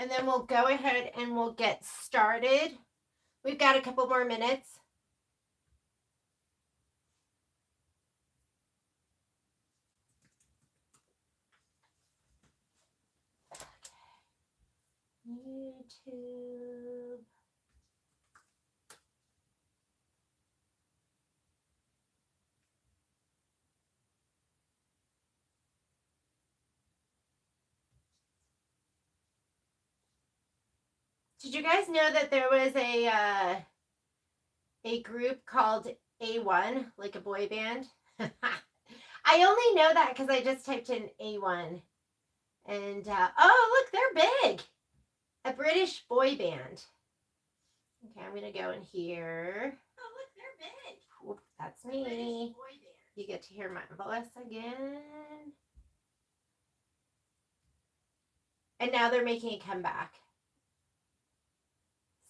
and then we'll go ahead and we'll get started. We've got a couple more minutes. YouTube. Did you guys know that there was a group called A1, like a boy band? I only know that because I just typed in A1. And, oh, look, they're big. A British boy band. Okay, I'm going to go in here. Oh, look, they're big. Whoop, that's me. You get to hear my voice again. And now they're making a comeback.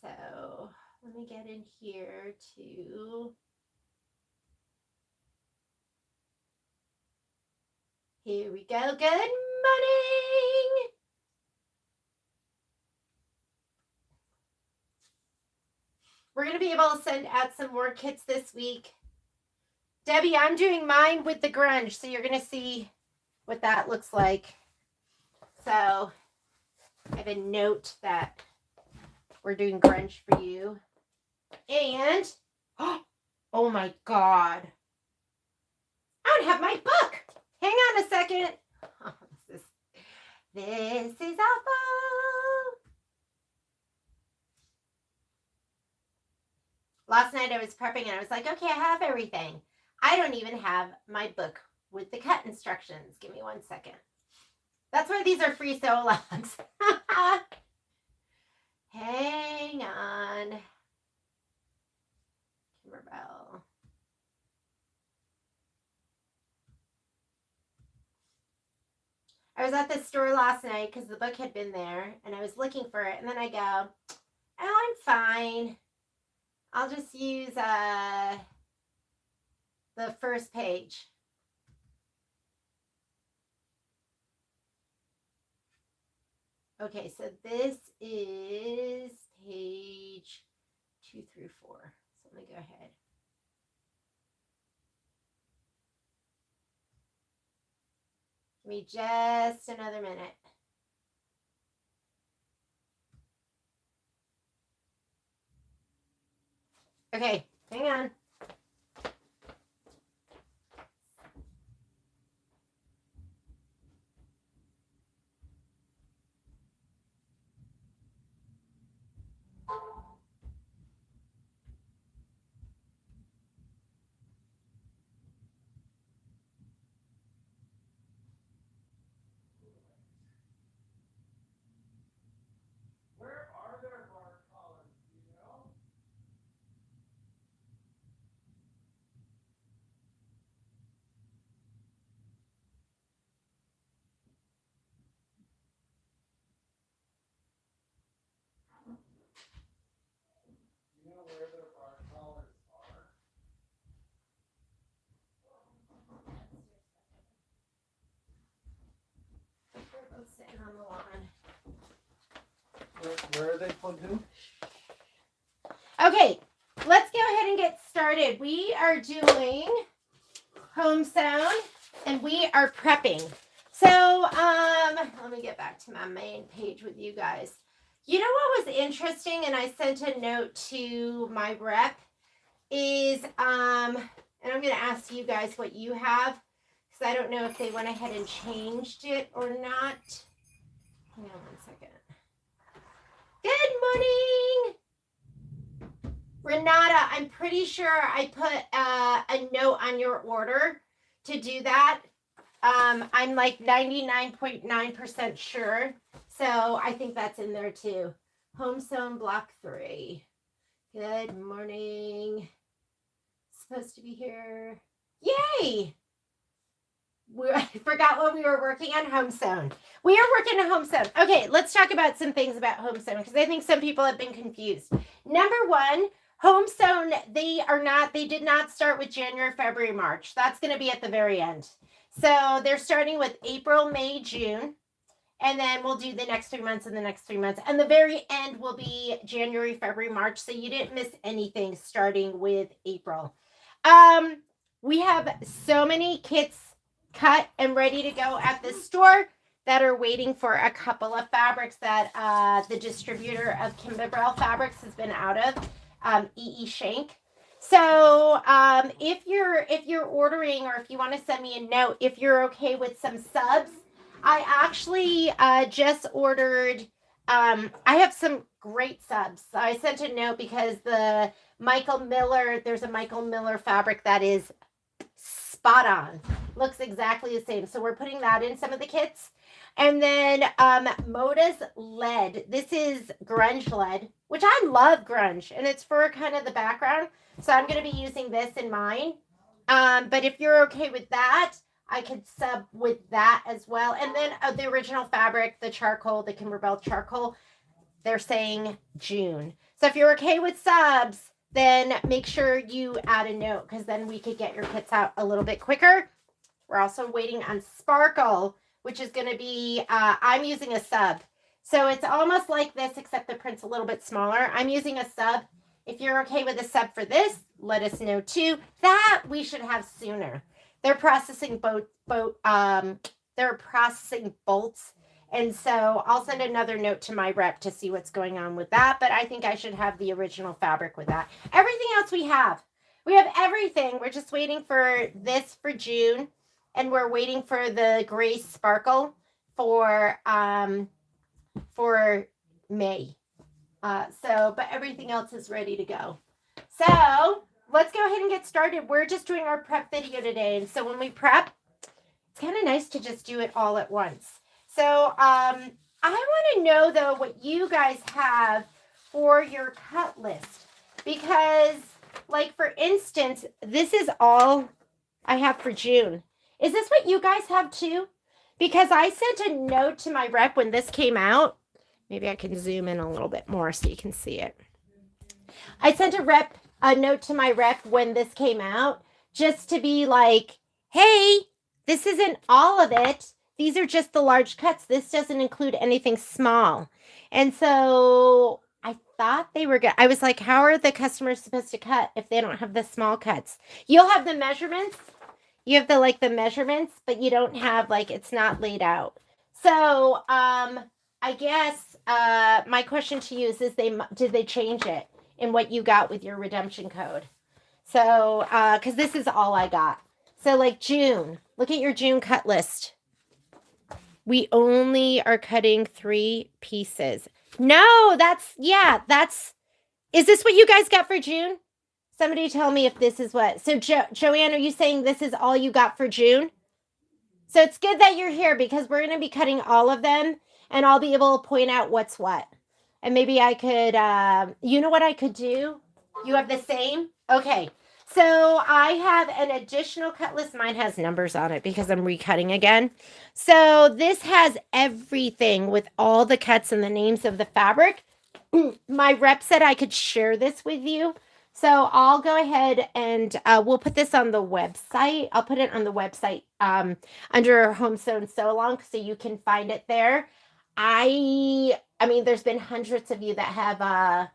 So let me get in here to... Here we go. Good morning. We're going to be able to send out some more kits this week. Debbie, I'm doing mine with the grunge, so you're going to see what that looks like. So I have a note that we're doing grunge for you. And, oh my God. I don't have my book. Hang on a second. Oh, this is awful. Last night I was prepping and I was like, okay, I have everything. I don't even have my book with the cut instructions. Give me 1 second. That's why these are free sew alongs. Hang on. Kimberbell. I was at the store last night because the book had been there and I was looking for it. And then I go, oh, I'm fine. I'll just use the first page. Okay, so this is page 2 through 4. So let me go ahead. Give me just another minute. Okay, hang on. Sitting on the lawn. Where are they plugged in? Okay, let's go ahead and get started. We are doing home sewn and we are prepping. So let me get back to my main page with you guys. You know what was interesting, and I sent a note to my rep, is and I'm going to ask you guys what you have, because I don't know if they went ahead and changed it or not. Hang on 1 second. Good morning, Renata. I'm pretty sure I put a note on your order to do that. I'm like 99.9% sure. So I think that's in there too. Home sewn block 3. Good morning. Supposed to be here. Yay! I forgot what we were working on. Home sewn. We are working on home sewn. Okay, let's talk about some things about home sewn, because I think some people have been confused. Number one, home sewn, they did not start with January, February, March. That's going to be at the very end. So they're starting with April, May, June. And then we'll do the next 3 months and the next 3 months. And the very end will be January, February, March. So you didn't miss anything starting with April. We have so many kits cut and ready to go at the store that are waiting for a couple of fabrics that the distributor of Kimberbell Fabrics has been out of, E.E. Shank. So if you're ordering, or if you want to send me a note, if you're okay with some subs, I actually just ordered. I have some great subs. I sent a note because there's a Michael Miller fabric that is spot on. Looks exactly the same. So we're putting that in some of the kits. And then Moda's lead. This is grunge lead, which I love grunge, and it's for kind of the background. So I'm going to be using this in mine. But if you're okay with that, I could sub with that as well. And then the original fabric, the charcoal, the Kimberbell charcoal, they're saying June. So if you're okay with subs, then make sure you add a note, because then we could get your kits out a little bit quicker. We're also waiting on Sparkle, which is going to be, I'm using a sub. So it's almost like this, except the print's a little bit smaller. I'm using a sub. If you're okay with a sub for this, let us know too. That we should have sooner. They're processing they're processing bolts. And so I'll send another note to my rep to see what's going on with that. But I think I should have the original fabric with that. Everything else we have. We have everything. We're just waiting for this for June. And we're waiting for the gray sparkle for May. But everything else is ready to go. So let's go ahead and get started. We're just doing our prep video today. And so when we prep, it's kind of nice to just do it all at once. So I want to know, though, what you guys have for your cut list. Because, like, for instance, this is all I have for June. Is this what you guys have, too? Because I sent a note to my rep when this came out. Maybe I can zoom in a little bit more so you can see it. I sent a note to my rep when this came out, just to be like, hey, this isn't all of it. These are just the large cuts. This doesn't include anything small. And so I thought they were good. I was like, how are the customers supposed to cut if they don't have the small cuts? You'll have the measurements. You have the measurements, but you don't have, it's not laid out. So I guess my question to you is did they change it in what you got with your redemption code? So, because this is all I got. So like June, look at your June cut list. We only are cutting 3 pieces. No, is this what you guys got for June? Somebody tell me if this is what. So Joanne, are you saying this is all you got for June? So it's good that you're here, because we're going to be cutting all of them, and I'll be able to point out what's what. And maybe I could, you know what I could do? You have the same? Okay. So I have an additional cut list. Mine has numbers on it because I'm recutting again. So this has everything with all the cuts and the names of the fabric. My rep said I could share this with you. So I'll go ahead and we'll put this on the website. I'll put it on the website under Home Sewn So Long, so you can find it there. I mean, there's been hundreds of you that have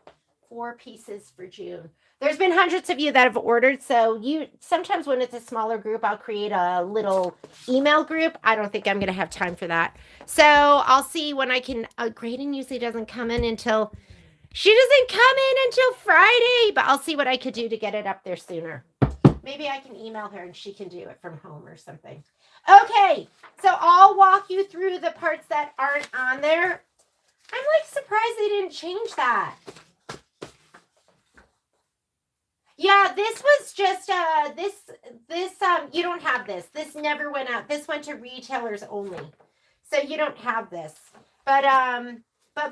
4 pieces for June. There's been hundreds of you that have ordered. So sometimes when it's a smaller group, I'll create a little email group. I don't think I'm going to have time for that. So I'll see when I can. Graydon usually doesn't come in until, she doesn't come in until Friday, but I'll see what I could do to get it up there sooner. Maybe I can email her and she can do it from home or something. Okay, so I'll walk you through the parts that aren't on there. I'm surprised they didn't change that. Yeah, this was just you don't have this. This never went out. This went to retailers only. So you don't have this. But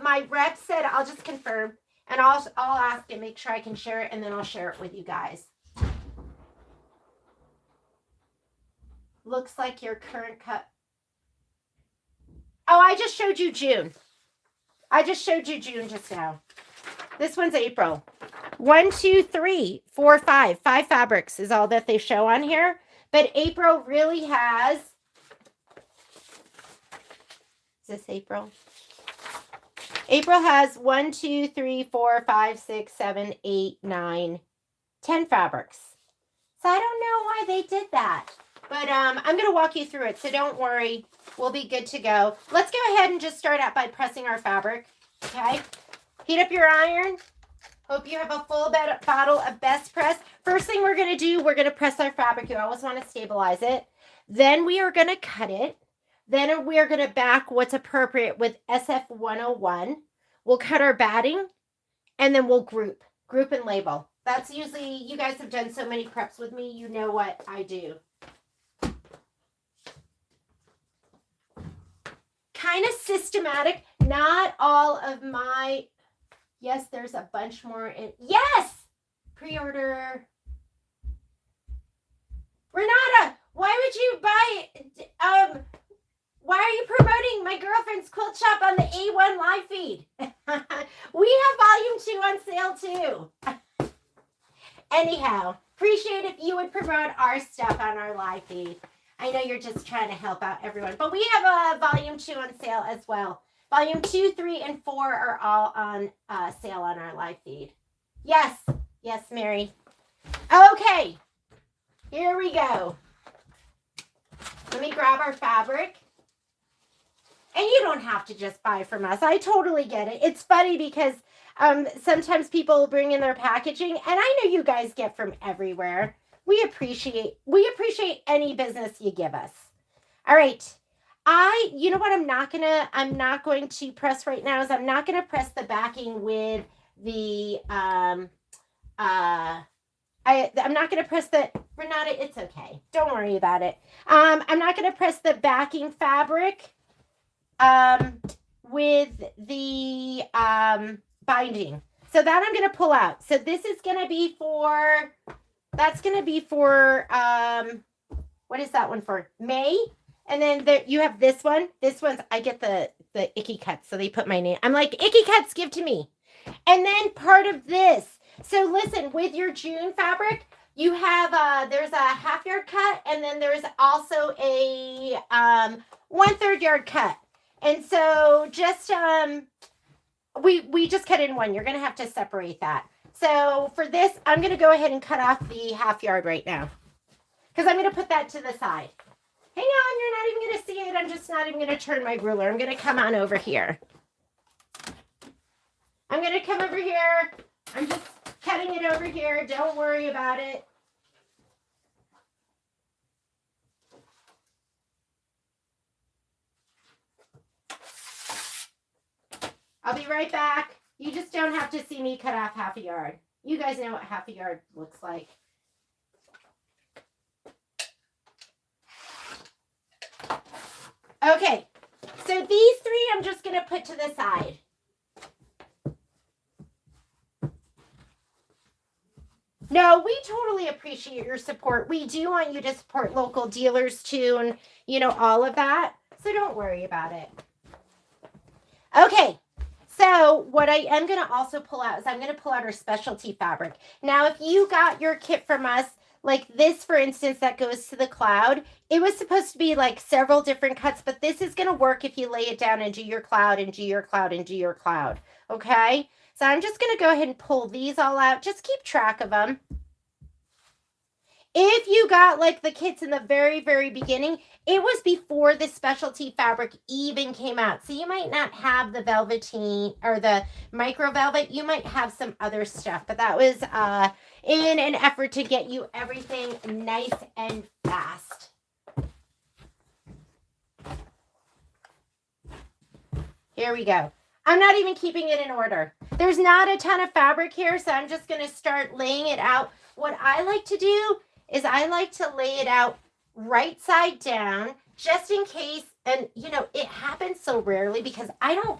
my rep said, I'll just confirm, and I'll ask and make sure I can share it, and then I'll share it with you guys. Looks like your current cut. Oh, I just showed you June. I just showed you June just now. This one's April. 1, 2, 3, 4, 5. 5 fabrics is all that they show on here. But April really has Is this April? April has 1, 2, 3, 4, 5, 6, 7, 8, 9, 10 fabrics. So I don't know why they did that. But I'm going to walk you through it, so don't worry. We'll be good to go. Let's go ahead and just start out by pressing our fabric. Okay? Heat up your iron. Hope you have a full bottle of Best Press. First thing we're going to do, we're going to press our fabric. You always want to stabilize it. Then we are going to cut it. Then we are going to back what's appropriate with SF 101. We'll cut our batting, and then we'll group and label. That's usually, you guys have done so many preps with me, you know what I do. Kind of systematic. Not all of my, yes, there's a bunch more in, yes! Pre-order. Renata, why would you buy, why are you promoting my girlfriend's quilt shop on the A1 live feed? We have volume 2 on sale too. Anyhow, appreciate if you would promote our stuff on our live feed. I know you're just trying to help out everyone, but we have a volume 2 on sale as well. Volume 2, 3, and 4 are all on sale on our live feed. Yes, yes, Mary. Okay, here we go. Let me grab our fabric. And you don't have to just buy from us. I totally get it. It's funny because sometimes people bring in their packaging, and I know you guys get from everywhere. We appreciate any business you give us. All right. You know what I'm not going to press right now is I'm not going to press the backing with the I'm not going to press the, Renata, it's okay. Don't worry about it. I'm not going to press the backing fabric with the binding. So that I'm going to pull out. So this is going to be for, that's going to be for, what is that one for? May. And then there, you have this one. This one's, I get the icky cuts. So they put my name. I'm like, icky cuts, give to me. And then part of this. So listen, with your June fabric, you have, there's a half yard cut. And then there's also a 1/3 yard cut. And so just, we just cut in one. You're going to have to separate that. So for this, I'm going to go ahead and cut off the half yard right now. Because I'm going to put that to the side. Hang on, you're not even going to see it. I'm just not even going to turn my ruler. I'm going to come on over here. I'm going to come over here. I'm just cutting it over here. Don't worry about it. I'll be right back. You just don't have to see me cut off half a yard. You guys know what half a yard looks like. Okay, so these three I'm just going to put to the side. No, we totally appreciate your support. We do want you to support local dealers too, and you know, all of that. So don't worry about it. Okay. So what I am going to also pull out is I'm going to pull out our specialty fabric. Now, if you got your kit from us, like this, for instance, that goes to the cloud, it was supposed to be like several different cuts, but this is going to work if you lay it down and do your cloud and do your cloud and do your cloud. Okay. So I'm just going to go ahead and pull these all out. Just keep track of them. If you got like the kits in the very, very beginning, it was before the specialty fabric even came out. So you might not have the velveteen or the micro velvet. You might have some other stuff, but that was in an effort to get you everything nice and fast. Here we go. I'm not even keeping it in order. There's not a ton of fabric here, so I'm just going to start laying it out. What I like to do is I like to lay it out right side down, just in case. And you know, it happens so rarely because I don't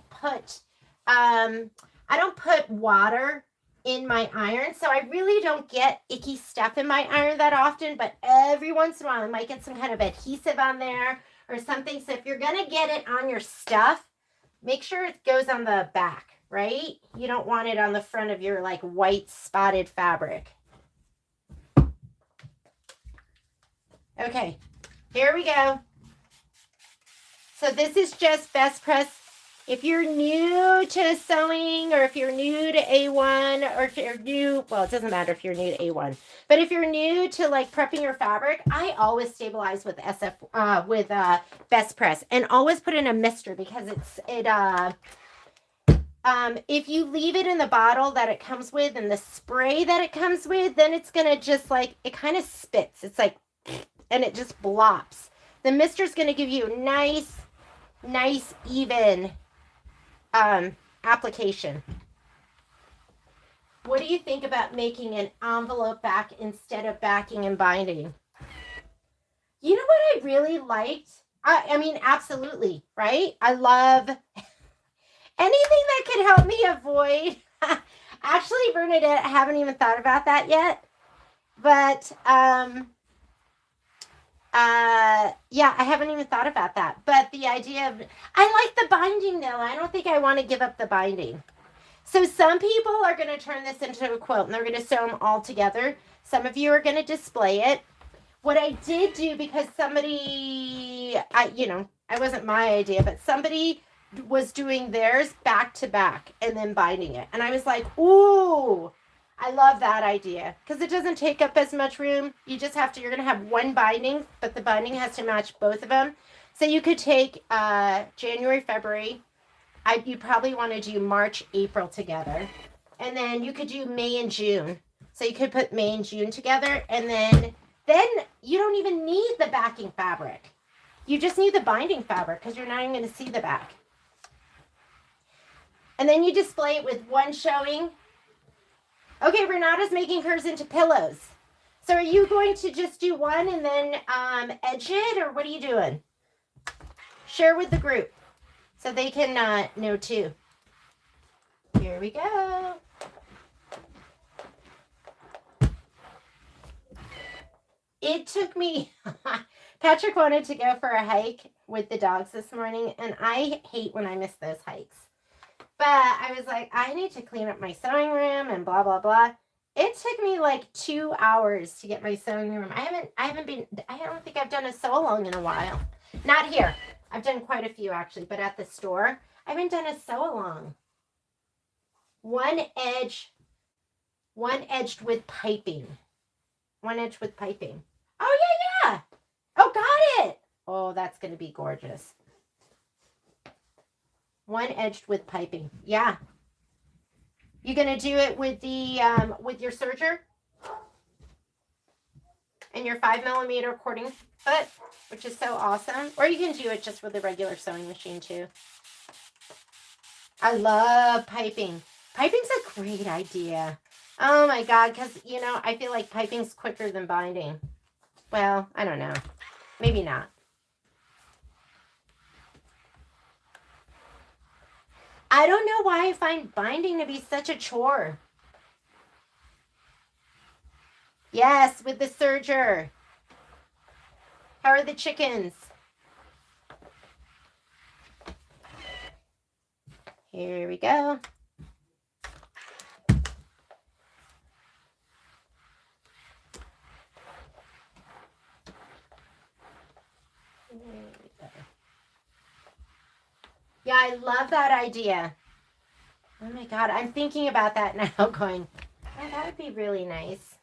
put water in my iron, so I really don't get icky stuff in my iron that often. But every once in a while, I might get some kind of adhesive on there or something. So if you're gonna get it on your stuff, make sure it goes on the back, right? You don't want it on the front of your like white spotted fabric. Okay, here we go. So this is just best press. If you're new to sewing, or if you're new to A1, or if you're new, well, it doesn't matter if you're new to A1, but if you're new to like prepping your fabric, I always stabilize with best press, and always put in a mister, because if you leave it in the bottle that it comes with and the spray that it comes with, then it's gonna just like, it kind of spits. It's like, and it just blops. The mister is gonna give you nice, even application. What do you think about making an envelope back instead of backing and binding? You know what I really liked? I mean, absolutely, right? I love anything that could help me avoid. Actually, Bernadette, I haven't even thought about that yet. But yeah, I haven't even thought about that. But the idea of, I like the binding though. I don't think I want to give up the binding. So some people are going to turn this into a quilt and they're going to sew them all together. Some of you are going to display it. What I did do, because somebody, it wasn't my idea, but somebody was doing theirs back to back and then binding it. And I was like, ooh, I love that idea, because it doesn't take up as much room. You just have to, you're going to have one binding, but the binding has to match both of them. So you could take January, February. You probably want to do March, April together. And then you could do May and June. So you could put May and June together. And then you don't even need the backing fabric. You just need the binding fabric, because you're not even going to see the back. And then you display it with one showing. Okay, Renata's making hers into pillows. So are you going to just do one and then edge it, or what are you doing? Share with the group so they can know too. Here we go. It took me, Patrick wanted to go for a hike with the dogs this morning, and I hate when I miss those hikes. But I was like, I need to clean up my sewing room and blah, blah, blah. It took me like 2 hours to get my sewing room. I don't think I've done a sew along in a while. Not here. I've done quite a few actually, but at the store, I haven't done a sew along. One edged with piping. One edge with piping. Oh, yeah. Oh, got it. Oh, that's going to be gorgeous. One edged with piping. Yeah. You going to do it with the with your serger and your 5mm cording foot, which is so awesome. Or you can do it just with a regular sewing machine too. I love piping. Piping's a great idea. Oh my God, because, I feel like piping's quicker than binding. Well, I don't know. Maybe not. I don't know why I find binding to be such a chore. Yes, with the serger. How are the chickens? Here we go. Yeah, I love that idea. Oh my God, I'm thinking about that now, going, oh, that would be really nice.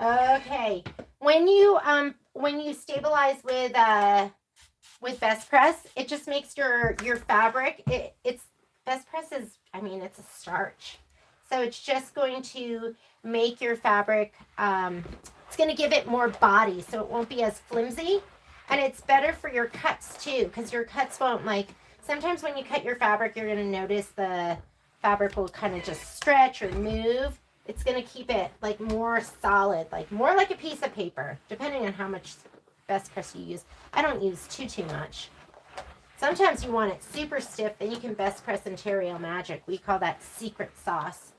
Okay, when you stabilize with best press, it just makes your fabric. It's best press is, it's a starch, so it's just going to make your fabric. It's going to give it more body, so it won't be as flimsy, and it's better for your cuts too, because your cuts won't Sometimes when you cut your fabric, you're going to notice the fabric will kind of just stretch or move. It's going to keep it more solid, more like a piece of paper, depending on how much best press you use. I don't use too much. Sometimes you want it super stiff, then you can best press Ontario Magic. We call that secret sauce.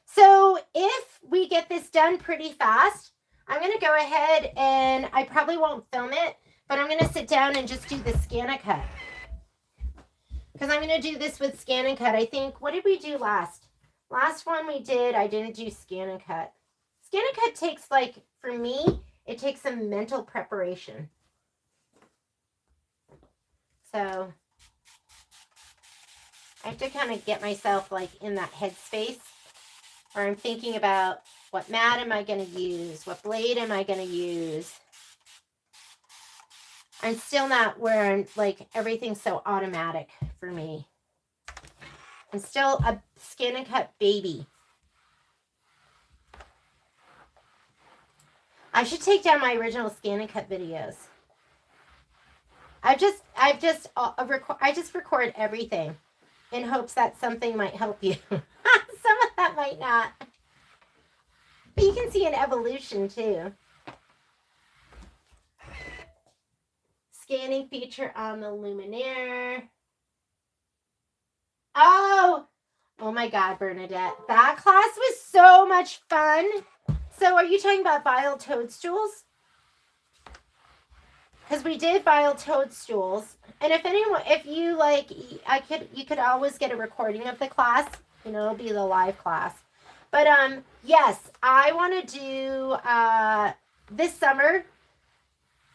So if we get this done pretty fast, I'm going to go ahead and I probably won't film it, But I'm going to sit down and just do the scan and cut. Because I'm going to do this with scan and cut. I think, what did we do last? Last one we did, I didn't do scan and cut. Scan and cut takes, like, for me, it takes some mental preparation. So I have to kind of get myself, like, in that headspace where I'm thinking about what mat am I going to use? What blade am I going to use? I'm still not where I'm, like, everything's so automatic for me. I'm still a scan and cut baby. I should take down my original scan and cut videos. I just record everything in hopes that something might help you. Some of that might not. But you can see an evolution too. Scanning feature on the Luminaire. Oh my God, Bernadette. That class was so much fun. So are you talking about vial toadstools? Because we did vial toadstools. And if you like, you could always get a recording of the class. You know, it'll be the live class. But yes, I want to do this summer.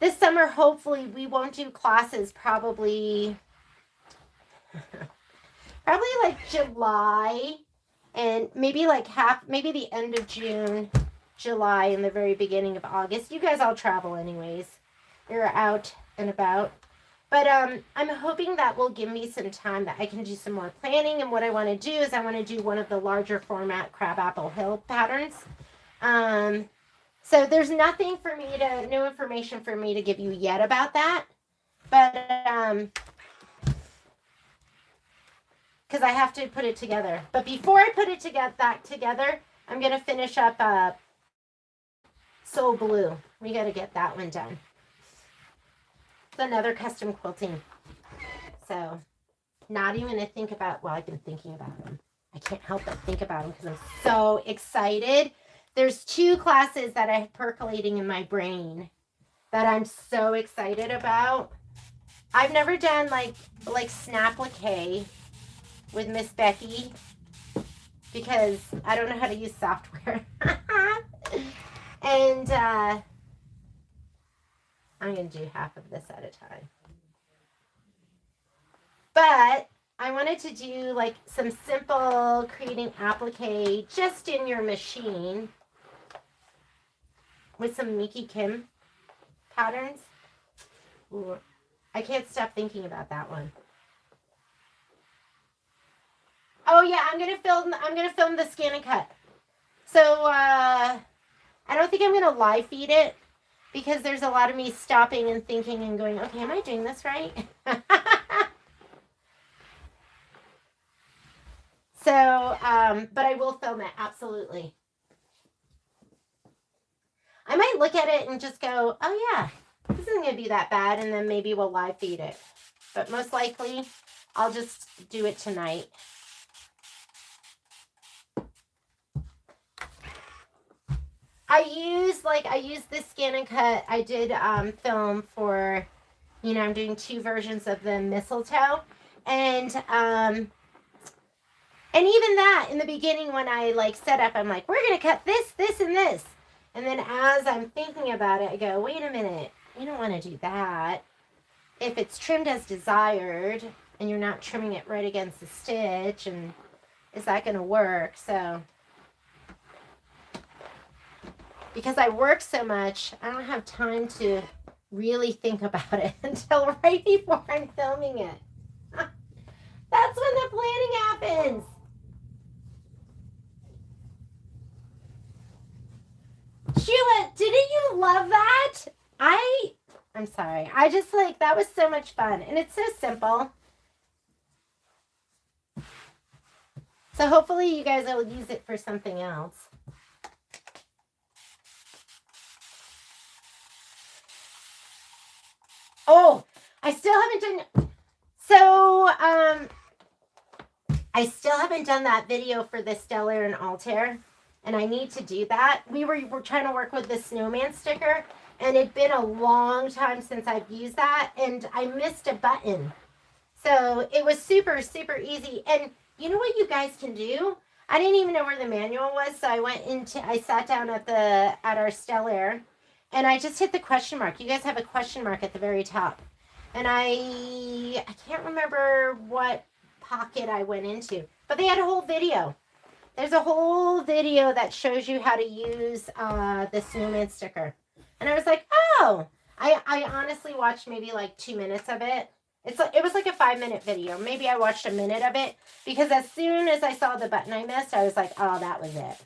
This summer, hopefully, we won't do classes probably like July and maybe like maybe the end of June, July, and the very beginning of August. You guys all travel anyways. You're out and about. But I'm hoping that will give me some time that I can do some more planning. And what I want to do is I want to do one of the larger format Crabapple Hill patterns. So there's nothing for me to, no information for me to give you yet about that. But, because I have to put it together. But before I put it together, I'm going to finish up Soul Blue. We got to get that one done. It's another custom quilting. So, not even to think about, well, I've been thinking about them. I can't help but think about them because I'm so excited. There's 2 classes that I have percolating in my brain that I'm so excited about. I've never done like Snapplique with Miss Becky because I don't know how to use software. And I'm going to do half of this at a time. But I wanted to do like some simple creating applique just in your machine with some Miki Kim patterns. Ooh, I can't stop thinking about that one. Oh yeah, I'm gonna film the scan and cut. So I don't think I'm gonna live feed it because there's a lot of me stopping and thinking and going, okay, am I doing this right? So, but I will film it, absolutely. I might look at it and just go, oh yeah, this isn't going to be that bad, and then maybe we'll live feed it. But most likely, I'll just do it tonight. I use this scan and cut. I did film for, you know, I'm doing 2 versions of the mistletoe. And even that, in the beginning when I like set up, I'm like, we're going to cut this, this, and this. And then as I'm thinking about it, I go, wait a minute, you don't want to do that. If it's trimmed as desired and you're not trimming it right against the stitch, and is that going to work? So, because I work so much, I don't have time to really think about it until right before I'm filming it. That's when the planning happens. Sheila, didn't you love that? I'm sorry. I just like, that was so much fun. And it's so simple. So hopefully you guys will use it for something else. Oh, I still haven't done, so, I still haven't done that video for the Stellar and Altair, and I need to do that. We're trying to work with the snowman sticker, And it'd been a long time since I've used that, and I missed a button. So it was super, super easy. And you know what you guys can do? I didn't even know where the manual was, so I sat down at our Stellaire, and I just hit the question mark. You guys have a question mark at the very top. And I can't remember what pocket I went into, but they had a whole video. There's a whole video that shows you how to use the snowman sticker. And I was like, oh, I honestly watched maybe like 2 minutes of it. It was like a 5-minute video. Maybe I watched a minute of it because as soon as I saw the button I missed, I was like, oh, that was it.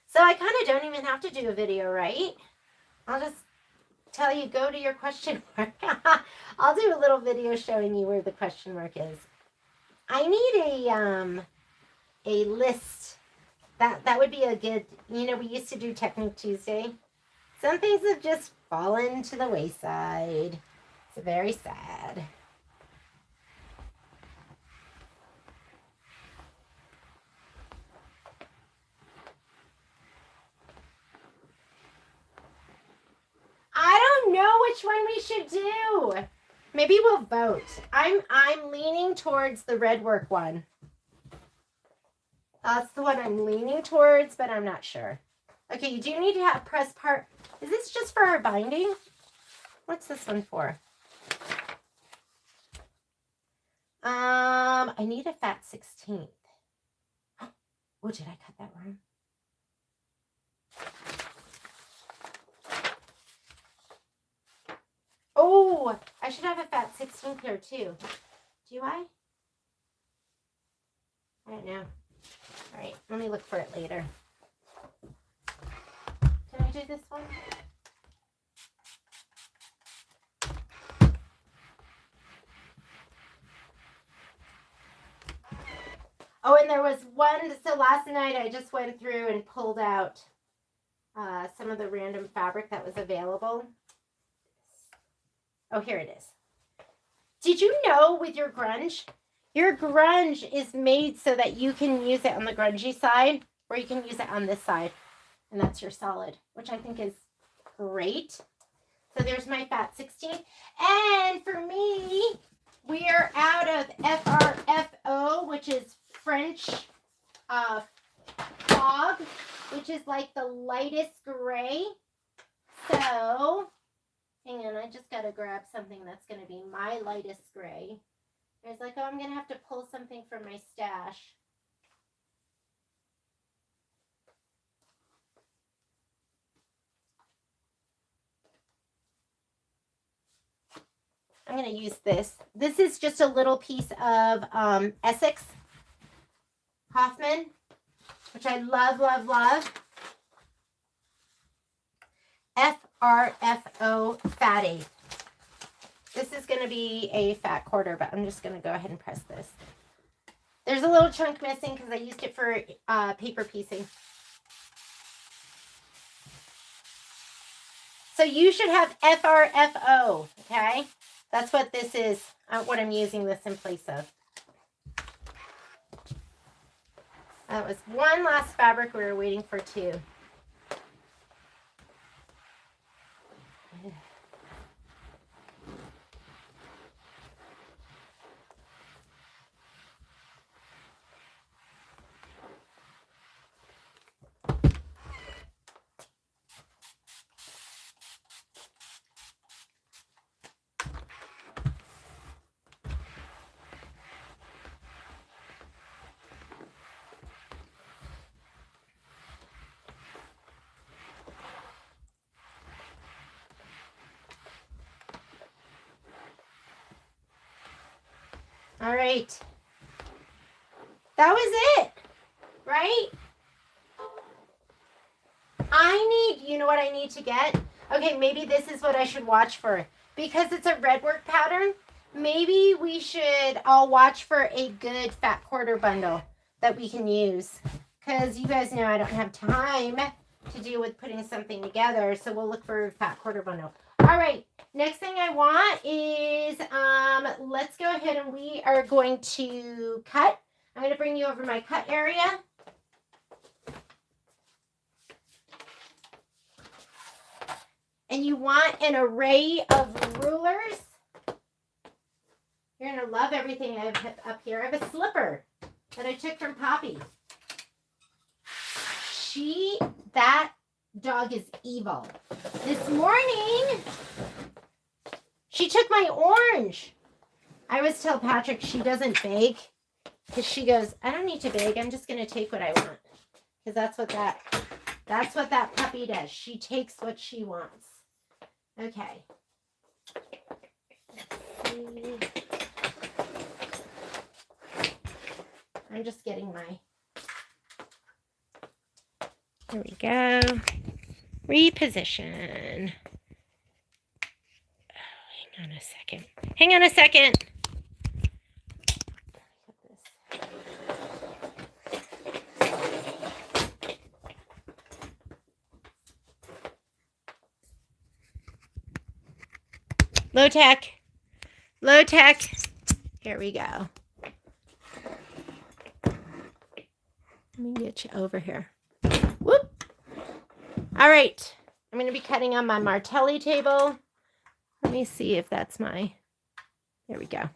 So I kind of don't even have to do a video, right? I'll just tell you, go to your question mark. I'll do a little video showing you where the question mark is. I need a list. That would be a good, we used to do Technique Tuesday. Some things have just fallen to the wayside. It's very sad. I don't know which one we should do. Maybe we'll vote. I'm leaning towards the red work one. That's the one I'm leaning towards, but I'm not sure. Okay, you do need to have press part. Is this just for our binding? What's this one for? I need a fat 16th. Oh, did I cut that wrong? Oh, I should have a fat 16th here too. Do I? I don't know. All right, let me look for it later. Can I do this one? Oh, and there was one, so last night I just went through and pulled out some of the random fabric that was available. Oh, here it is. Did you know with your grunge is made so that you can use it on the grungy side, or you can use it on this side, and that's your solid, which I think is great. So there's my fat 16. And for me, we are out of FRFO, which is French fog, which is like the lightest gray. So hang on, I just got to grab something that's going to be my lightest gray. I was like, oh, I'm going to have to pull something from my stash. I'm going to use this. This is just a little piece of Essex Hoffman, which I love, love, love. FRFO Fat 8. This is going to be a fat quarter, but I'm just going to go ahead and press this. There's a little chunk missing because I used it for paper piecing. So you should have FRFO, okay? That's what this is, what I'm using this in place of. That was one last fabric. We were waiting for two. All right. That was it, right? I need, you know what I need to get? Okay, maybe this is what I should watch for. Because it's a red work pattern, maybe I'll watch for a good fat quarter bundle that we can use. Because you guys know I don't have time to deal with putting something together, so we'll look for a fat quarter bundle. All right, next thing I want is, let's go ahead and we are going to cut. I'm going to bring you over my cut area. and you want an array of rulers, you're going to love everything I have up here. I have a slipper that I took from Poppy. That dog is evil. This morning, she took my orange. I always tell Patrick she doesn't beg because she goes, I don't need to beg. I'm just going to take what I want. Because that's what that puppy does. She takes what she wants. Okay. I'm just getting my... There we go. Reposition. Oh, hang on a second. Hang on a second. Low tech. Low tech. Here we go. Let me get you over here. Whoop. All right. I'm going to be cutting on my Martelli table. Let me see if that's my... There we go.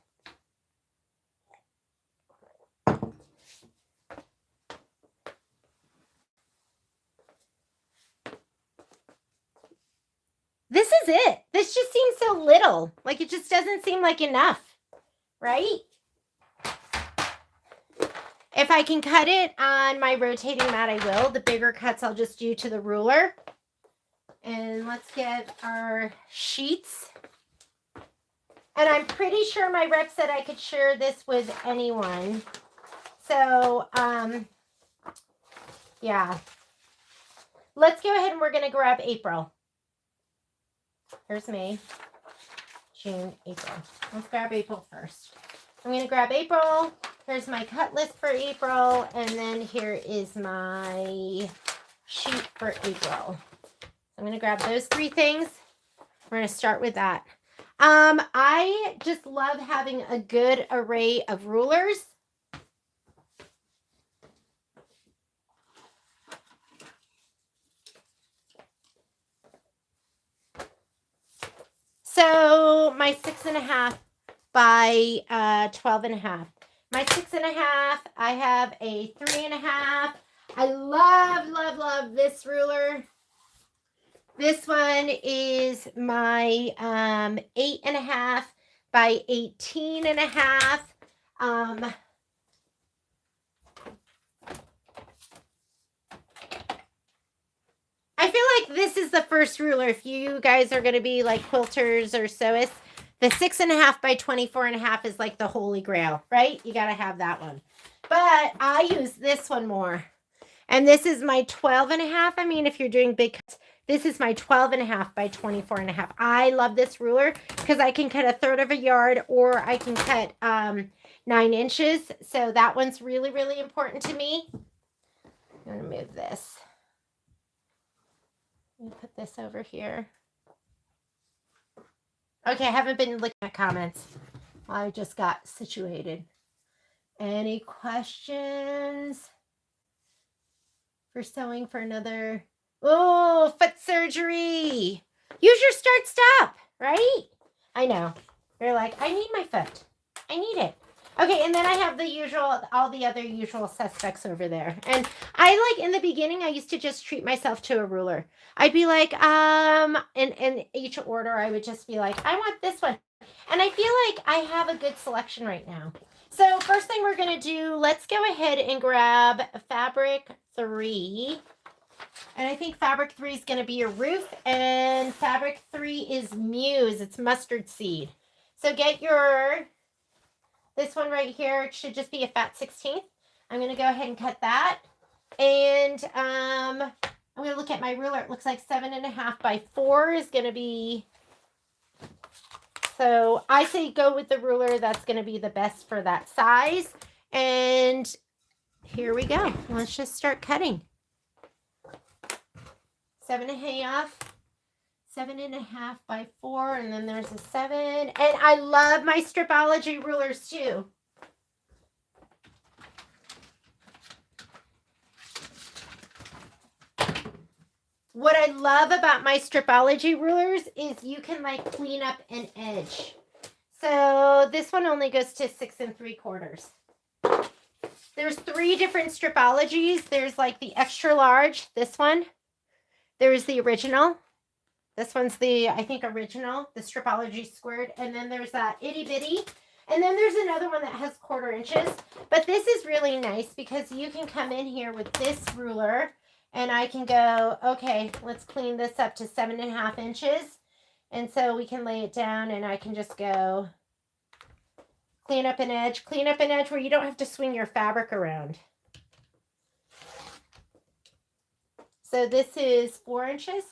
This is it. This just seems so little. Like it just doesn't seem like enough, right? If I can cut it on my rotating mat, I will. The bigger cuts I'll just do to the ruler. And let's get our sheets. And I'm pretty sure my rep said I could share this with anyone. So, yeah. Let's go ahead and we're going to grab April. Here's May, June, April. Let's grab April first. I'm going to grab April. Here's my cut list for April. And then here is my sheet for April. I'm going to grab those three things. We're going to start with that. I just love having a good array of rulers. So my 6.5 by 12.5. My 6.5, I have a 3.5. I love, love, love this ruler. This one is my 8.5 by 18.5. I feel like this is the first ruler. If you guys are going to be like quilters or sewists, the 6.5 by 24.5 is like the holy grail, right? You got to have that one. But I use this one more. And this is my 12.5. I mean, if you're doing big cuts, this is my 12.5 by 24.5. I love this ruler because I can cut 1/3 of a yard or I can cut 9 inches. So that one's really, really important to me. I'm going to move this. Let me put this over here. Okay, I haven't been looking at comments. I just got situated. Any questions for sewing for another? Oh, foot surgery. Use your start stop, right? I know. You're like, I need my foot. I need it. Okay, and then I have the usual, all the other usual suspects over there. And I in the beginning, I used to just treat myself to a ruler. I'd be like, in each order, I would just be like, I want this one. And I feel like I have a good selection right now. So first thing we're going to do, let's go ahead and grab fabric 3. And I think fabric 3 is going to be your roof. And fabric 3 is Muse. It's mustard seed. So get your... This one right here, it should just be a fat 16th. I'm going to go ahead and cut that. And I'm going to look at my ruler. It looks like 7.5 by 4 is going to be... So I say go with the ruler. That's going to be the best for that size. And here we go. Let's just start cutting. 7.5. 7.5 by 4, and then there's a 7. And I love my Stripology rulers too. What I love about my Stripology rulers is you can like clean up an edge. So this one only goes to 6 3/4. There's 3 different Stripologies. There's like the extra large, this one. There's the original. This one's the, I think, original, the Stripology squared. And then there's that itty bitty. And then there's another one that has 1/4 inches. But this is really nice because you can come in here with this ruler and I can go, okay, let's clean this up to 7.5 inches. And so we can lay it down and I can just go clean up an edge where you don't have to swing your fabric around. So this is 4 inches.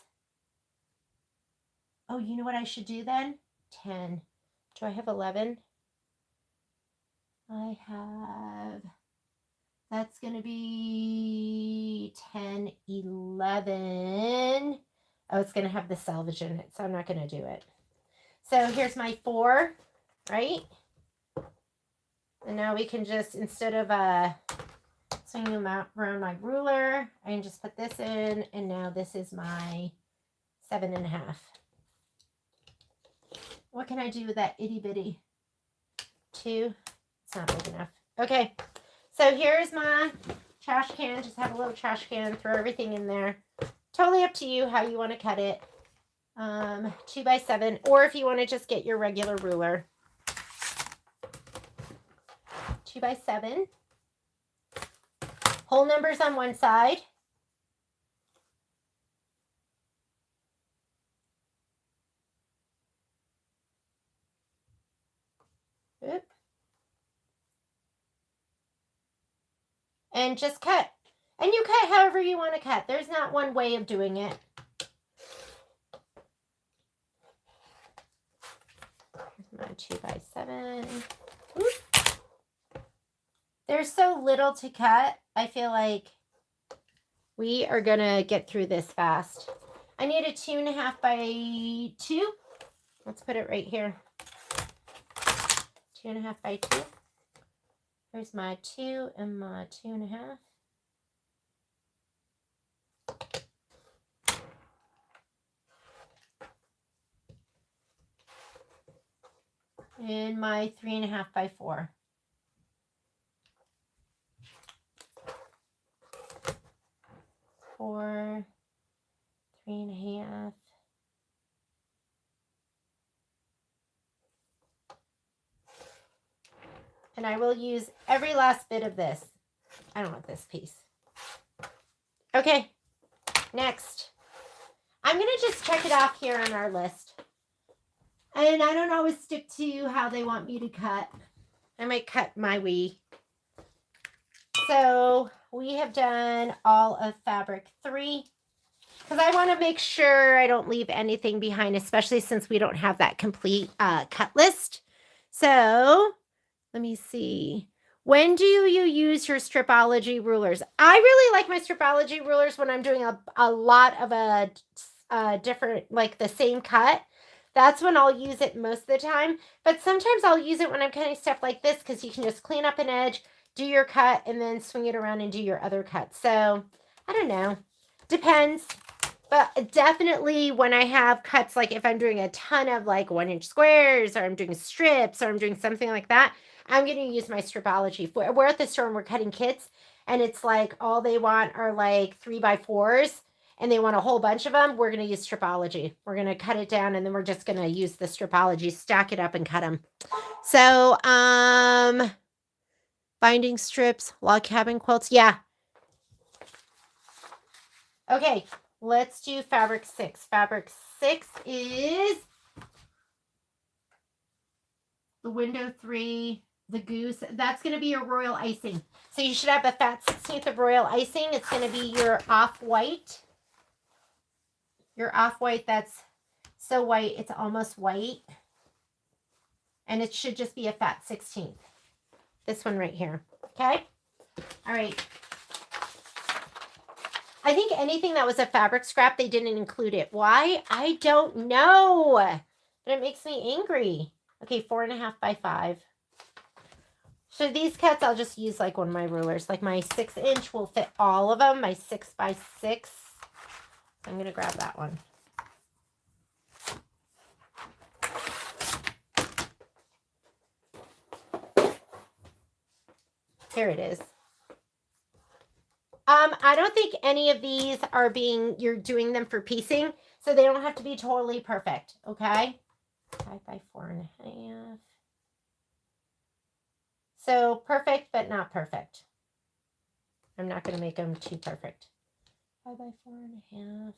Oh, you know what I should do then? 10. Do I have 11? I have, that's going to be 10, 11. Oh, it's going to have the selvage in it, so I'm not going to do it. So here's my 4, right? And now we can just, instead of swinging them out around my ruler, I can just put this in, and now this is my 7.5. What can I do with that itty bitty? 2. It's not big enough. Okay, so here's my trash can. Just have a little trash can, throw everything in there. Totally up to you how you want to cut it. 2 by 7, or if you want to just get your regular ruler. 2 by 7. Whole numbers on one side. Oop. And just cut. And you cut however you want to cut. There's not one way of doing it. Here's my 2 by 7. Oop. There's so little to cut. I feel like we are going to get through this fast. I need a 2.5 by 2. Let's put it right here. 2.5 by 2. Here's my 2 and my 2.5. And my 3.5 by 4. 4, 3.5. And I will use every last bit of this. I don't want this piece. Okay, next. I'm going to just check it off here on our list. And I don't always stick to how they want me to cut. I might cut my way. So we have done all of fabric 3. Because I want to make sure I don't leave anything behind, especially since we don't have that complete cut list. So let me see. When do you use your Stripology rulers? I really like my Stripology rulers when I'm doing a lot of a different, like the same cut. That's when I'll use it most of the time. But sometimes I'll use it when I'm cutting stuff like this because you can just clean up an edge, do your cut, and then swing it around and do your other cut. So I don't know. Depends. But definitely when I have cuts, like if I'm doing a ton of like 1-inch squares, or I'm doing strips, or I'm doing something like that, I'm going to use my Stripology. We're at the store and we're cutting kits, and it's like all they want are like 3 by 4s, and they want a whole bunch of them. We're going to use Stripology. We're going to cut it down, and then we're just going to use the Stripology, stack it up, and cut them. So, binding strips, log cabin quilts. Yeah. Okay, let's do fabric 6. Fabric 6 is the window 3, the goose. That's going to be your royal icing. So you should have a fat 16th of royal icing. It's going to be your off-white. Your off-white that's so white, it's almost white. And it should just be a fat 16th. This one right here. Okay? All right. I think anything that was a fabric scrap, they didn't include it. Why? I don't know. But it makes me angry. Okay, 4.5 by 5. So these cuts, I'll just use like one of my rulers. Like my 6-inch will fit all of them. My 6 by 6. So I'm going to grab that one. Here it is. I don't think any of these are you're doing them for piecing, so they don't have to be totally perfect, okay? 5 by 4.5. So perfect, but not perfect. I'm not going to make them too perfect. 5 by 4.5.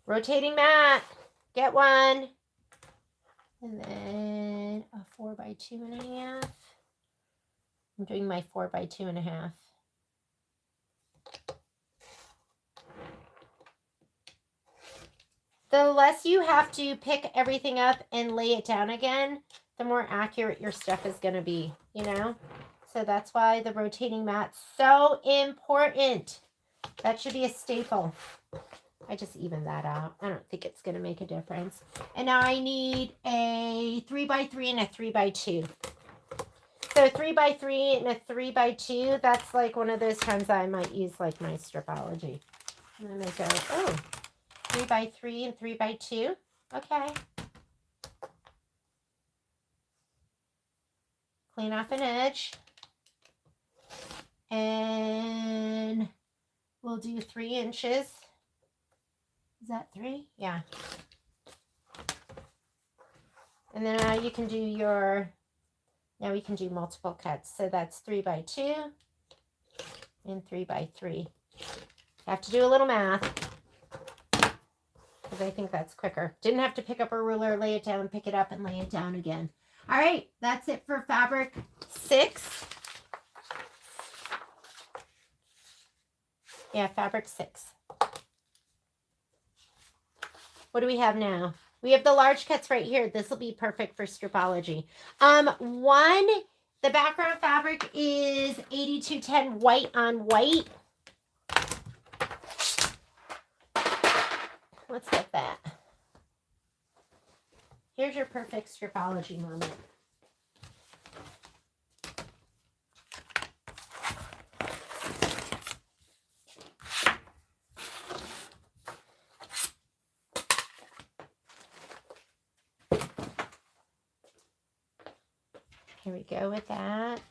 Rotating mat. Get one. And then a 4 by 2.5. I'm doing my 4 by 2.5. The less you have to pick everything up and lay it down again, the more accurate your stuff is going to be, you know? So that's why the rotating mat's so important. That should be a staple. I just evened that out. I don't think it's going to make a difference. And now I need a 3 by 3 and a 3 by 2. So 3 by 3 and a 3 by 2, that's like one of those times I might use like my stripology. I'm going to go, 3 by 3 and 3 by 2. Okay. Clean off an edge. And we'll do 3 inches. Is that 3? Yeah. And then now you can do now we can do multiple cuts. So that's 3 by 2 and 3 by 3. You have to do a little math because I think that's quicker. Didn't have to pick up a ruler, lay it down, pick it up, and lay it down again. All right, that's it for fabric 6. Yeah, fabric 6. What do we have now? We have the large cuts right here. This will be perfect for stripology. The background fabric is 8210 white on white. Let's get that. Here's your perfect stripology moment. Here we go with that.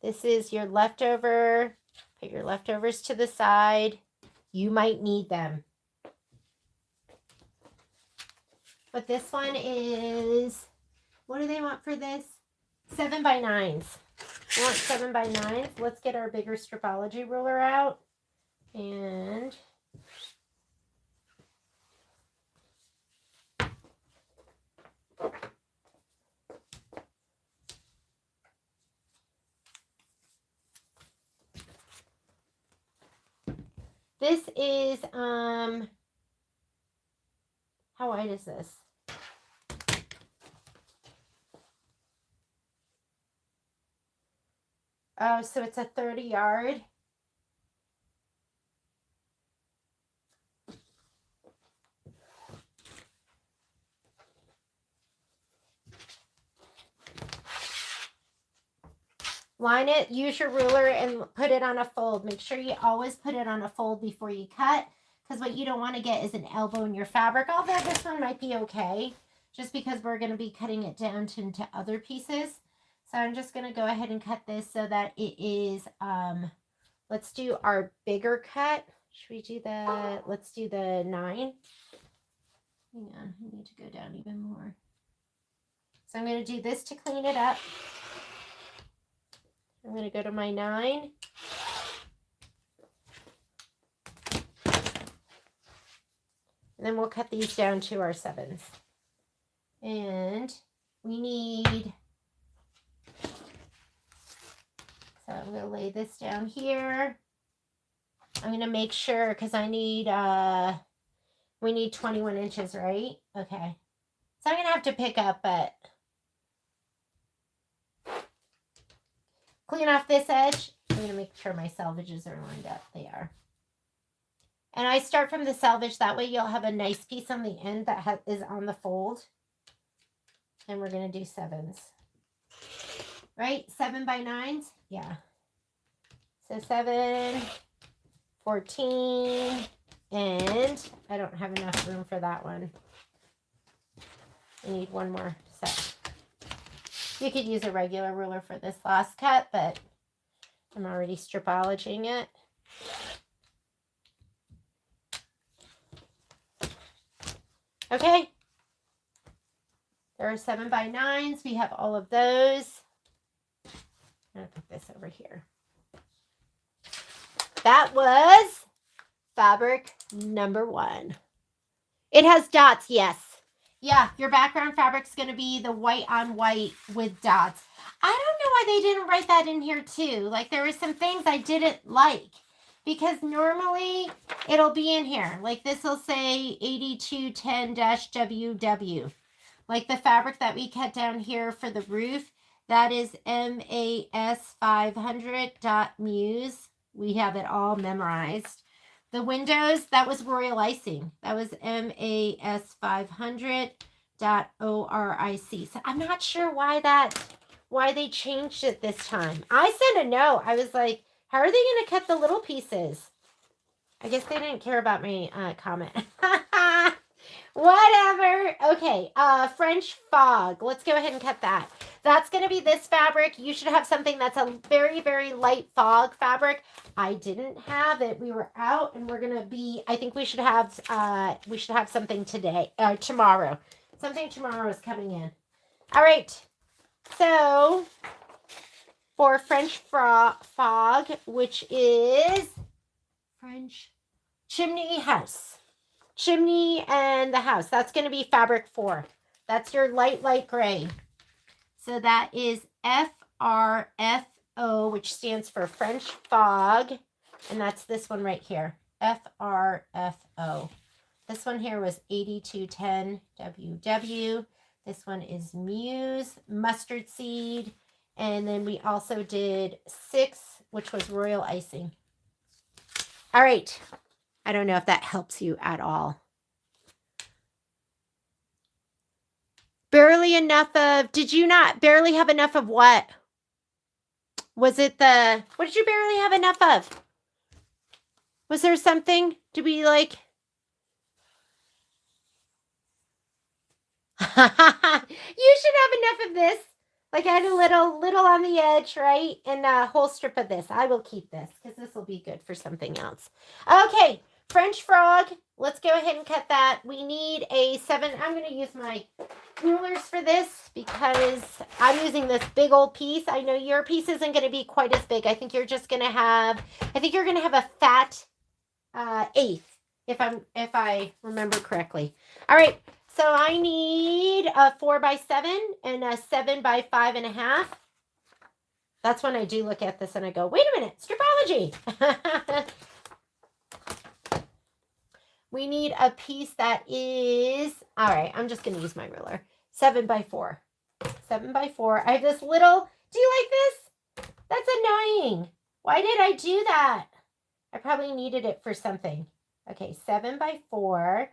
This is your leftover. Put your leftovers to the side. You might need them. But this one is, what do they want for this? 7 by 9s. We want 7 by 9s. Let's get our bigger stripology ruler out. And this is, how wide is this? Oh, so it's a 30 yard. Line it, use your ruler and put it on a fold. Make sure you always put it on a fold before you cut, because what you don't want to get is an elbow in your fabric. Although this one might be okay, just because we're going to be cutting it down into other pieces. So I'm just going to go ahead and cut this so that it is, let's do our bigger cut. Should we do let's do the 9. Hang on, I need to go down even more. So I'm going to do this to clean it up. I'm going to go to my 9. And then we'll cut these down to our 7s. And we need, so I'm going to lay this down here. I'm going to make sure, because I need, we need 21 inches, right? Okay. So I'm going to have to pick up, but clean off this edge. I'm going to make sure my selvages are lined up. They are. And I start from the selvage. That way you'll have a nice piece on the end that is on the fold. And we're going to do 7s. Right? 7 by 9s? Yeah. So 7 14, and I don't have enough room for that one. I need one more set. You could use a regular ruler for this last cut, but I'm already stripologing it. Okay. There are 7x9s. We have all of those. I'm going to put this over here. That was fabric number 1. It has dots, yes. Yeah, your background fabric's going to be the white on white with dots. I don't know why they didn't write that in here too. Like there were some things I didn't like because normally it'll be in here. Like this will say 8210-WW. Like the fabric that we cut down here for the roof, that is MAS500.Muse. We have it all memorized. The windows, that was royal icing. That was MAS500.ORIC. So I'm not sure why they changed it this time. I sent a note. I was like, how are they going to cut the little pieces? I guess they didn't care about my comment. Whatever. Okay, French fog. Let's go ahead and cut that. That's going to be this fabric. You should have something that's a very, very light fog fabric. I didn't have it. We were out and we're going to be, I think we should have something today, tomorrow. Something tomorrow is coming in. All right. So for French fog, which is French chimney house. Chimney and the house. That's going to be fabric 4. That's your light gray. So that is FRFO, which stands for French fog. And that's this one right here. FRFO. This one here was 8210-WW. This one is Muse, mustard seed. And then we also did 6, which was royal icing. All right. I don't know if that helps you at all. Barely enough of, did you not barely have enough of what? Was it what did you barely have enough of? Was there something to be like? You should have enough of this. Like I had a little on the edge, right? And a whole strip of this. I will keep this because this will be good for something else. Okay. French frog, let's go ahead and cut that. We need a 7. I'm going to use my rulers for this because I'm using this big old piece. I know your piece isn't going to be quite as big. I think you're going to have a fat 1/8 if I remember correctly. All right, so I need a 4x7 and a 7x5.5. That's when I do look at this and I go, wait a minute, stripology. We need a piece that is, all right, I'm just going to use my ruler. 7x4. 7x4. I have this little, do you like this? That's annoying. Why did I do that? I probably needed it for something. Okay, 7x4.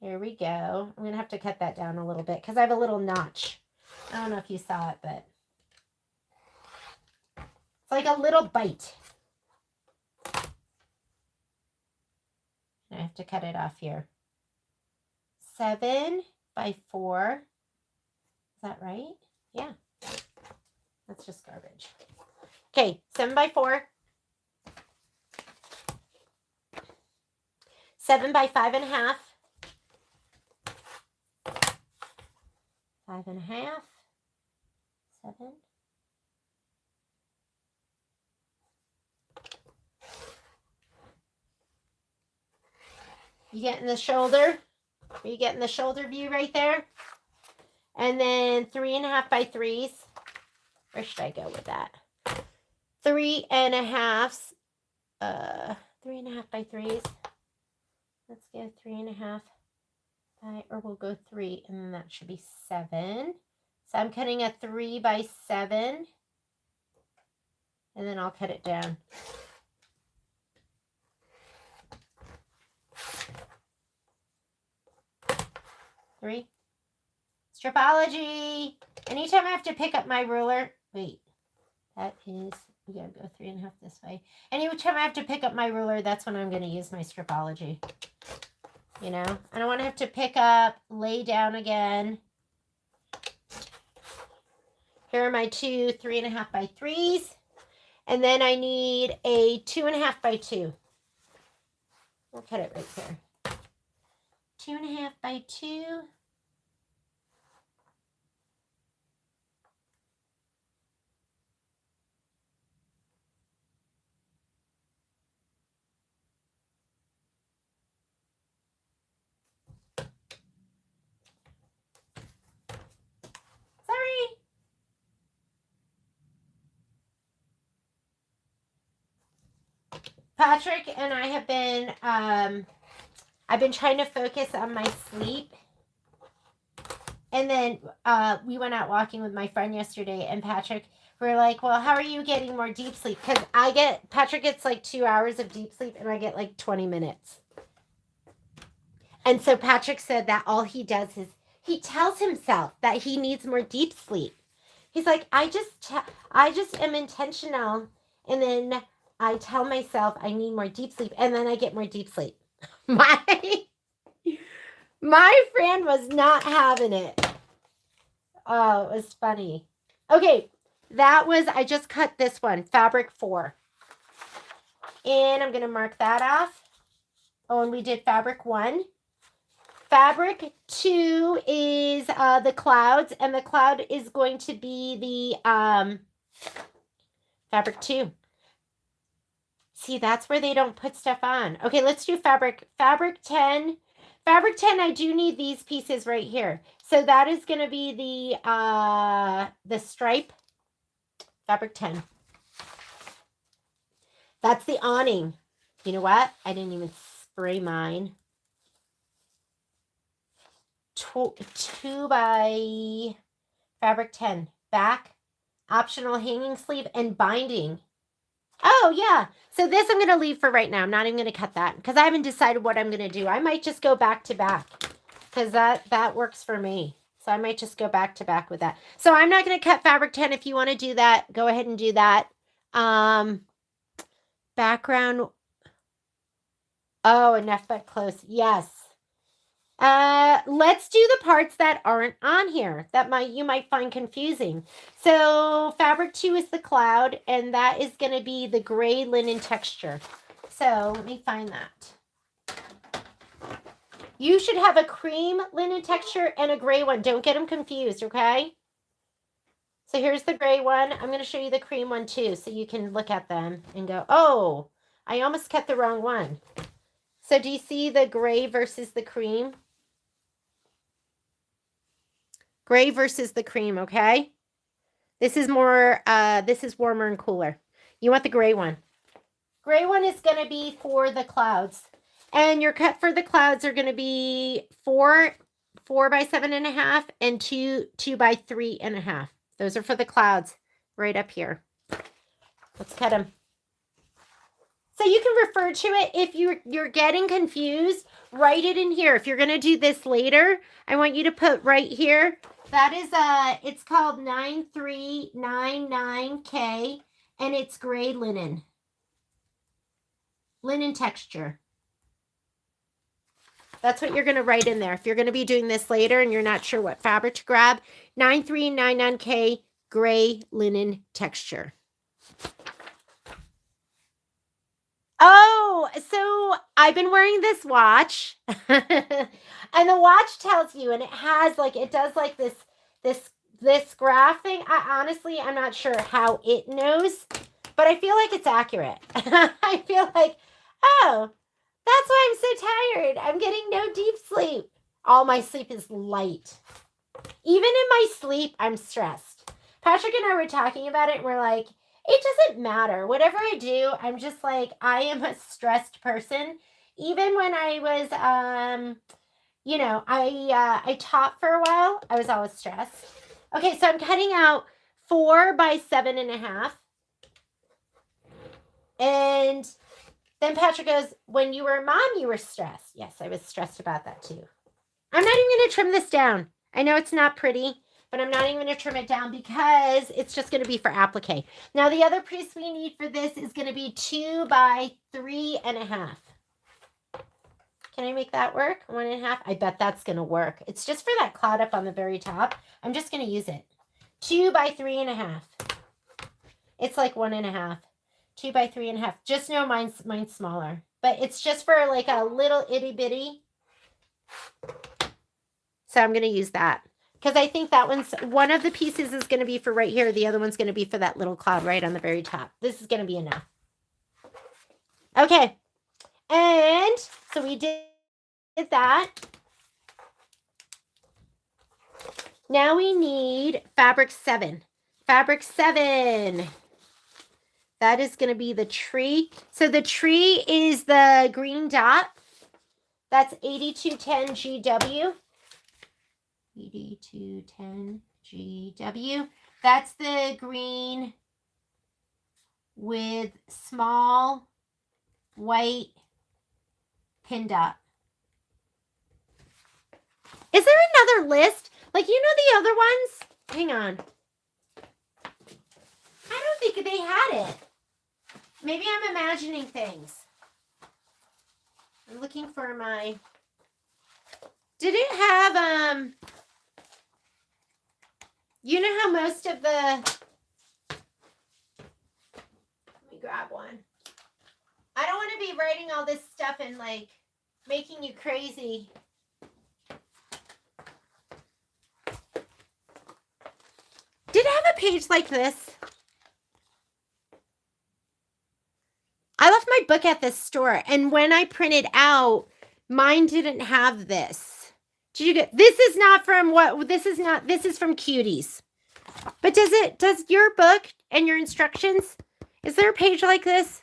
Here we go. I'm going to have to cut that down a little bit because I have a little notch. I don't know if you saw it, but it's like a little bite. I have to cut it off here. 7x4. Is that right? Yeah. That's just garbage. Okay, 7x4. 7x5.5. 5.5. 7. You getting the shoulder? Are you getting the shoulder view right there? And then 3.5x3s. Where should I go with that? 3.5. 3.5x3s. Let's go 3.5 by, or we'll go 3, and then that should be 7. So I'm cutting a 3x7, and then I'll cut it down. 3. Stripology. Anytime I have to pick up my ruler. Wait. That is We gotta go 3.5 this way. Anytime I have to pick up my ruler, that's when I'm gonna use my stripology. You know, I don't want to have to pick up, lay down again. Here are my two 3.5 by 3s. And then I need a 2.5 by 2. We'll cut it right there. 2.5 by 2. Sorry. Patrick and I have been, I've been trying to focus on my sleep. And then we went out walking with my friend yesterday, and Patrick, we're like, well, how are you getting more deep sleep? Because Patrick gets like 2 hours of deep sleep, and I get like 20 minutes. And so Patrick said that all he does is he tells himself that he needs more deep sleep. He's like, I just am intentional, and then I tell myself I need more deep sleep, and then I get more deep sleep. My friend was not having it. Oh, it was funny. Okay, I just cut this one, fabric 4. And I'm going to mark that off. Oh, and we did fabric 1. Fabric 2 is the clouds, and the cloud is going to be the fabric 2. See, that's where they don't put stuff on. Okay, let's do fabric 10. Fabric 10, I do need these pieces right here. So that is going to be the stripe. Fabric 10. That's the awning. You know what? I didn't even spray mine. 2 by fabric 10. Back, optional hanging sleeve, and binding. Oh, yeah. So this I'm going to leave for right now. I'm not even going to cut that because I haven't decided what I'm going to do. I might just go back to back because that works for me. So I might just go back to back with that. So I'm not going to cut fabric 10. If you want to do that, go ahead and do that. Background. Oh, enough but close. Yes. Let's do the parts that aren't on here that you might find confusing. So fabric 2 is the cloud, and that is going to be the gray linen texture. So let me find that. You should have a cream linen texture and a gray one. Don't get them confused, okay? So here's the gray one. I'm going to show you the cream one too, so you can look at them and go, oh, I almost cut the wrong one. So do you see the gray versus the cream? Gray versus the cream, okay? This is more, this is warmer and cooler. You want the gray one. Gray one is going to be for the clouds. And your cut for the clouds are going to be 4 by 7.5 and 2 by 3.5. Those are for the clouds right up here. Let's cut them. So you can refer to it if you're getting confused. Write it in here. If you're going to do this later, I want you to put right here. That is it's called 9399K, and it's gray linen. Linen texture. That's what you're going to write in there. If you're going to be doing this later and you're not sure what fabric to grab, 9399K, gray linen texture. Oh, so I've been wearing this watch, and the watch tells you, and it has like, it does like this graph thing. I'm not sure how it knows, but I feel like it's accurate. I feel like, oh, that's why I'm so tired. I'm getting no deep sleep. All my sleep is light. Even in my sleep, I'm stressed. Patrick and I were talking about it, and we're like, it doesn't matter. Whatever I do, I'm just like, I am a stressed person. Even when I was, I taught for a while, I was always stressed. Okay, so I'm cutting out 4 by 7.5. And then Patrick goes, when you were a mom, you were stressed. Yes, I was stressed about that too. I'm not even going to trim this down. I know it's not pretty, but I'm not even going to trim it down because it's just going to be for applique. Now, the other piece we need for this is going to be 2 by 3.5. Can I make that work? 1.5? I bet that's going to work. It's just for that cloud up on the very top. I'm just going to use it. 2 by 3.5. It's like 1.5. 2 by 3.5. Just know mine's smaller. But it's just for like a little itty bitty. So I'm going to use that. Because I think that one of the pieces is going to be for right here. The other one's going to be for that little cloud right on the very top. This is going to be enough. Okay. And so we did that. Now we need fabric 7. Fabric 7. That is going to be the tree. So the tree is the green dot. That's 8210 GW. 8210 GW. That's the green with small white pin dot. Is there another list? Like, you know the other ones? Hang on. I don't think they had it. Maybe I'm imagining things. I'm looking for my... Did it have, you know how most of the... Let me grab one. I don't want to be writing all this stuff and, like, making you crazy. Did it have a page like this? I left my book at this store, and when I printed out, mine didn't have this. Did you get, this is not from what, this is from Cuties. But does your book and your instructions, is there a page like this?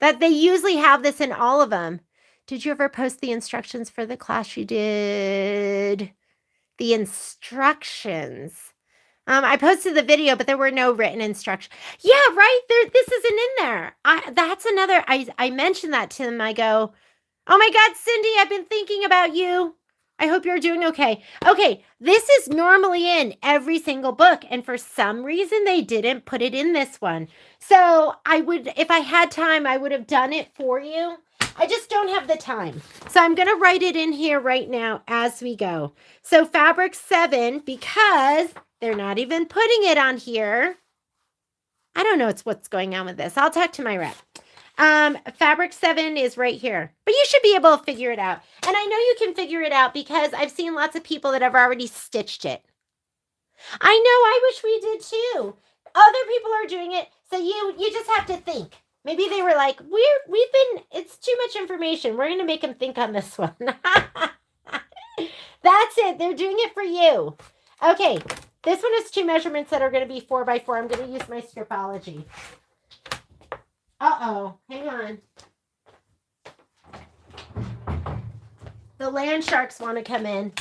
That they usually have this in all of them. Did you ever post the instructions for the class you did? The instructions. I posted the video, but there were no written instructions. Yeah, right. This isn't in there. That's another. I mentioned that to them. I go, oh my God, Cindy, I've been thinking about you. I hope you're doing okay. Okay, this is normally in every single book, and for some reason they didn't put it in this one. So I would, if I had time, I would have done it for you. I just don't have the time. So I'm going to write it in here right now as we go. So fabric 7, because they're not even putting it on here. I don't know what's going on with this. I'll talk to my rep. Fabric 7 is right here, but you should be able to figure it out. And I know you can figure it out because I've seen lots of people that have already stitched it. I know, I wish we did too. Other people are doing it, so you just have to think. Maybe they were like, it's too much information. We're going to make them think on this one. That's it. They're doing it for you. Okay. This one has 2 measurements that are going to be 4 by 4. I'm going to use my stripology. Uh-oh. Hang on. The land sharks want to come in.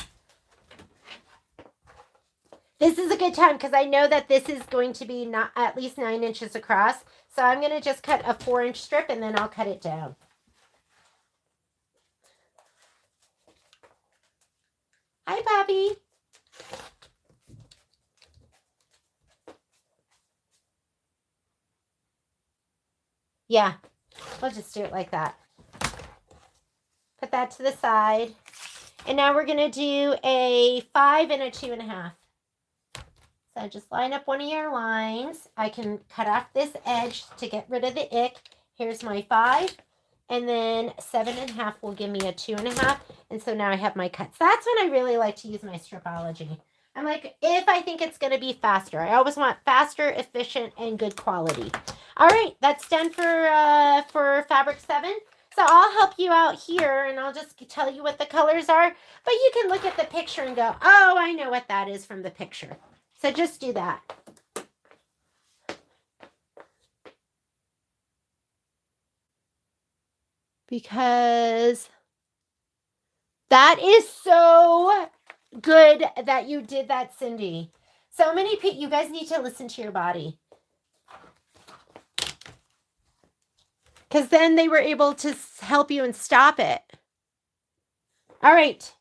This is a good time because I know that this is going to be not at least 9 inches across. So I'm going to just cut a 4-inch strip and then I'll cut it down. Hi, Bobby. Yeah, we'll just do it like that. Put that to the side. And now we're going to do a 5 and a 2.5. So just line up one of your lines. I can cut off this edge to get rid of the ick. Here's my 5. And then 7.5 will give me a 2.5. And so now I have my cuts. That's when I really like to use my stripology. I'm like, if I think it's going to be faster. I always want faster, efficient, and good quality. All right, that's done for fabric 7. So I'll help you out here, and I'll just tell you what the colors are. But you can look at the picture and go, oh, I know what that is from the picture. So just do that. Because that is so good that you did that, Cindy. So many people, you guys need to listen to your body. Because then they were able to help you and stop it. All right.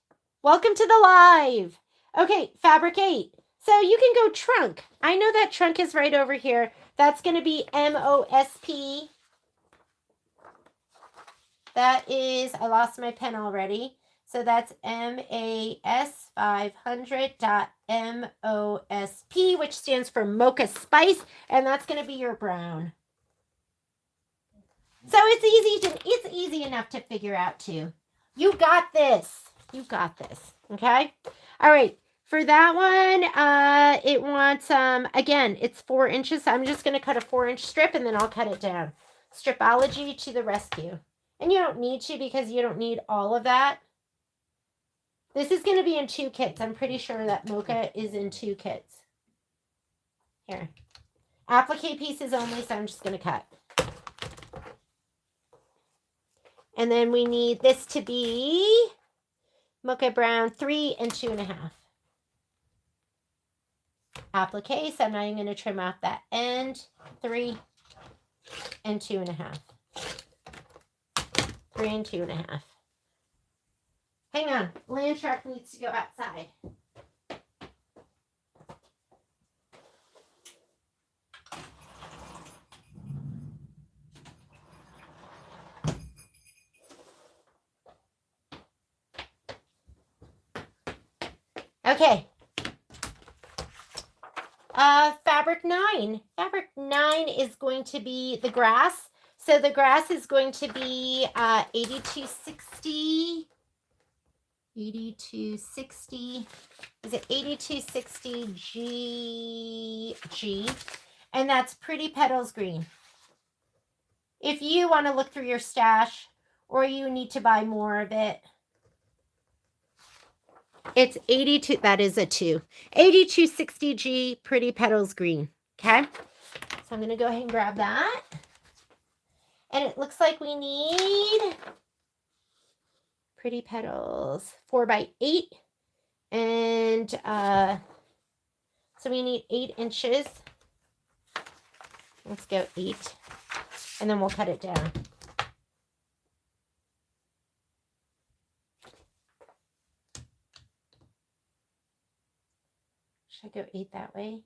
Welcome to the live. Okay, fabric 8. So you can go trunk. I know that trunk is right over here. That's going to be MOSP. That is, I lost my pen already. So that's MAS500.MOSP, which stands for Mocha Spice, and that's going to be your brown. So it's easy enough to figure out too. You got this. You got this. Okay? All right. For that one, it wants again, it's 4 inches. So I'm just going to cut a 4-inch strip and then I'll cut it down. Stripology to the rescue. And you don't need to because you don't need all of that. This is going to be in 2 kits. I'm pretty sure that Mocha is in 2 kits. Here. Applique pieces only, so I'm just going to cut. And then we need this to be Mocha Brown 3 and 2.5. Applique, so I'm not even going to trim off that end. 3 and 2.5. 3 and 2.5. Hang on, land shark needs to go outside. Okay. Fabric 9. Fabric 9 is going to be the grass. So the grass is going to be 8260. 8260. Is it 8260 G? And that's Pretty Petals Green. If you want to look through your stash or you need to buy more of it, it's 82. That is a 2. 8260 G Pretty Petals Green. Okay. So I'm going to go ahead and grab that. And it looks like we need Pretty Petals 4x8. And so we need 8 inches. Let's go 8. And then we'll cut it down. Should I go 8 that way?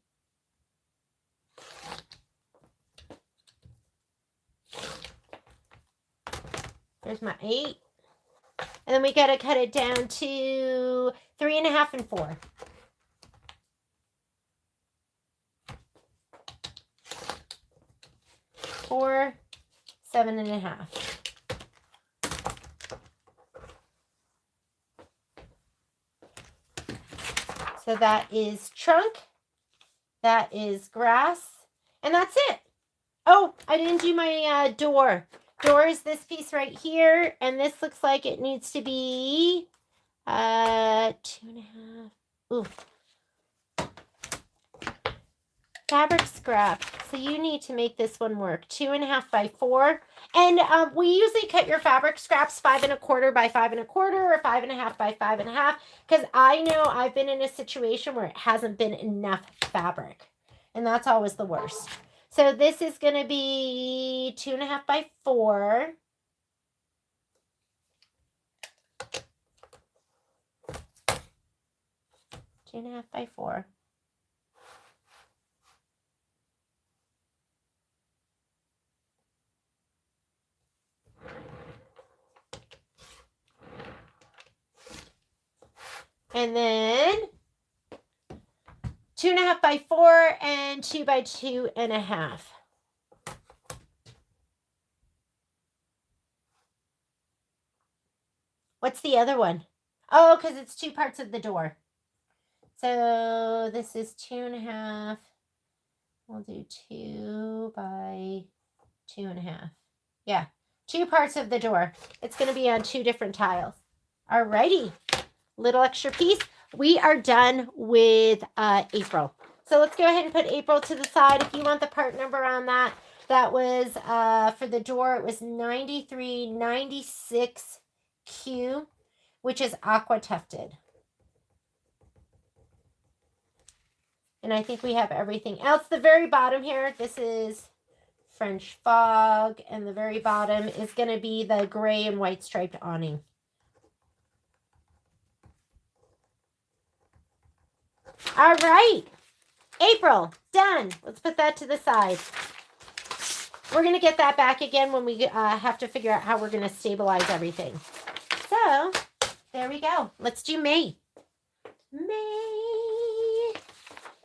There's my 8. And then we got to cut it down to 3.5 and 4. Four, 7.5. So that is trunk. That is grass. And that's it. Oh, I didn't do my door. Door is this piece right here. And this looks like it needs to be 2.5. Ooh. Fabric scrap. So you need to make this one work. 2.5 by 4. And we usually cut your fabric scraps 5 1/4 by 5 1/4 or 5.5 by 5.5. Because I know I've been in a situation where it hasn't been enough fabric. And that's always the worst. So this is going to be 2.5 by 4. Two and a half by 4. And then 2.5 by 4 and 2 by 2.5. What's the other one? Oh, because it's 2 parts of the door. So this is 2.5. We'll do 2 by 2.5. Yeah, 2 parts of the door. It's going to be on 2 different tiles. Alrighty. Little extra piece. We are done with April. So let's go ahead and put April to the side. If you want the part number on that, that was for the door. It was 9396Q, which is aqua tufted. And I think we have everything else. The very bottom here, this is French fog. And the very bottom is going to be the gray and white striped awning. All right. April, done. Let's put that to the side. We're going to get that back again when we have to figure out how we're going to stabilize everything. So, there we go. Let's do May. May.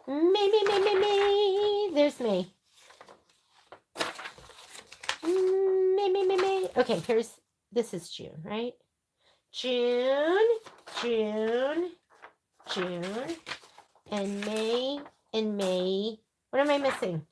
May. There's May. May. Okay, this is June, right? June, and May. What am I missing?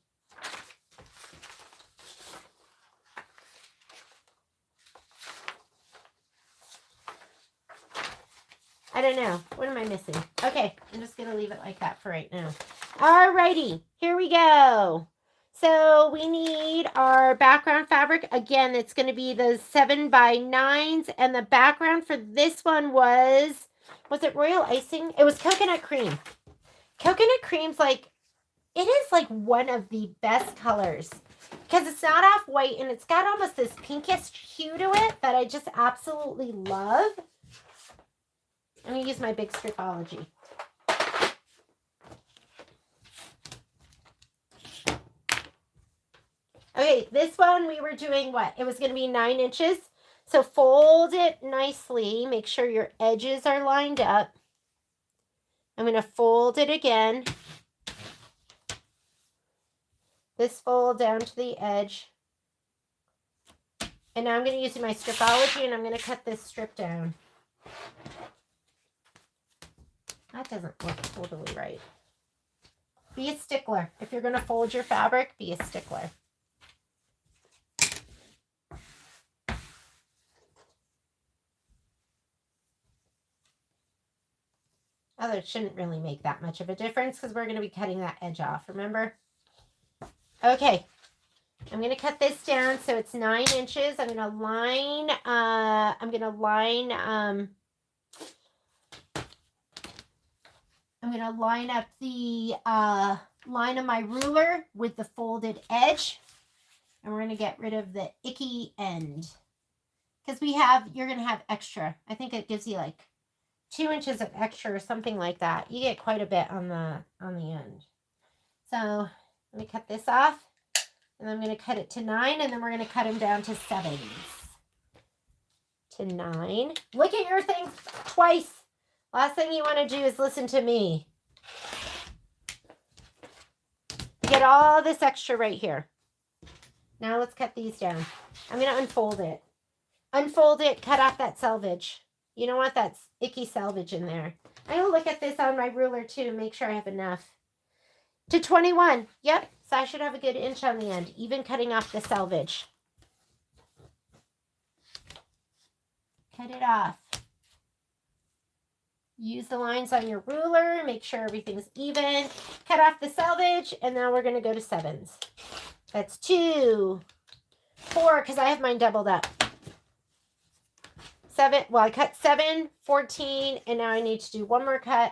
I don't know. What am I missing? Okay, I'm just going to leave it like that for right now. Alrighty, here we go. So we need our background fabric. Again, it's going to be the 7x9s. And the background for this one was it royal icing? It was coconut cream. Coconut cream's like, it is like one of the best colors. Because it's not off-white and it's got almost this pinkish hue to it that I just absolutely love. I'm going to use my big stripology. Okay, this one we were doing what? It was going to be 9 inches. So fold it nicely. Make sure your edges are lined up. I'm going to fold it again. This fold down to the edge. And now I'm going to use my stripology and I'm going to cut this strip down. That doesn't look totally right. Be a stickler. If you're going to fold your fabric, be a stickler. Although it shouldn't really make that much of a difference because we're going to be cutting that edge off, remember? Okay. I'm going to cut this down so it's 9 inches. I'm going to line up the line of my ruler with the folded edge. And we're going to get rid of the icky end. Because you're going to have extra. I think it gives you like 2 inches of extra or something like that. You get quite a bit on the end. So let me cut this off. And I'm going to cut it to 9. And then we're going to cut them down to 7s. To 9. Look at your things twice. Last thing you want to do is listen to me. You get all this extra right here. Now let's cut these down. I'm going to unfold it. Unfold it, cut off that selvage. You don't want that icky selvage in there. I'm going to look at this on my ruler too to make sure I have enough. To 21. Yep, so I should have a good inch on the end, even cutting off the selvage. Cut it off. Use the lines on your ruler. Make sure everything's even. Cut off the selvage. And now we're going to go to 7s. That's 2, 4, because I have mine doubled up. 7. Well, I cut 7, 14, and now I need to do one more cut.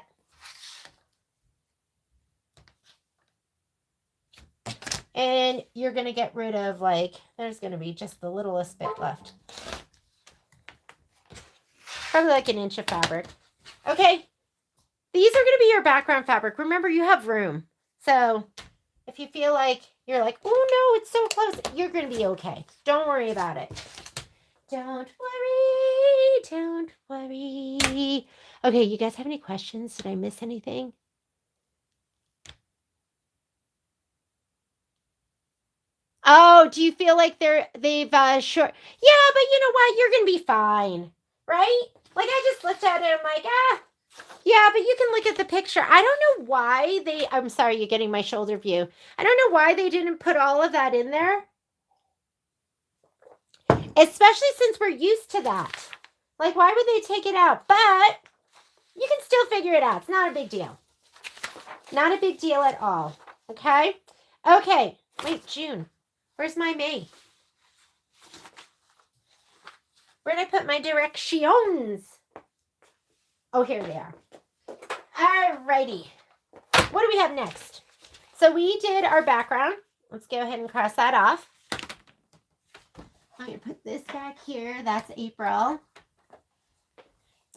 And you're going to get rid of, like, there's going to be just the littlest bit left. Probably like an inch of fabric. Okay, these are going to be your background fabric. Remember, you have room. So if you feel like you're like, oh no, it's so close, you're going to be okay. Don't worry about it. Don't worry. Okay, you guys have any questions? Did I miss anything? Oh, do you feel like they've short? Yeah, but you know what? You're going to be fine, right? Like, I just looked at it, I'm like, yeah, but you can look at the picture. I don't know why I'm sorry, you're getting my shoulder view. I don't know why they didn't put all of that in there. Especially since we're used to that. Like, why would they take it out? But you can still figure it out. It's not a big deal. Not a big deal at all. Okay? Okay. Wait, June. Where's my May? Where did I put my directions? Oh, here they are. Alrighty. What do we have next? So we did our background. Let's go ahead and cross that off. I'm going to put this back here. That's April.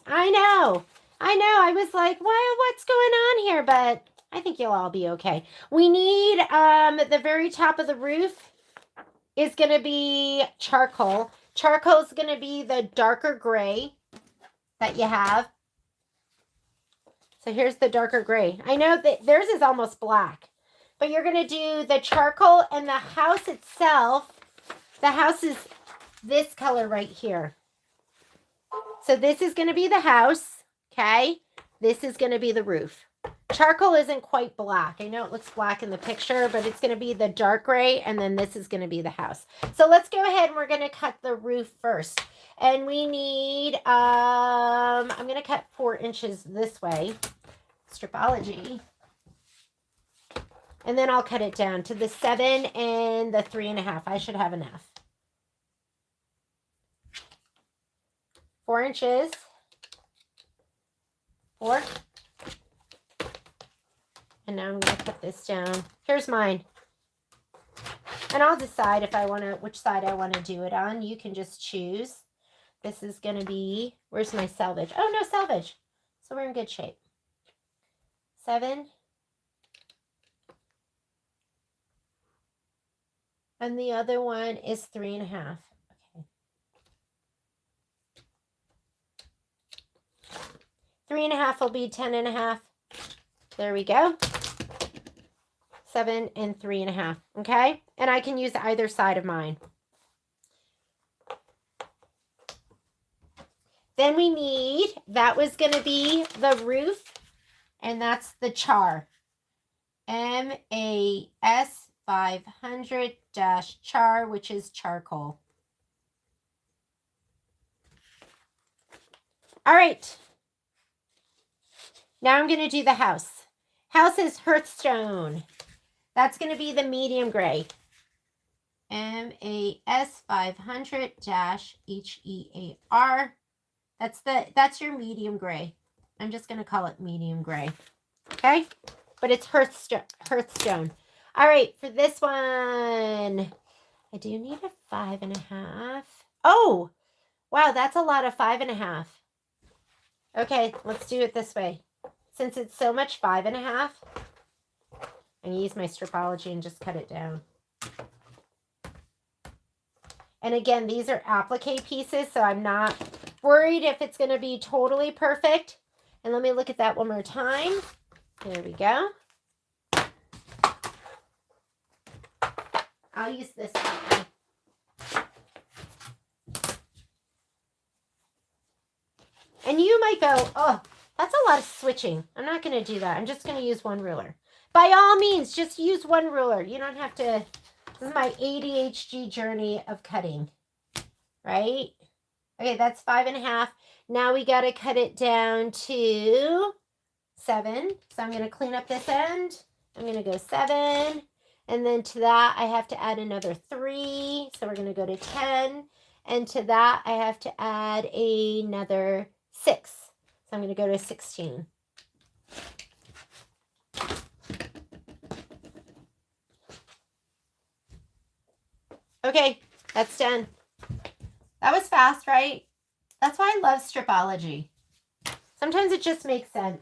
I know. I know. I was like, what's going on here? But I think you'll all be okay. We need the very top of the roof is going to be charcoal. Charcoal is going to be the darker gray that you have. So here's the darker gray. I know that theirs is almost black, but you're going to do the charcoal, and the house itself, the house is this color right here. So this is going to be the house, okay? This is going to be the roof. Charcoal isn't quite black. I know it looks black in the picture, but it's going to be the dark gray, and then this is going to be the house. So let's go ahead and we're going to cut the roof first. And we need, I'm going to cut 4 inches this way, stripology. And then I'll cut it down to the 7 and the 3.5. I should have enough. 4 inches. 4. And now I'm going to cut this down. Here's mine. And I'll decide if I want to, which side I want to do it on. You can just choose. This is going to be, where's my selvage? Oh, no selvage. So we're in good shape. 7. And the other one is 3.5. Okay. 3.5 will be 10.5. There we go. 7 and 3.5. Okay. And I can use either side of mine. Then we need, that was going to be the roof, and that's the char. MAS 500-char, which is charcoal. All right. Now I'm going to do the house. House is Hearthstone. That's going to be the medium gray. MAS 500-HEAR. That's your medium gray. I'm just going to call it medium gray. Okay? But it's Hearthstone. All right, for this one, I do need a 5.5. Oh, wow, that's a lot of 5.5. Okay, let's do it this way. Since it's so much 5.5, I'm going to use my stripology and just cut it down. And again, these are applique pieces, so I'm not worried if it's going to be totally perfect. And let me look at that one more time. There we go. I'll use this one. And you might go, oh, that's a lot of switching. I'm not going to do that. I'm just going to use one ruler. By all means, just use one ruler. You don't have to. This is my ADHD journey of cutting, right? Okay, that's 5.5. Now we got to cut it down to 7. So I'm going to clean up this end. I'm going to go 7. And then to that, I have to add another 3. So we're going to go to 10. And to that, I have to add another 6. So I'm going to go to 16. Okay, that's done. That was fast, right? That's why I love stripology. Sometimes it just makes sense.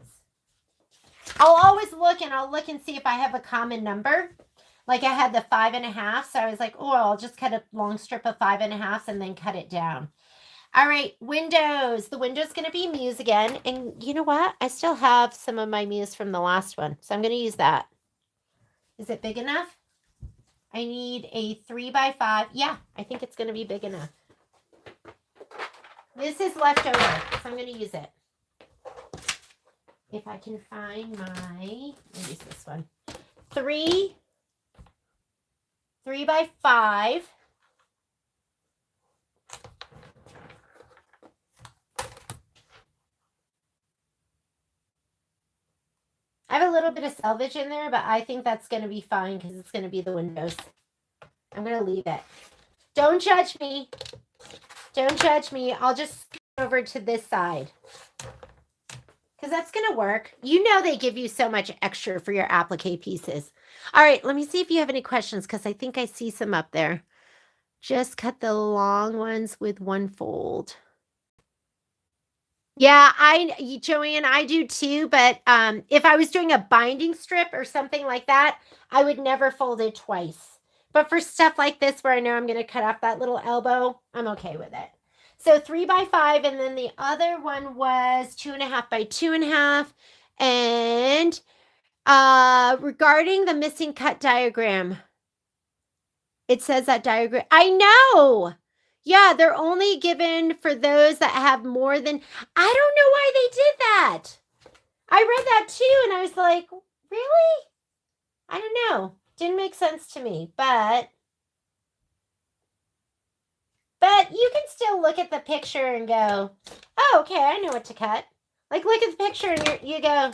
I'll always look and see if I have a common number. Like I had the 5.5, so I was like, oh, I'll just cut a long strip of 5.5 and then cut it down. All right, windows. The window's going to be Muse again. And you know what? I still have some of my Muse from the last one, so I'm going to use that. Is it big enough? I need a 3x5. Yeah, I think it's going to be big enough. This is leftover, so I'm going to use it. If I can find my, let me use this one. 3x5. I have a little bit of selvage in there, but I think that's going to be fine because it's going to be the windows. I'm going to leave it. Don't judge me. Don't judge me. I'll just scoot over to this side because that's going to work. You know they give you so much extra for your applique pieces. All right, let me see if you have any questions because I think I see some up there. Just cut the long ones with one fold. Yeah, Joanne, I do too, but if I was doing a binding strip or something like that, I would never fold it twice. But for stuff like this where I know I'm going to cut off that little elbow, I'm okay with it. So 3 by 5, and then the other one was 2.5 by 2.5. And regarding the missing cut diagram, it says that diagram. I know. Yeah, they're only given for those that have more than. I don't know why they did that. I read that too, and I was like, really? I don't know. Didn't make sense to me, but you can still look at the picture and go, oh, okay, I know what to cut. Like, look at the picture and you go,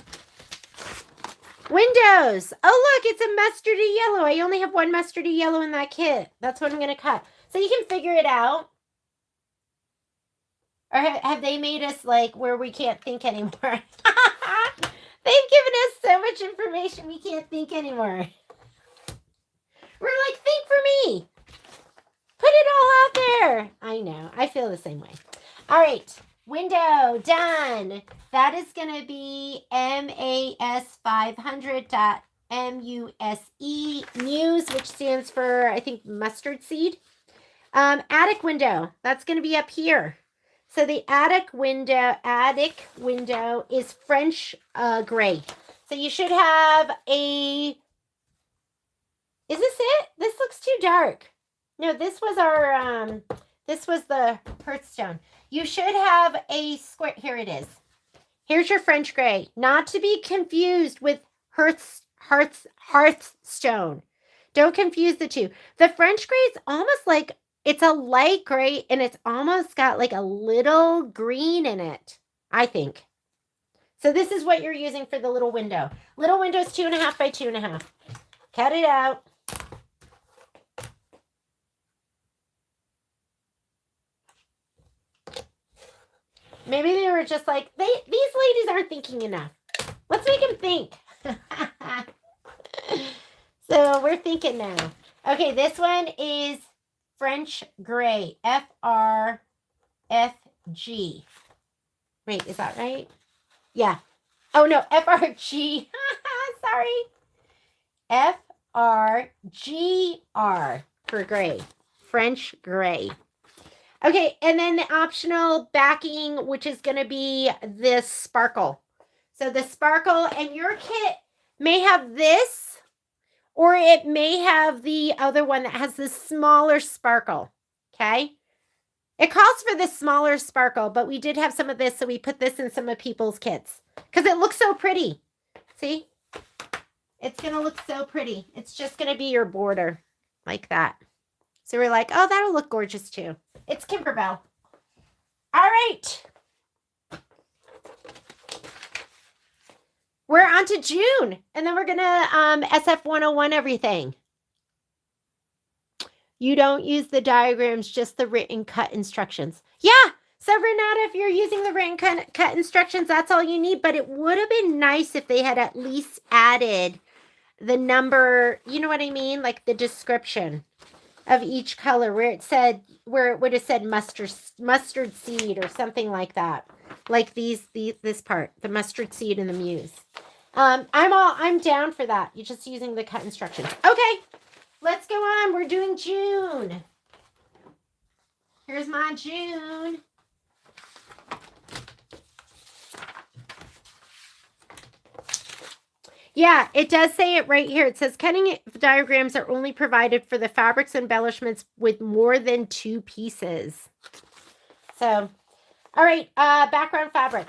windows. Oh, look, it's a mustardy yellow. I only have one mustardy yellow in that kit. That's what I'm going to cut. So you can figure it out. Or have they made us like where we can't think anymore? They've given us so much information we can't think anymore. We're like, think for me. Put it all out there. I know. I feel the same way. All right. Window done. That is going to be MAS500.MUSE, which stands for, I think, mustard seed. Attic window. That's going to be up here. So the attic window is French gray. So you should have a. Is this it? This looks too dark. No, this was our. This was the Hearthstone. You should have a square. Here it is. Here's your French gray. Not to be confused with Hearthstone. Don't confuse the two. The French gray is almost like. It's a light gray, and it's almost got like a little green in it, I think. So this is what you're using for the little window. Little window is 2.5 by 2.5. Cut it out. Maybe they were just like, these ladies aren't thinking enough. Let's make them think. So we're thinking now. Okay, this one is French gray, FRFG. Wait, is that right? Yeah. Oh no, FRG. Sorry. FRGR for gray. French gray. Okay, and then the optional backing, which is going to be this sparkle. So the sparkle, and your kit may have this, or it may have the other one that has this smaller sparkle, okay? It calls for this smaller sparkle, but we did have some of this, so we put this in some of people's kits because it looks so pretty. See? It's going to look so pretty. It's just going to be your border like that. So we're like, oh, that'll look gorgeous too. It's Kimberbell. All right. We're on to June, and then we're going to SF 101 everything. You don't use the diagrams, just the written cut instructions. Yeah. So Renata, if you're using the written cut instructions, that's all you need. But it would have been nice if they had at least added the number, you know what I mean? Like the description of each color where it would have said mustard seed or something like that. Like this part, the mustard seed and the muse. I'm down for that. You're just using the cut instructions. Okay, let's go on. We're doing June. Here's my June. Yeah, it does say it right here. It says cutting diagrams are only provided for the fabrics embellishments with more than 2 pieces. So, all right, background fabric.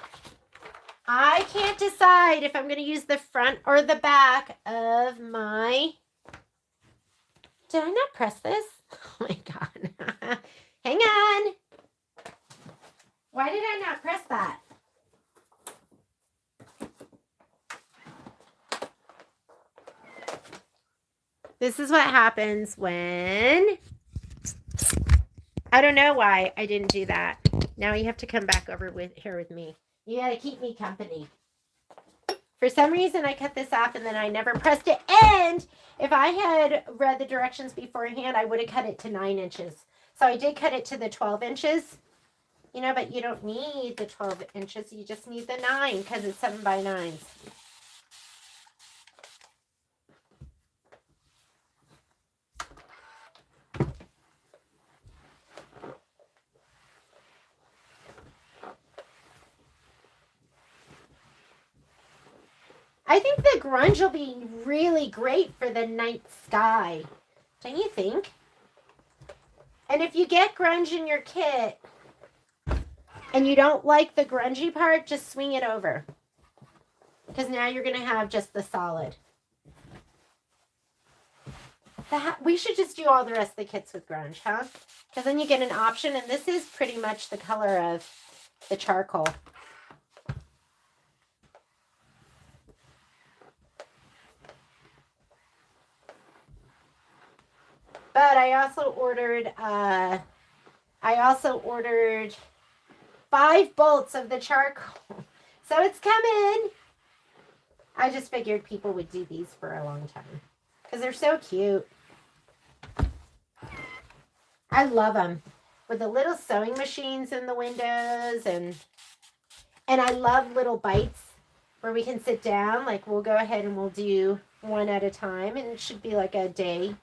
I can't decide if I'm going to use the front or the back of my... Did I not press this? Oh my God. Hang on. Why did I not press that? This is what happens when... I don't know why I didn't do that. Now you have to come back over here with me. You gotta keep me company. For some reason, I cut this off and then I never pressed it. And if I had read the directions beforehand, I would have cut it to 9 inches. So I did cut it to the 12 inches. You know, but you don't need the 12 inches. You just need the 9 because it's 7 by 9s. I think the grunge will be really great for the night sky. Don't you think? And if you get grunge in your kit and you don't like the grungy part, just swing it over. Because now you're going to have just the solid. We should just do all the rest of the kits with grunge, huh? Because then you get an option, and this is pretty much the color of the charcoal. But I also ordered 5 bolts of the charcoal. So it's coming. I just figured people would do these for a long time because they're so cute. I love them with the little sewing machines in the windows, and I love little bites where we can sit down. Like, we'll go ahead and we'll do one at a time, and it should be like a day.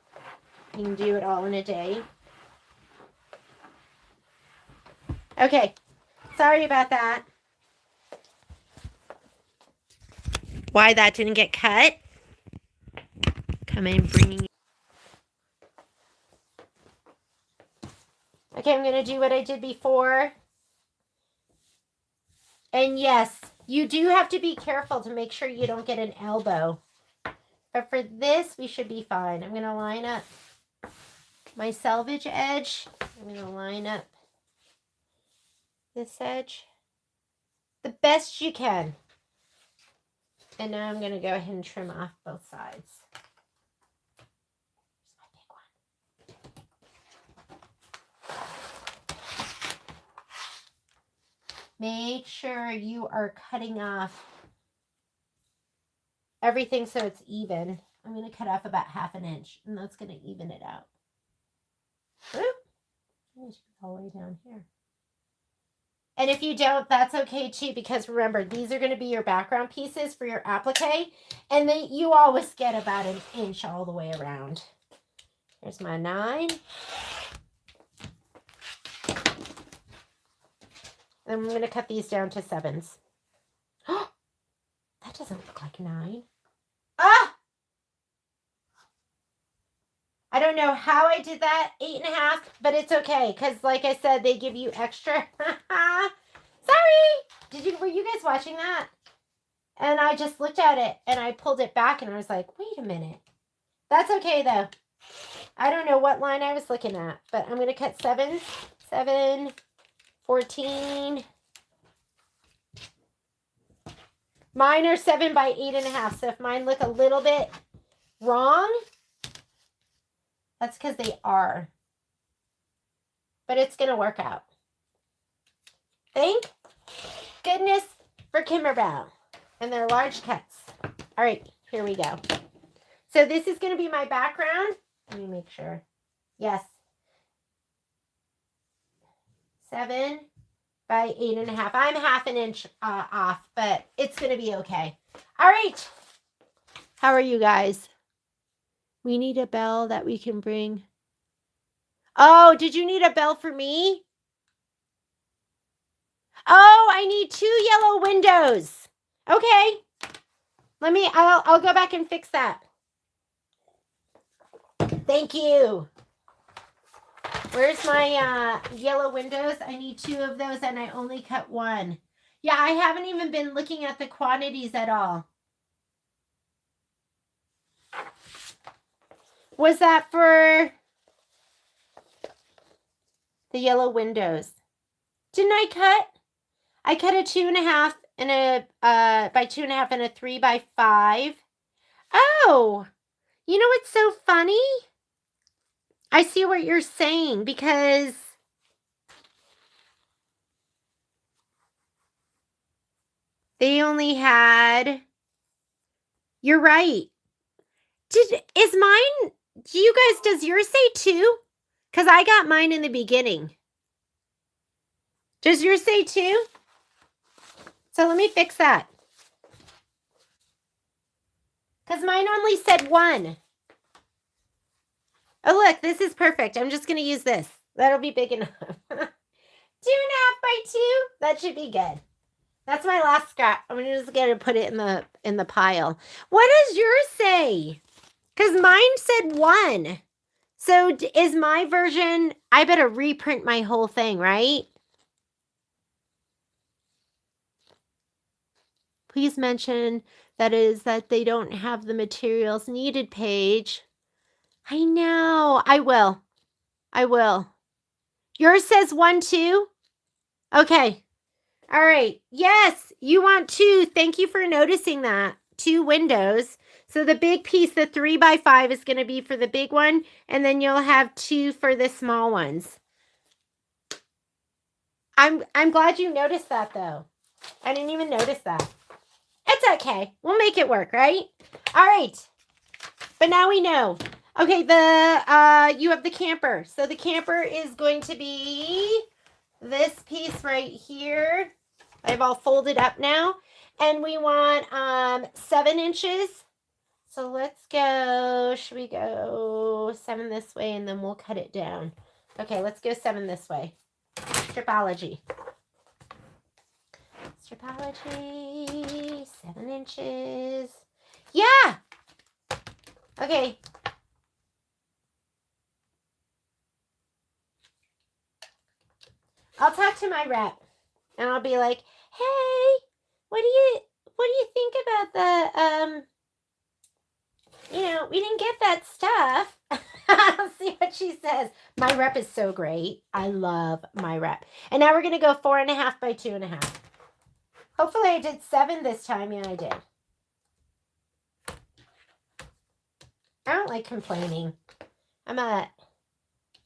You can do it all in a day. Okay, sorry about that. Why that didn't get cut? Come in, bringing. Okay, I'm going to do what I did before. And yes, you do have to be careful to make sure you don't get an elbow. But for this, we should be fine. I'm going to line up my selvage edge. I'm going to line up this edge the best you can. And now I'm going to go ahead and trim off both sides. Here's my big one. Make sure you are cutting off everything so it's even. I'm going to cut off about 1/2 inch, and that's going to even it out. Whoop. All the way down here. And if you don't, that's okay too, because remember, these are going to be your background pieces for your applique, and then you always get about 1 inch all the way around. Here's my 9. And I'm going to cut these down to 7s. Oh, that doesn't look like 9. Ah! I don't know how I did that, 8.5, but it's okay, because like I said, they give you extra. Sorry! Were you guys watching that? And I just looked at it, and I pulled it back, and I was like, wait a minute. That's okay, though. I don't know what line I was looking at, but I'm going to cut 7s. 7, 14. Mine are 7 by 8.5, so if mine look a little bit wrong, that's because they are. But it's going to work out. Thank goodness for Kimberbell and their large cuts. All right, here we go. So this is going to be my background. Let me make sure. Yes. 7 by 8.5. I'm 1/2 inch off, but it's going to be okay. All right. How are you guys? We need a bell that we can bring. Oh, did you need a bell for me? Oh, I need 2 yellow windows. Okay. I'll go back and fix that. Thank you. Where's my yellow windows? I need 2 of those, and I only cut 1. Yeah, I haven't even been looking at the quantities at all. Was that for the yellow windows? Didn't I cut? I cut a 2.5 and a by 2.5 and a 3 by 5. Oh, you know what's so funny? I see what you're saying, because they only had. You're right. Is mine? Do you guys? Does yours say 2? Because I got mine in the beginning. Does yours say 2? So let me fix that. Because mine only said 1. Oh, look, this is perfect. I'm just going to use this. That'll be big enough. 2.5 by 2. That should be good. That's my last scrap. I'm just going to put it in the pile. What does yours say? Because mine said 1. So is my version, I better reprint my whole thing, right? Please mention that they don't have the materials needed page. I know. I will. Yours says 1, 2? Okay. All right. Yes, you want 2. Thank you for noticing that. 2 windows. So the big piece, the 3 by 5 is going to be for the big one, and then you'll have 2 for the small ones. I'm glad you noticed that though. I didn't even notice that. It's okay. We'll make it work, right? All right. But now we know. Okay, you have the camper. So the camper is going to be this piece right here. I have all folded up now. And we want 7 inches. So let's go, should we go 7 this way and then we'll cut it down. Okay, let's go 7 this way. Stripology. 7 inches. Yeah. Okay. I'll talk to my rep and I'll be like, hey, what do you think about the, we didn't get that stuff. I'll see what she says. My rep is so great. I love my rep. And now we're going to go 4.5 by 2.5. Hopefully I did 7 this time. Yeah, I did. I don't like complaining. I'm a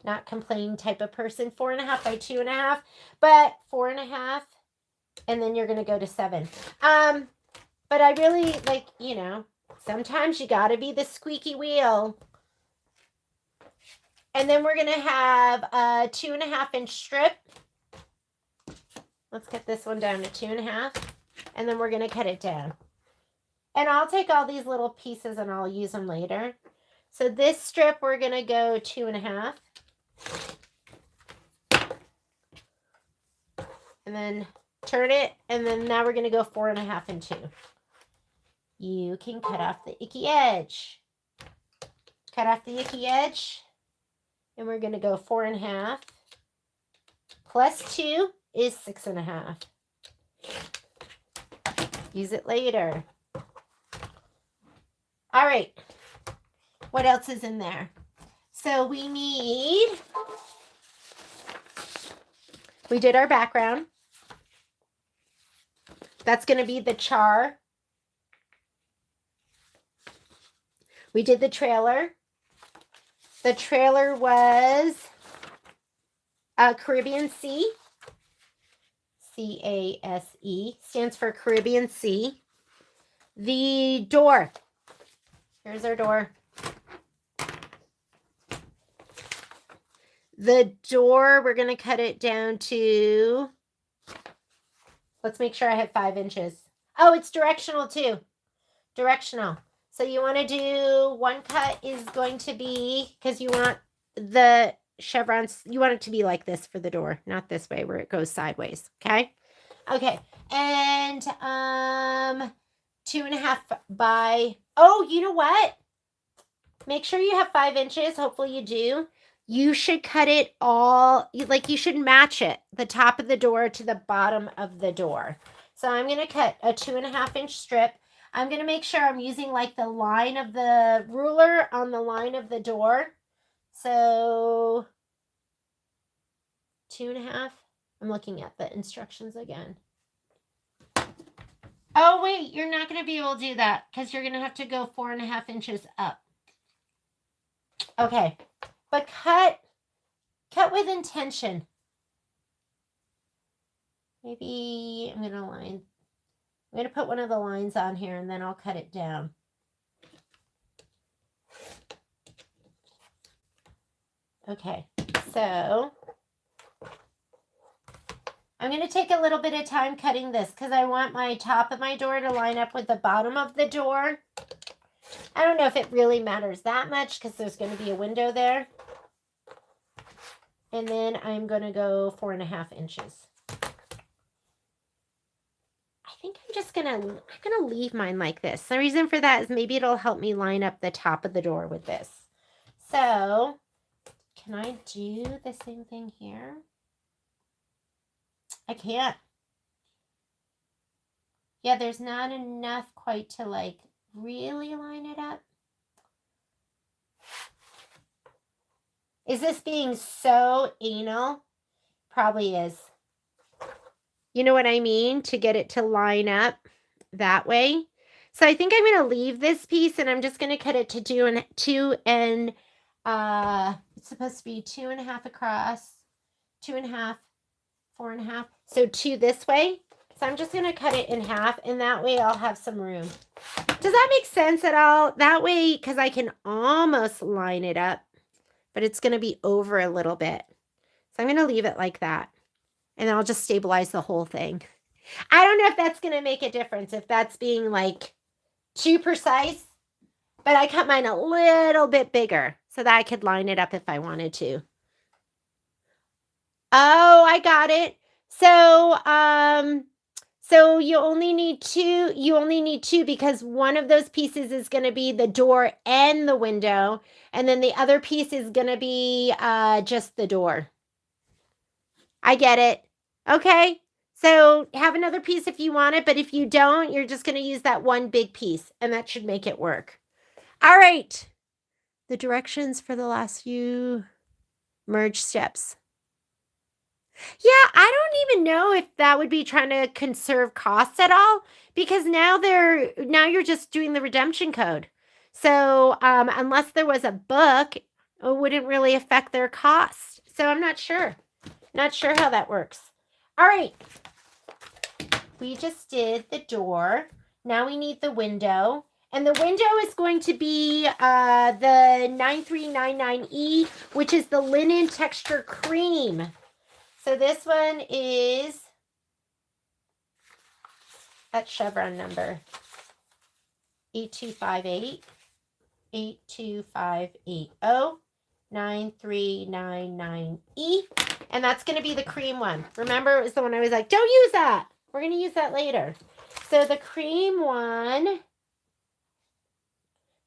not complaining type of person. 4.5 by 2.5, but 4.5, and then you're going to go to 7. But I really like, sometimes you got to be the squeaky wheel. And then we're going to have a 2.5-inch strip. Let's cut this one down to 2.5, and then we're going to cut it down. And I'll take all these little pieces and I'll use them later. So this strip, we're going to go 2.5. And then turn it, and then now we're going to go 4.5 and 2. You can cut off the icky edge. Cut off the icky edge, and we're going to go 4.5 plus 2 is 6.5. Use it later. All right. What else is in there? So we did our background. That's going to be the char. We did the trailer. The trailer was a Caribbean Sea. C-A-S-E stands for Caribbean Sea. The door. Here's our door. The door, we're going to cut it down to, let's make sure I have 5 inches. Oh, it's directional too. Directional. So you want to do, one cut is going to be, because you want the chevrons, you want it to be like this for the door, not this way where it goes sideways. Okay. Okay. And 2.5 by, oh, you know what? Make sure you have 5 inches. Hopefully you do. You should cut it all, like you should match it, the top of the door to the bottom of the door. So I'm going to cut a 2.5-inch strip. I'm going to make sure I'm using like the line of the ruler on the line of the door. So 2.5. I'm looking at the instructions again. Oh, wait, you're not going to be able to do that because you're going to have to go 4.5 inches up. Okay. But cut with intention. Maybe I'm going to put one of the lines on here and then I'll cut it down. Okay, so I'm going to take a little bit of time cutting this because I want my top of my door to line up with the bottom of the door. I don't know if it really matters that much because there's going to be a window there. And then I'm going to go 4.5 inches. I think I'm just going to leave mine like this. The reason for that is maybe it'll help me line up the top of the door with this. So, can I do the same thing here? I can't. Yeah, there's not enough quite to like really line it up. Is this being so anal? Probably is. You know what I mean? To get it to line up that way. So I think I'm going to leave this piece and I'm just going to cut it to two and it's supposed to be 2.5 across, 2.5, 4.5. So 2 this way. So I'm just going to cut it in half and that way I'll have some room. Does that make sense at all? That way, because I can almost line it up, but it's going to be over a little bit. So I'm going to leave it like that. And then I'll just stabilize the whole thing. I don't know if that's going to make a difference, if that's being like too precise, but I cut mine a little bit bigger so that I could line it up if I wanted to. Oh, I got it. So you only need two because one of those pieces is going to be the door and the window, and then the other piece is going to be just the door. I get it. Okay. So have another piece if you want it, but if you don't, you're just going to use that one big piece, and that should make it work. All right. The directions for the last few merge steps. Yeah, I don't even know if that would be trying to conserve costs at all, because now you're just doing the redemption code. So unless there was a book, it wouldn't really affect their cost. So I'm not sure. Not sure how that works. All right. We just did the door. Now we need the window. And the window is going to be the 9399E, which is the linen texture cream. So this one is that chevron number, 8258, 82580, 9399E. And that's going to be the cream one. Remember, it was the one I was like, don't use that. We're going to use that later. So the cream one,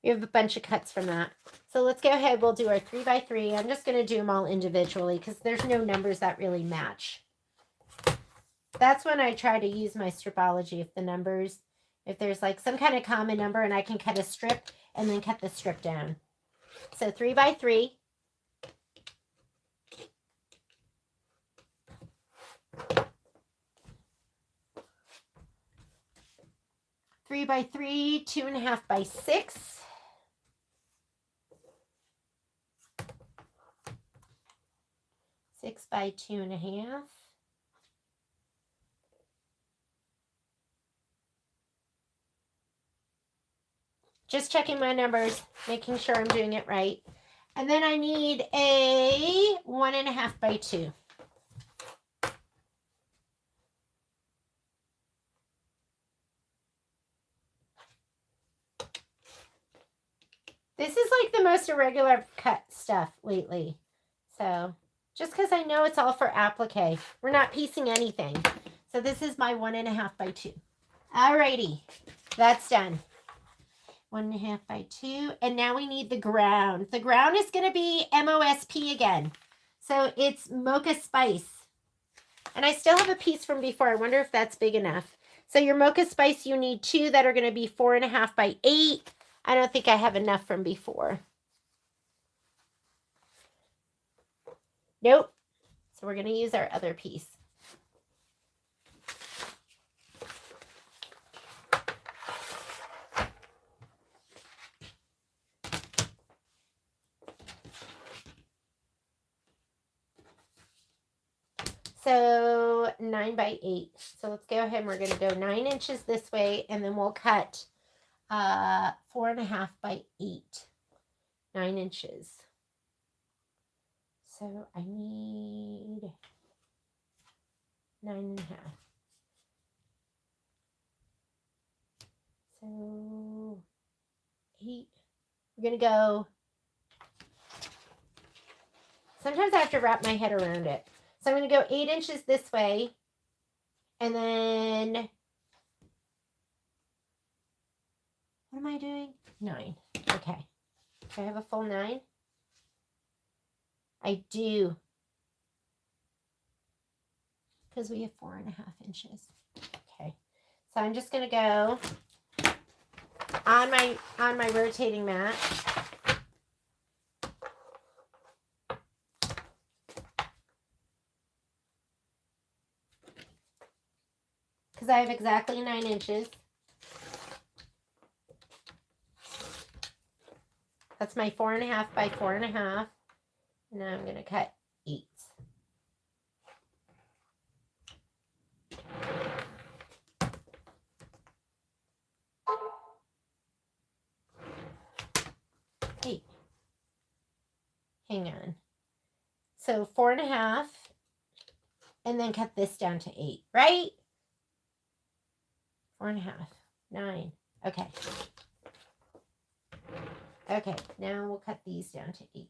we have a bunch of cuts from that. So let's go ahead. We'll do our 3x3. I'm just going to do them all individually because there's no numbers that really match. That's when I try to use my stripology. If there's like some kind of common number and I can cut a strip and then cut the strip down. So 3x3. Three by 3, 2.5 by 6. 6 by 2.5. Just checking my numbers, making sure I'm doing it right. And then I need a 1.5 by 2. This is like the most irregular cut stuff lately. So just because I know it's all for applique. We're not piecing anything. So this is my 1.5 by 2. Alrighty, that's done. 1.5 by 2. And now we need the ground. The ground is going to be MOSP again. So it's Mocha Spice. And I still have a piece from before. I wonder if that's big enough. So your Mocha Spice, you need 2 that are going to be 4.5 by 8. I don't think I have enough from before. Nope. So we're going to use our other piece. So 9 by 8. So let's go ahead and we're going to go 9 inches this way, and then we'll cut 4.5 by 8. 9 inches. So I need 9.5. So 8. We're going to go. Sometimes I have to wrap my head around it. So I'm going to go 8 inches this way. And then, what am I doing? 9. Okay. Do I have a full 9? I do. Because we have 4.5 inches. Okay. So I'm just going to go on my rotating mat. Because I have exactly 9 inches. That's my 4.5 by 4.5. And now I'm going to cut 8. Hang on. So 4.5. And then cut this down to 8, right? 4.5. 9. Okay. Okay, now we'll cut these down to 8.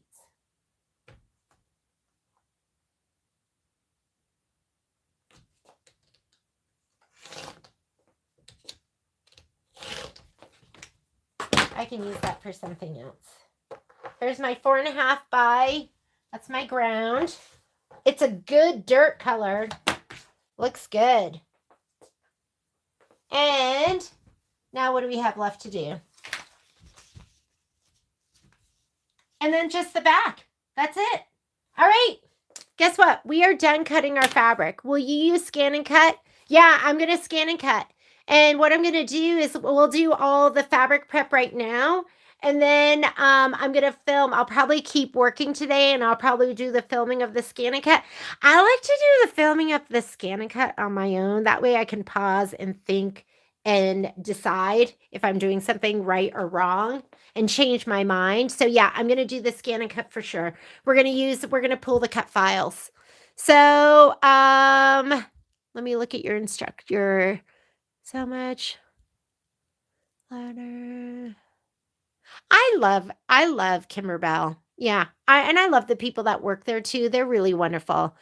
I can use that for something else. There's my 4.5 by, that's my ground. It's a good dirt color. Looks good. And now what do we have left to do? And then just the back. That's it. All right. Guess what? We are done cutting our fabric. Will you use scan and cut? Yeah, I'm going to scan and cut. And what I'm going to do is we'll do all the fabric prep right now. And then I'm going to film. I'll probably keep working today and I'll probably do the filming of the scan and cut. I like to do the filming of the scan and cut on my own. That way I can pause and think and decide if I'm doing something right or wrong and change my mind. So yeah, I'm going to do the scan and cut for sure. We're going to pull the cut files. So, let me look at your instructor. So much louder. I love Kimberbell. Yeah. I love the people that work there too. They're really wonderful.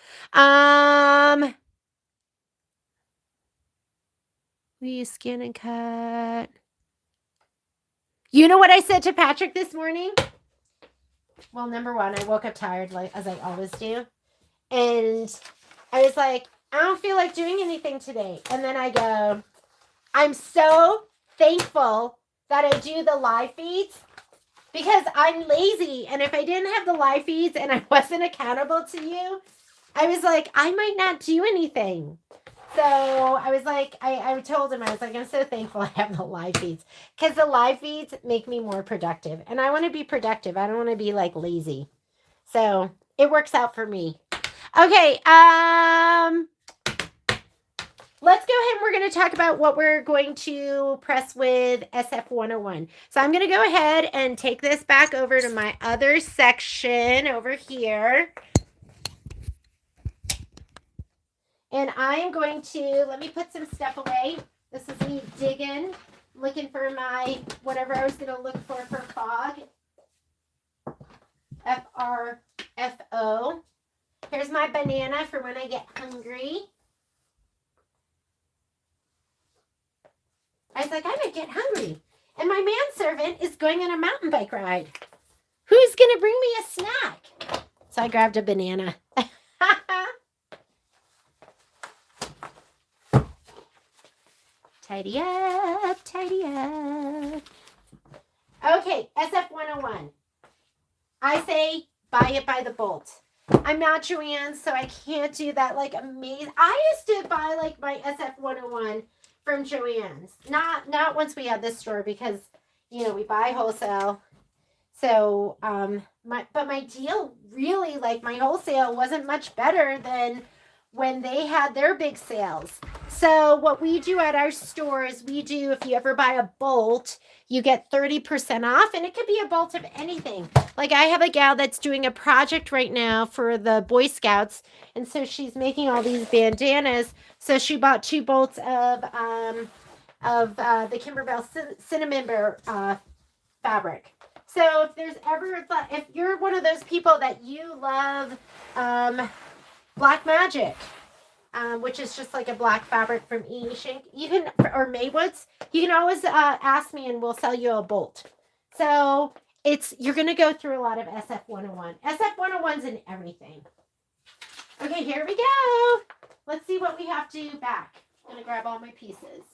We scan and cut. You know what I said to Patrick this morning? Well, number one, I woke up tired, like as I always do. And I was like, I don't feel like doing anything today. And then I go, I'm so thankful that I do the live feeds because I'm lazy. And if I didn't have the live feeds and I wasn't accountable to you, I was like, I might not do anything. So I was like, I told him, I was like, I'm so thankful I have the live feeds because the live feeds make me more productive. And I want to be productive. I don't want to be like lazy. So it works out for me. Okay. Let's go ahead and we're going to talk about what we're going to press with SF101. So I'm going to go ahead and take this back over to my other section over here. And I am going to, let me put some stuff away. This is me digging, looking for my, whatever I was going to look for fog. FRFO. Here's my banana for when I get hungry. I was like, I might get hungry. And my manservant is going on a mountain bike ride. Who's going to bring me a snack? So I grabbed a banana. Tidy up, tidy up. Okay, SF101. I say buy it by the bolt. I'm not Joanne, so I can't do that like amazing. I used to buy like my SF101 from Joann's. Not once we had this store because, you know, we buy wholesale. So, my deal really, like my wholesale wasn't much better than when they had their big sales. So what we do at our store is we do, if you ever buy a bolt, you get 30% off, and it could be a bolt of anything. Like I have a gal that's doing a project right now for the Boy Scouts, and so she's making all these bandanas. So she bought 2 bolts of the Kimberbell cinnamon bear fabric. So if there's ever, if you're one of those people that you love Black Magic, which is just like a black fabric from E Shink, you can, or Maywoods, you can always ask me and we'll sell you a bolt. So you're going to go through a lot of SF 101. SF 101's in everything. Okay, here we go. Let's see what we have to back. I'm going to grab all my pieces.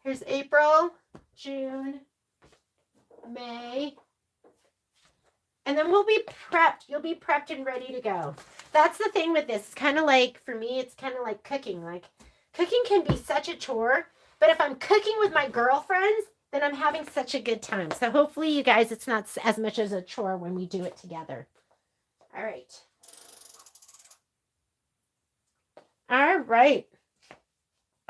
Here's April, June, May, and then we'll be prepped. You'll be prepped and ready to go. That's the thing with this. It's kind of like, for me, it's kind of like cooking. Like, cooking can be such a chore, but if I'm cooking with my girlfriends, then I'm having such a good time. So hopefully, you guys, it's not as much as a chore when we do it together. All right. All right.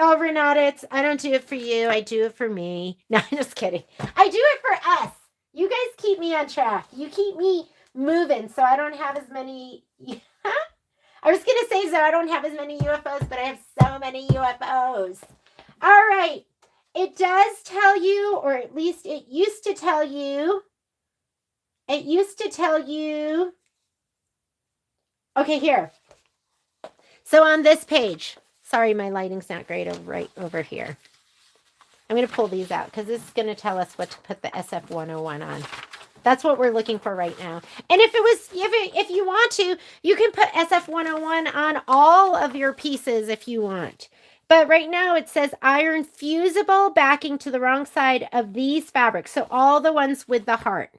Oh, Renata, I don't do it for you. I do it for me. No, I'm just kidding. I do it for us. You guys keep me on track. You keep me moving so I don't have as many. I was going to say so I don't have as many UFOs, but I have so many UFOs. All right. It does tell you, or at least it used to tell you. Okay, here. So on this page. Sorry, my lighting's not great right over here. I'm going to pull these out because this is going to tell us what to put the SF 101 on. That's what we're looking for right now. And if you want to, you can put SF 101 on all of your pieces if you want. But right now it says iron fusible backing to the wrong side of these fabrics. So all the ones with the heart.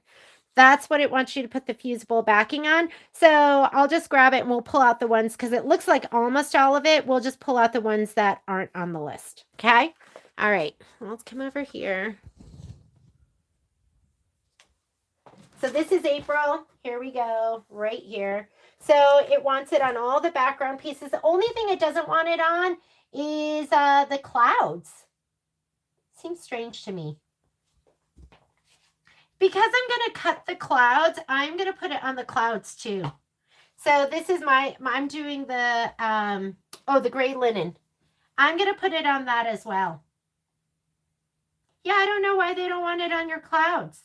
That's what it wants you to put the fusible backing on. So I'll just grab it and we'll pull out the ones, because it looks like almost all of it. We'll just pull out the ones that aren't on the list. Okay? All right. Let's come over here. So this is April. Here we go. Right here. So it wants it on all the background pieces. The only thing it doesn't want it on is the clouds. Seems strange to me. Because I'm going to cut the clouds, I'm going to put it on the clouds too. So this is I'm doing the, the gray linen. I'm going to put it on that as well. Yeah, I don't know why they don't want it on your clouds.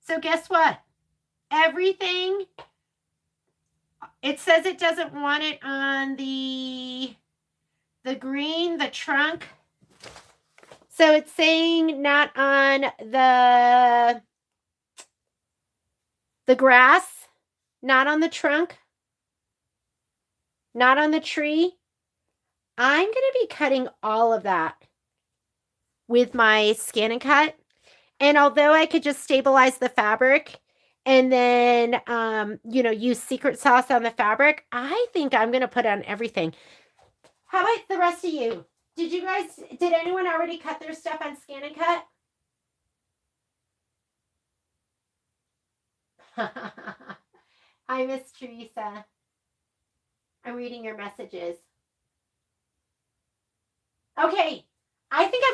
So guess what? Everything, it says it doesn't want it on the green, the trunk. So it's saying not on the grass, not on the trunk, not on the tree. I'm going to be cutting all of that with my scan and cut. And although I could just stabilize the fabric and then, use secret sauce on the fabric, I think I'm going to put on everything. How about the rest of you? Did anyone already cut their stuff on scan and cut? Hi, Miss Teresa. I'm reading your messages. Okay. I think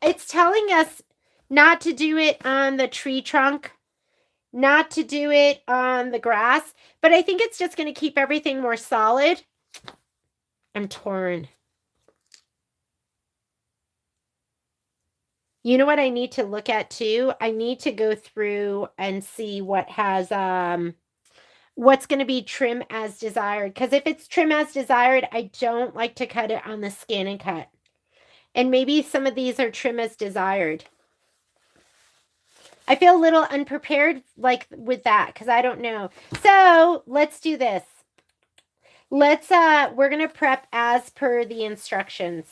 it's telling us not to do it on the tree trunk, not to do it on the grass, but I think it's just going to keep everything more solid. I'm torn. You know what I need to look at too? I need to go through and see what has, what's going to be trim as desired. Because if it's trim as desired, I don't like to cut it on the scan and cut. And maybe some of these are trim as desired. I feel a little unprepared with that because I don't know. So let's do this. We're going to prep as per the instructions.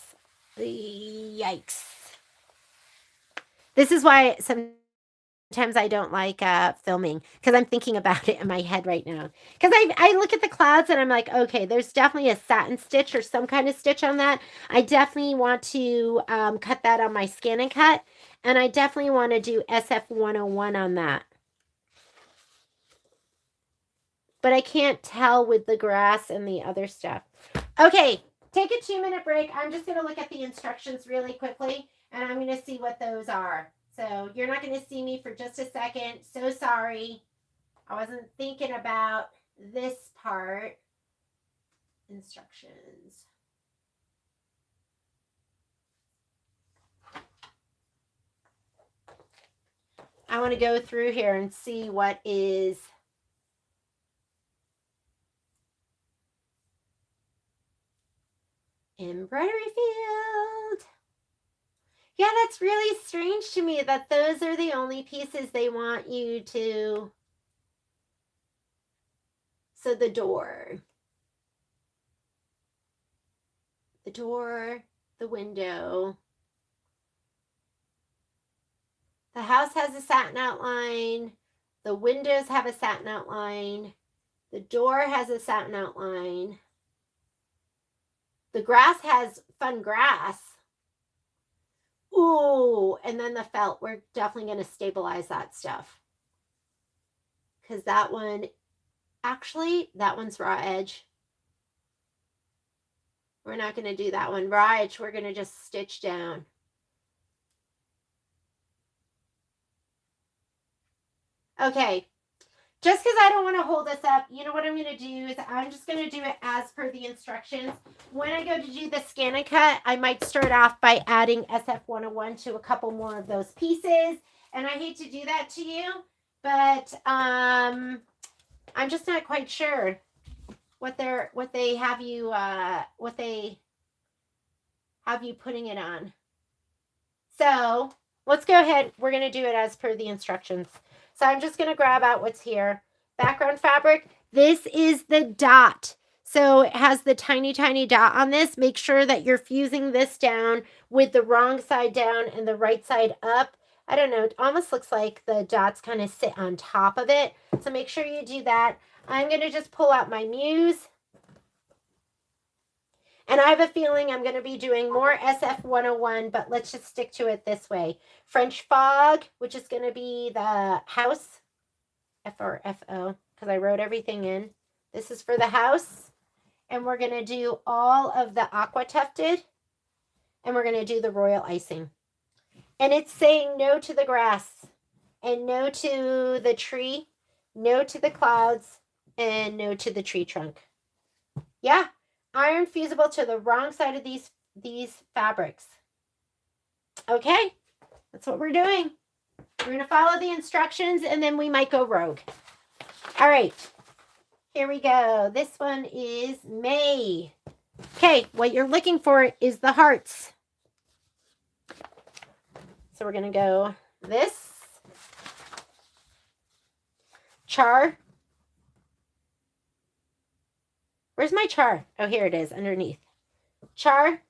Yikes. This is why sometimes I don't like filming, because I'm thinking about it in my head right now. Because I look at the clouds and I'm like, okay, there's definitely a satin stitch or some kind of stitch on that. I definitely want to cut that on my scan and cut. And I definitely want to do SF 101 on that. but I can't tell with the grass and the other stuff. Okay, take a 2-minute break. I'm just going to look at the instructions really quickly, and I'm going to see what those are. So you're not going to see me for just a second. So sorry. I wasn't thinking about this part. Instructions. I want to go through here and see what is embroidery field. Yeah, that's really strange to me that those are the only pieces they want you to. So the door, the window. The house has a satin outline. The windows have a satin outline. The door has a satin outline. The grass has fun grass. Ooh, and then the felt. We're definitely going to stabilize that stuff. Because that one, actually, that one's raw edge. We're not going to do that one. Raw edge, we're going to just stitch down. Okay. Just because I don't want to hold this up, you know what I'm going to do is I'm just going to do it as per the instructions. When I go to do the scan and cut, I might start off by adding SF101 to a couple more of those pieces. And I hate to do that to you, but I'm just not quite sure what they have you putting it on. So let's go ahead. We're going to do it as per the instructions. So I'm just going to grab out what's here. Background fabric. This is the dot. So it has the tiny, tiny dot on this. Make sure that you're fusing this down with the wrong side down and the right side up. I don't know. It almost looks like the dots kind of sit on top of it. So make sure you do that. I'm going to just pull out my Muse. And I have a feeling I'm going to be doing more SF101, but let's just stick to it this way. French Fog, which is going to be the house, F-O, because I wrote everything in. This is for the house. And we're going to do all of the aqua tufted. And we're going to do the royal icing. And it's saying no to the grass. And no to the tree. No to the clouds. And no to the tree trunk. Yeah. Iron fusible to the wrong side of these fabrics. Okay, that's what we're doing. We're going to follow the instructions and then we might go rogue. All right, here we go. This one is May. Okay, what you're looking for is the hearts. So we're going to go this. Char. Where's my char? Oh, here it is underneath. Char.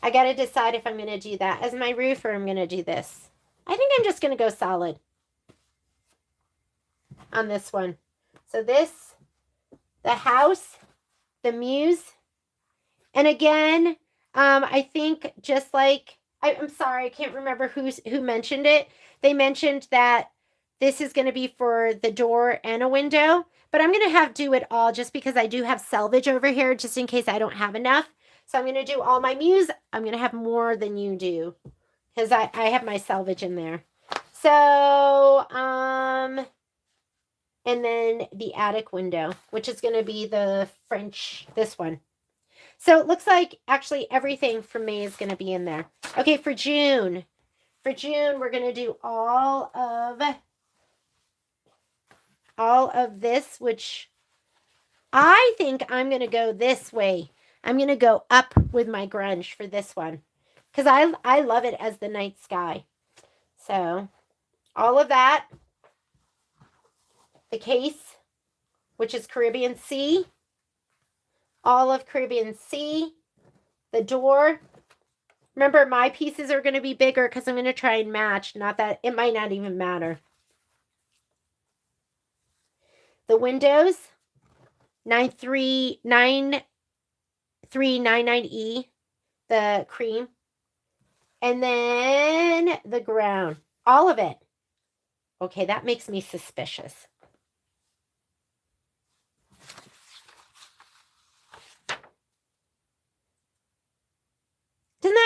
I got to decide if I'm going to do that as my roof or I'm going to do this. I think I'm just going to go solid on this one. So this, the house, the Muse. And again, I think just like, I'm sorry, I can't remember who mentioned it. They mentioned that this is going to be for the door and a window. But I'm going to do it all just because I do have selvage over here just in case I don't have enough. So I'm going to do all my Muse. I'm going to have more than you do because I have my selvage in there. So, and then the attic window, which is going to be the French, this one. So it looks like actually everything from May is going to be in there. Okay, for June. For June, we're going to do all of this, which I think I'm going to go this way. I'm going to go up with my grunge for this one because I love it as the night sky. So all of that. The case, which is Caribbean Sea. All of Caribbean Sea. The door. Remember, my pieces are going to be bigger because I'm going to try and match. Not that it might not even matter. The windows. 9399E. The cream. And then the ground. All of it. Okay, that makes me suspicious.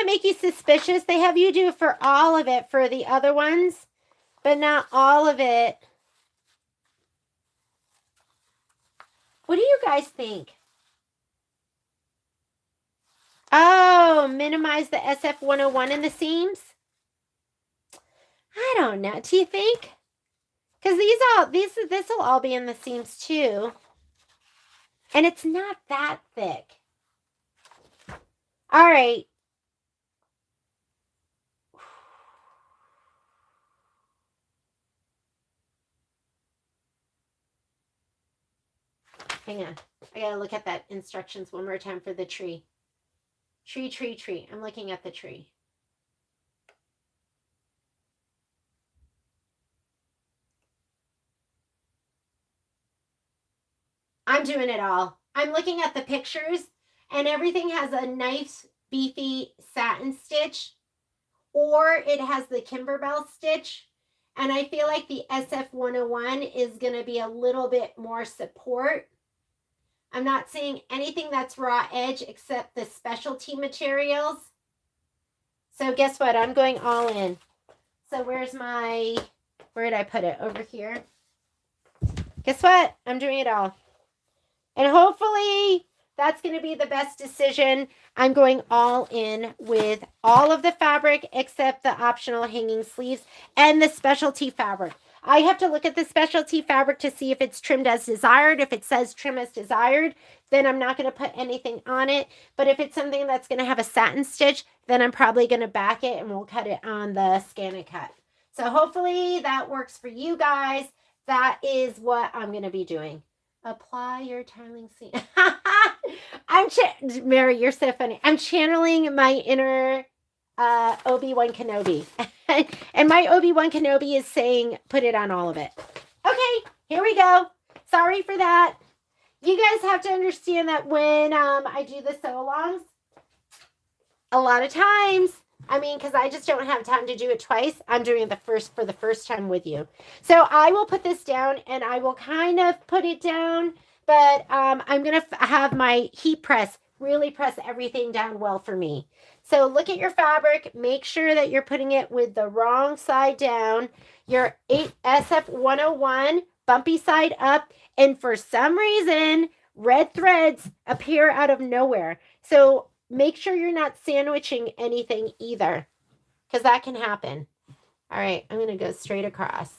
that make you suspicious? They have you do for all of it for the other ones, but not all of it. What do you guys think? Oh, minimize the SF101 in the seams? I don't know. Do you think? Because this will all be in the seams too. And it's not that thick. All right. Hang on. I gotta look at that instructions one more time for the tree. Tree. I'm looking at the tree. I'm doing it all. I'm looking at the pictures and everything has a nice beefy satin stitch, or it has the Kimberbell stitch. And I feel like the SF101 is going to be a little bit more support. I'm not seeing anything that's raw edge except the specialty materials. So guess what? I'm going all in. So where did I put it? Over here. Guess what? I'm doing it all. And hopefully that's going to be the best decision. I'm going all in with all of the fabric except the optional hanging sleeves and the specialty fabric. I have to look at the specialty fabric to see if it's trimmed as desired. If it says trim as desired, then I'm not going to put anything on it. But if it's something that's going to have a satin stitch, then I'm probably going to back it and we'll cut it on the Scan and Cut. So hopefully that works for you guys. That is what I'm going to be doing. Apply your tiling seam. Mary, you're so funny. I'm channeling my inner Obi-Wan Kenobi. And my Obi-Wan Kenobi is saying, put it on all of it. Okay, here we go. Sorry for that. You guys have to understand that when I do the sew-alongs, a lot of times, because I just don't have time to do it twice, I'm doing it for the first time with you. So I will put this down and I will kind of put it down, but I'm going to have my heat press really press everything down well for me. So look at your fabric. Make sure that you're putting it with the wrong side down. Your SF101, bumpy side up. And for some reason, red threads appear out of nowhere. So make sure you're not sandwiching anything either, because that can happen. All right, I'm going to go straight across.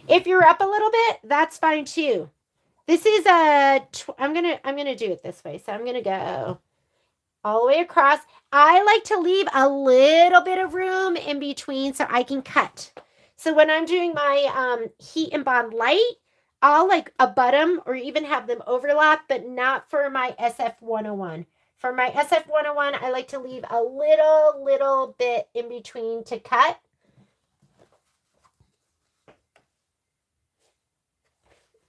If you're up a little bit, that's fine too. This is I'm going to do it this way. So I'm going to go all the way across. I like to leave a little bit of room in between so I can cut. So when I'm doing my heat and bond light, I'll like abut them or even have them overlap, but not for my SF101. For my SF101, I like to leave a little bit in between to cut.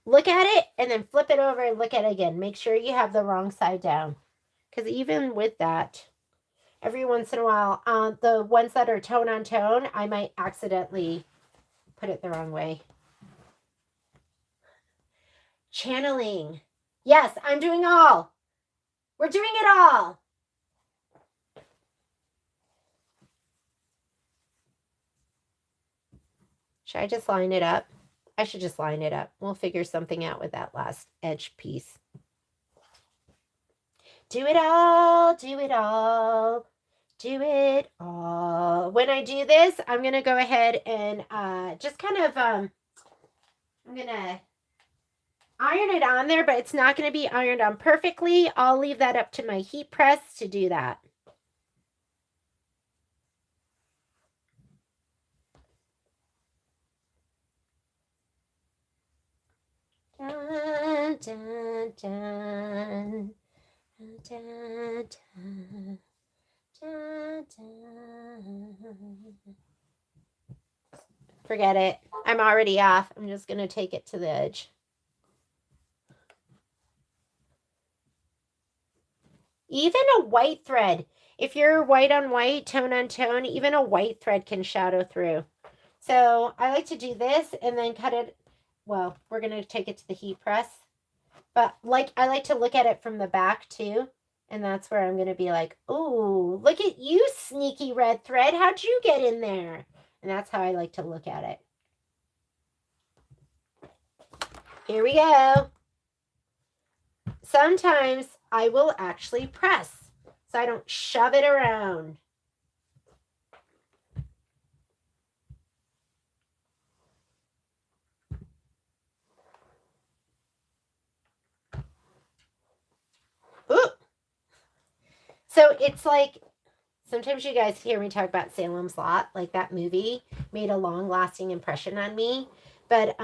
Look at it and then flip it over and look at it again. Make sure you have the wrong side down. Because even with that, every once in a while, the ones that are tone on tone, I might accidentally put it the wrong way. Channeling. Yes, I'm doing all. We're doing it all. Should I just line it up? I should just line it up. We'll figure something out with that last edge piece. Do it all, do it all, do it all. When I do this, I'm going to go ahead and just kind of, I'm going to iron it on there, but it's not going to be ironed on perfectly. I'll leave that up to my heat press to do that. Dun, dun, dun. Dun, dun, dun, dun. Forget it. I'm already off. I'm just going to take it to the edge. Even a white thread. If you're white on white, tone on tone, even a white thread can shadow through. So I like to do this and then cut it. Well, we're going to take it to the heat press. But I like to look at it from the back too And that's where I'm going to be like, oh, look at you, sneaky red thread. How'd you get in there? And that's how I like to look at it. Here we go. Sometimes I will actually press so I don't shove it around. Ooh. So it's like, sometimes you guys hear me talk about Salem's Lot, like that movie made a long-lasting impression on me. But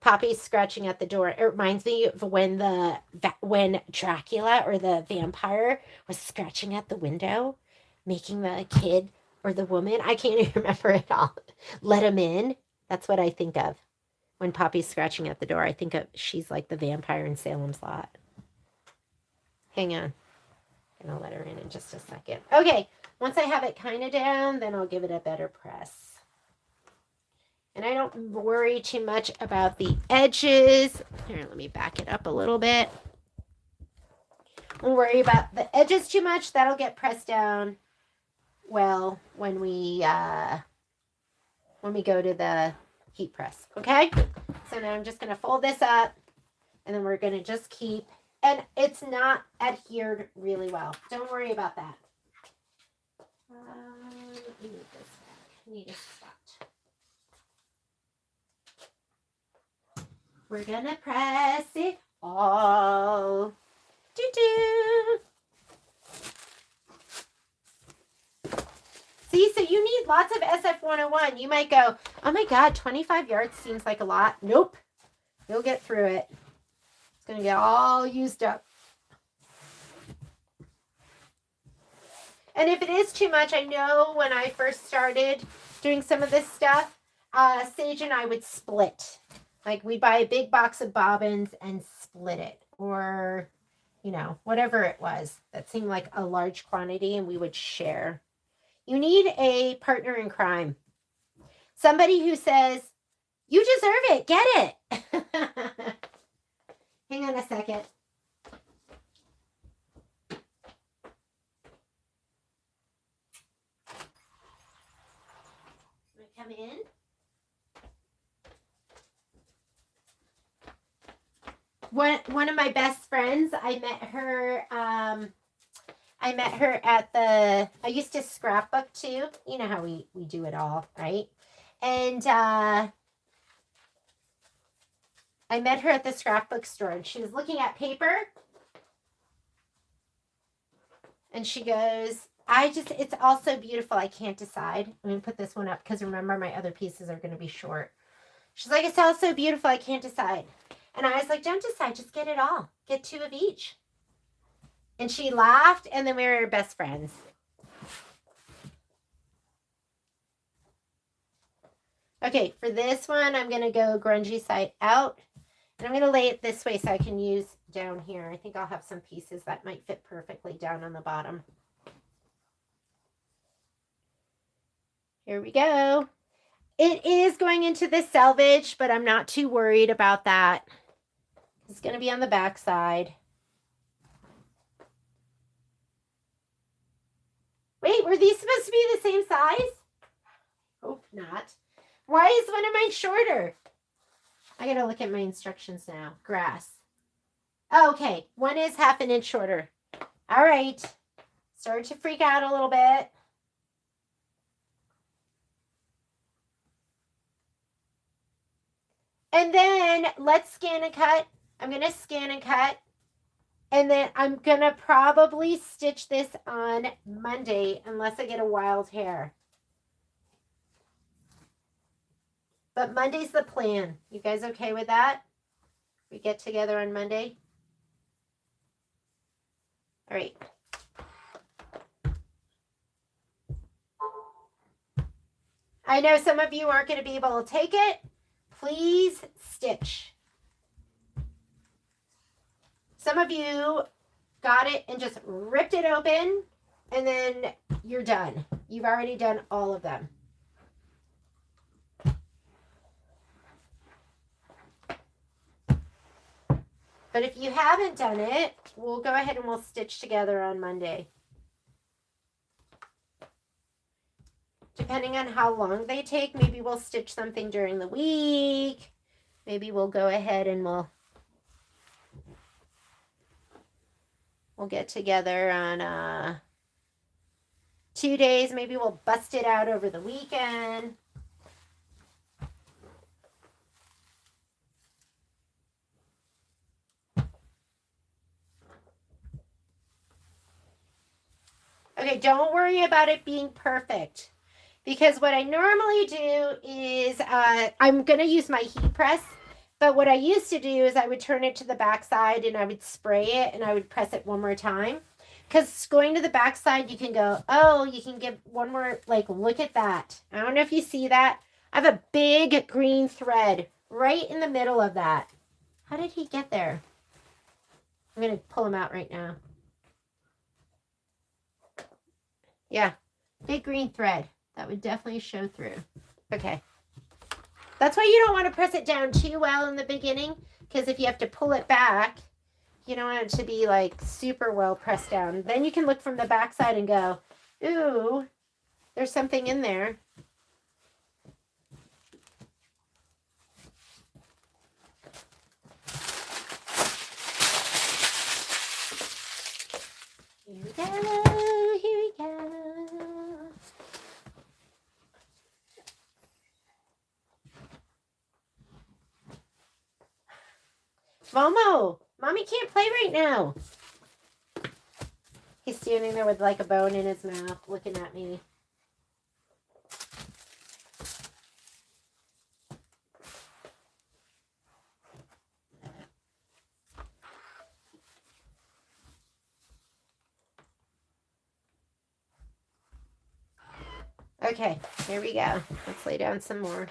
Poppy's scratching at the door. It reminds me of when Dracula or the vampire was scratching at the window, making the kid or the woman, I can't even remember it all, let him in. That's what I think of when Poppy's scratching at the door. I think of she's like the vampire in Salem's Lot. Hang on. And I'll let her in just a second. Okay, once I have it kind of down, then I'll give it a better press. And I don't worry too much about the edges. Here, let me back it up a little bit. Don't worry about the edges too much. That'll get pressed down well when we go to the heat press. Okay? So now I'm just going to fold this up, and then we're going to just keep. And it's not adhered really well. Don't worry about that. Let me move this back. I need a spot. We're gonna press it all. Doo-doo. See, so you need lots of SF101. You might go, oh my God, 25 yards seems like a lot. Nope. You'll get through it. It's going to get all used up. And if it is too much, I know when I first started doing some of this stuff, Sage and I would split. Like we'd buy a big box of bobbins and split it. Or, you know, whatever it was that seemed like a large quantity, and we would share. You need a partner in crime. Somebody who says, you deserve it, get it. Hang on a second. Come in. One of my best friends, I met her at I used to scrapbook too. You know how we do it all, right? And I met her at the scrapbook store, and she was looking at paper. And she goes, it's all so beautiful, I can't decide. I'm going to put this one up because remember, my other pieces are going to be short. She's like, it's all so beautiful, I can't decide. And I was like, don't decide, just get it all. Get 2 of each. And she laughed, and then we were best friends. Okay, for this one, I'm going to go grungy side out. And I'm going to lay it this way so I can use down here. I think I'll have some pieces that might fit perfectly down on the bottom. Here we go. It is going into the selvage, but I'm not too worried about that. It's going to be on the back side. Wait, were these supposed to be the same size? Hope not. Why is one of mine shorter? I got to look at my instructions now. Grass. Okay, one is half an inch shorter. All right. Started to freak out a little bit. And then let's scan and cut. I'm going to scan and cut. And then I'm going to probably stitch this on Monday unless I get a wild hair. But Monday's the plan. You guys okay with that? We get together on Monday? All right. I know some of you aren't going to be able to take it. Please stitch. Some of you got it and just ripped it open, and then you're done. You've already done all of them. But if you haven't done it, we'll go ahead and we'll stitch together on Monday. Depending on how long they take, maybe we'll stitch something during the week. Maybe we'll go ahead and we'll get together on 2 days. Maybe we'll bust it out over the weekend. Okay, don't worry about it being perfect, because what I normally do is I'm going to use my heat press, but what I used to do is I would turn it to the back side and I would spray it and I would press it one more time. Because going to the back side, you can go, oh, you can give one more, like, look at that. I don't know if you see that. I have a big green thread right in the middle of that. How did he get there? I'm going to pull him out right now. Yeah, big green thread. That would definitely show through. Okay. That's why you don't want to press it down too well in the beginning, because if you have to pull it back, you don't want it to be like super well pressed down. Then you can look from the back side and go, ooh, there's something in there. Here we go, here we go. Momo, Mommy can't play right now. He's standing there with like a bone in his mouth looking at me. Okay, here we go. Let's lay down some more.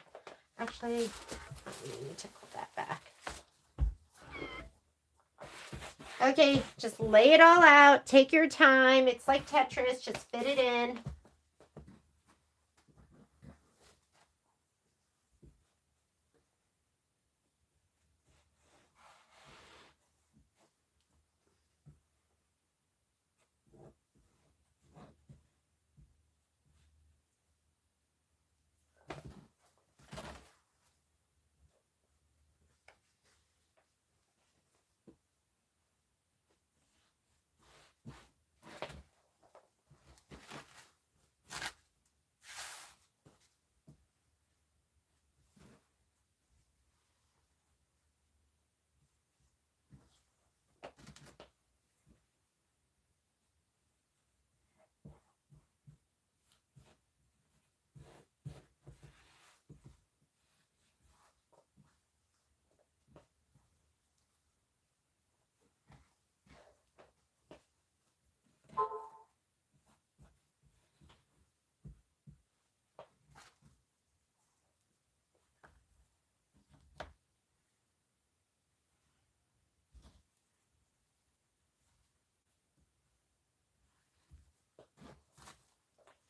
Actually, we need to pull that back. Okay, just lay it all out. Take your time. It's like Tetris. Just fit it in.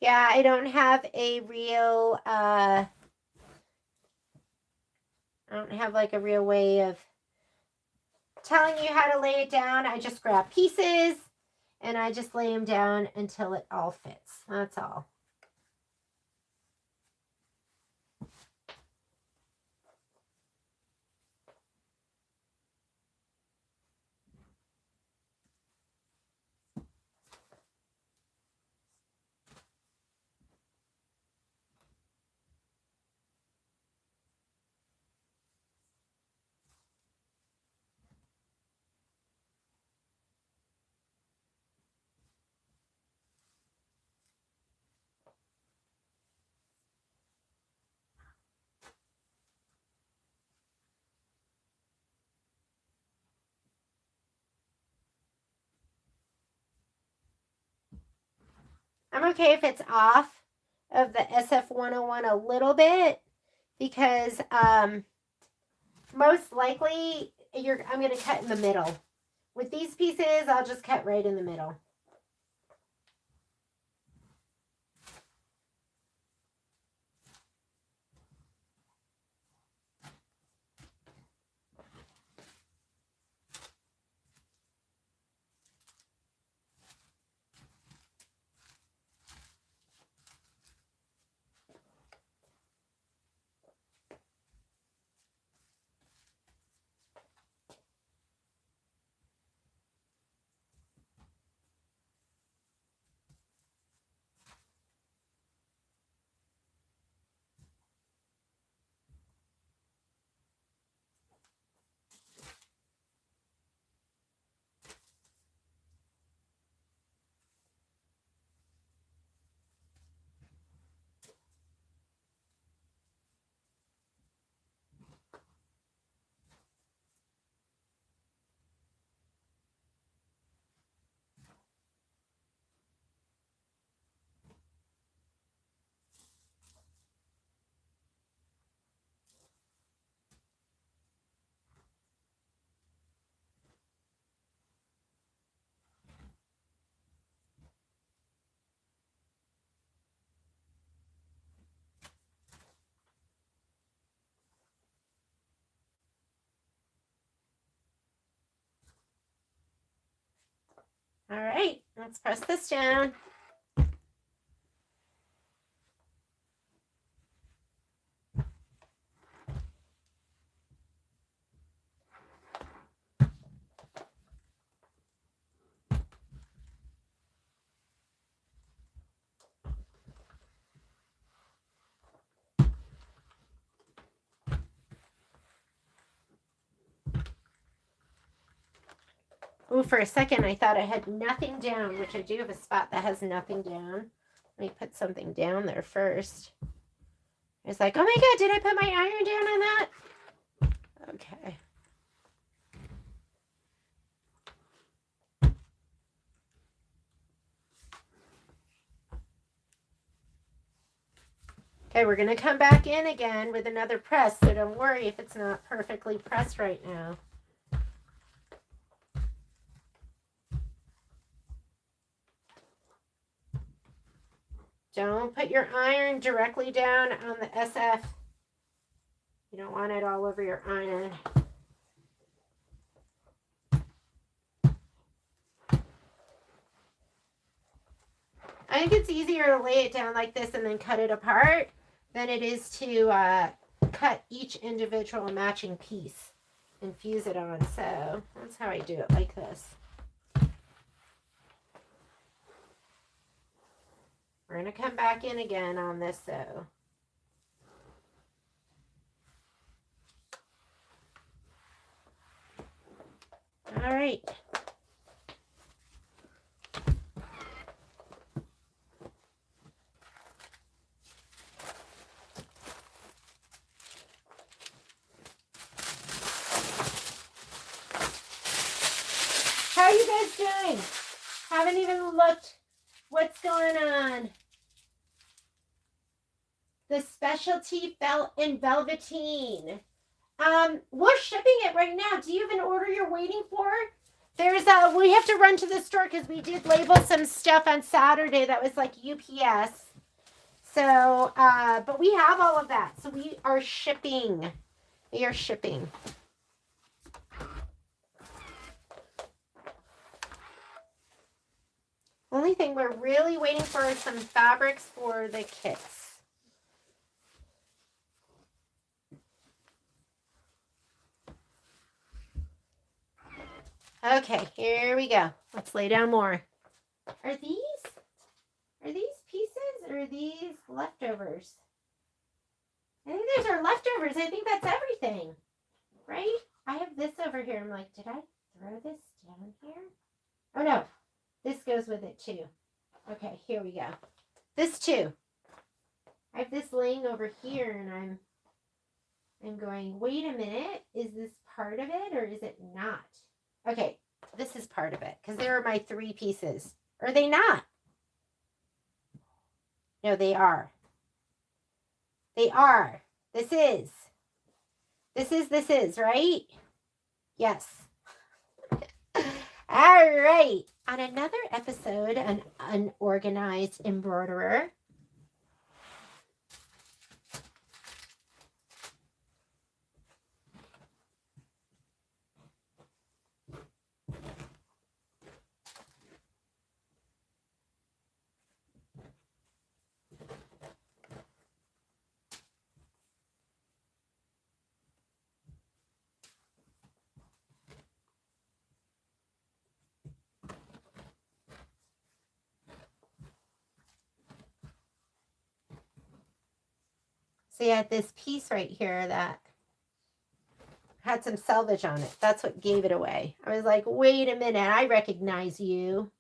Yeah, I don't have a real, I don't have like a real way of telling you how to lay it down. I just grab pieces and I just lay them down until it all fits. That's all. I'm okay if it's off of the SF101 a little bit, because most likely I'm going to cut in the middle. With these pieces, I'll just cut right in the middle. All right, let's press this down. Oh, for a second, I thought I had nothing down, which I do have a spot that has nothing down. Let me put something down there first. I was like, oh my God, did I put my iron down on that? Okay. Okay, we're going to come back in again with another press, so don't worry if it's not perfectly pressed right now. Don't put your iron directly down on the SF. You don't want it all over your iron. I think it's easier to lay it down like this and then cut it apart than it is to cut each individual matching piece and fuse it on. So that's how I do it, like this. We're going to come back in again on this though. All right. How are you guys doing? Haven't even looked what's going on. The specialty felt in velveteen. We're shipping it right now. Do you have an order you're waiting for? There's we have to run to the store because we did label some stuff on Saturday that was like UPS. So, but we have all of that. So we are shipping. We are shipping. Only thing we're really waiting for is some fabrics for the kits. Okay, here we go. Let's lay down more. Are these pieces or are these leftovers? I think those are leftovers. I think that's everything, right? I have this over here. I'm like, did I throw this down here? Oh no, this goes with it too. Okay, here we go. This too. I have this laying over here and I'm going, wait a minute, is this part of it or is it not? Okay, this is part of it because there are my 3 pieces. Are they not? No, they are. They are. This is, right? Yes. All right. On another episode, an unorganized embroiderer. So you had this piece right here that had some selvage on it. That's what gave it away. I was like, wait a minute, I recognize you.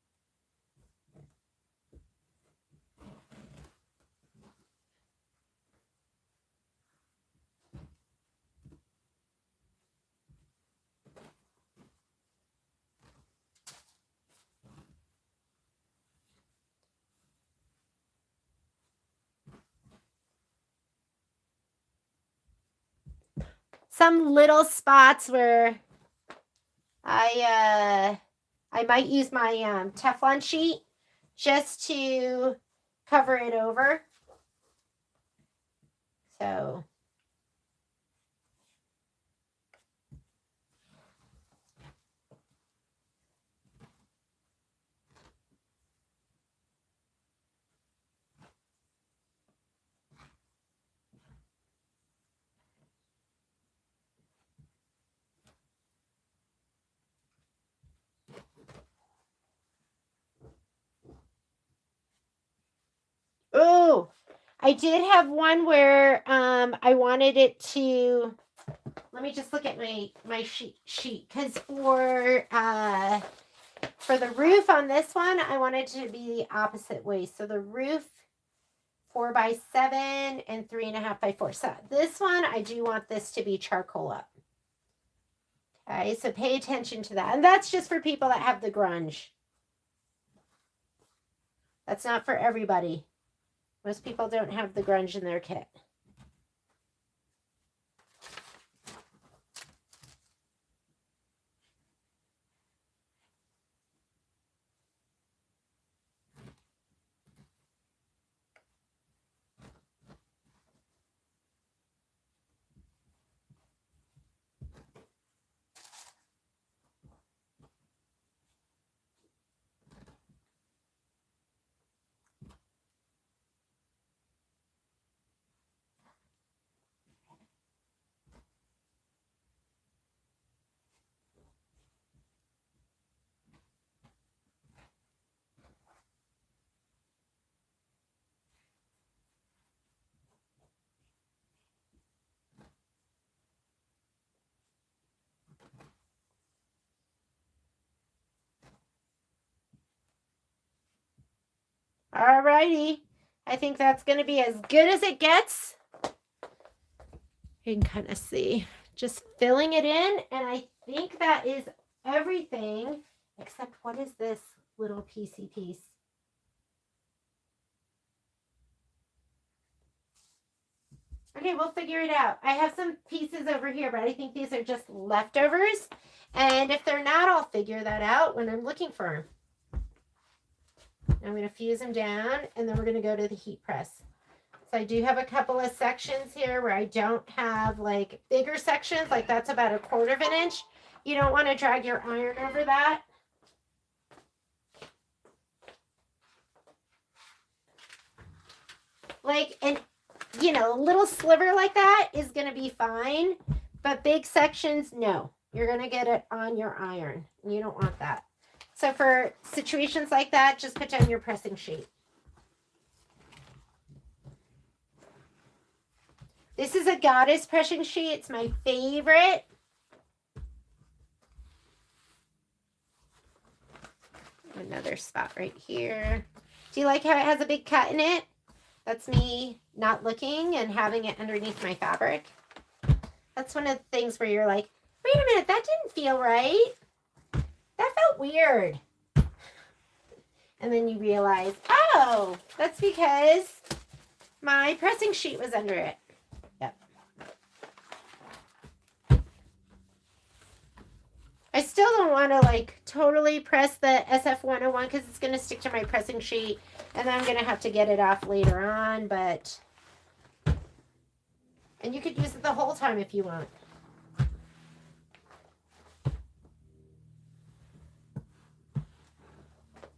Some little spots where I might use my Teflon sheet just to cover it over. So I did have one where I wanted it to, let me just look at my sheet because for the roof on this one, I wanted it to be the opposite way. So the roof 4x7 and 3.5x4. So this one, I do want this to be charcoal up. Okay, so pay attention to that. And that's just for people that have the grunge. That's not for everybody. Most people don't have the grunge in their kit. All righty. I think that's going to be as good as it gets. You can kind of see. Just filling it in. And I think that is everything. Except what is this little piecey piece? Okay, we'll figure it out. I have some pieces over here, but I think these are just leftovers. And if they're not, I'll figure that out when I'm looking for them. I'm going to fuse them down, and then we're going to go to the heat press. So I do have a couple of sections here where I don't have like bigger sections, like that's about 1/4 of an inch. You don't want to drag your iron over that. Like, and you know, a little sliver like that is going to be fine, but big sections, no. You're going to get it on your iron. You don't want that. So for situations like that, just put down your pressing sheet. This is a Goddess pressing sheet. It's my favorite. Another spot right here. Do you like how it has a big cut in it? That's me not looking and having it underneath my fabric. That's one of the things where you're like, wait a minute, that didn't feel right. That felt weird. And then you realize, oh, that's because my pressing sheet was under it. Yep. I still don't want to like totally press the SF101 because it's going to stick to my pressing sheet. And then I'm going to have to get it off later on, but, and you could use it the whole time if you want.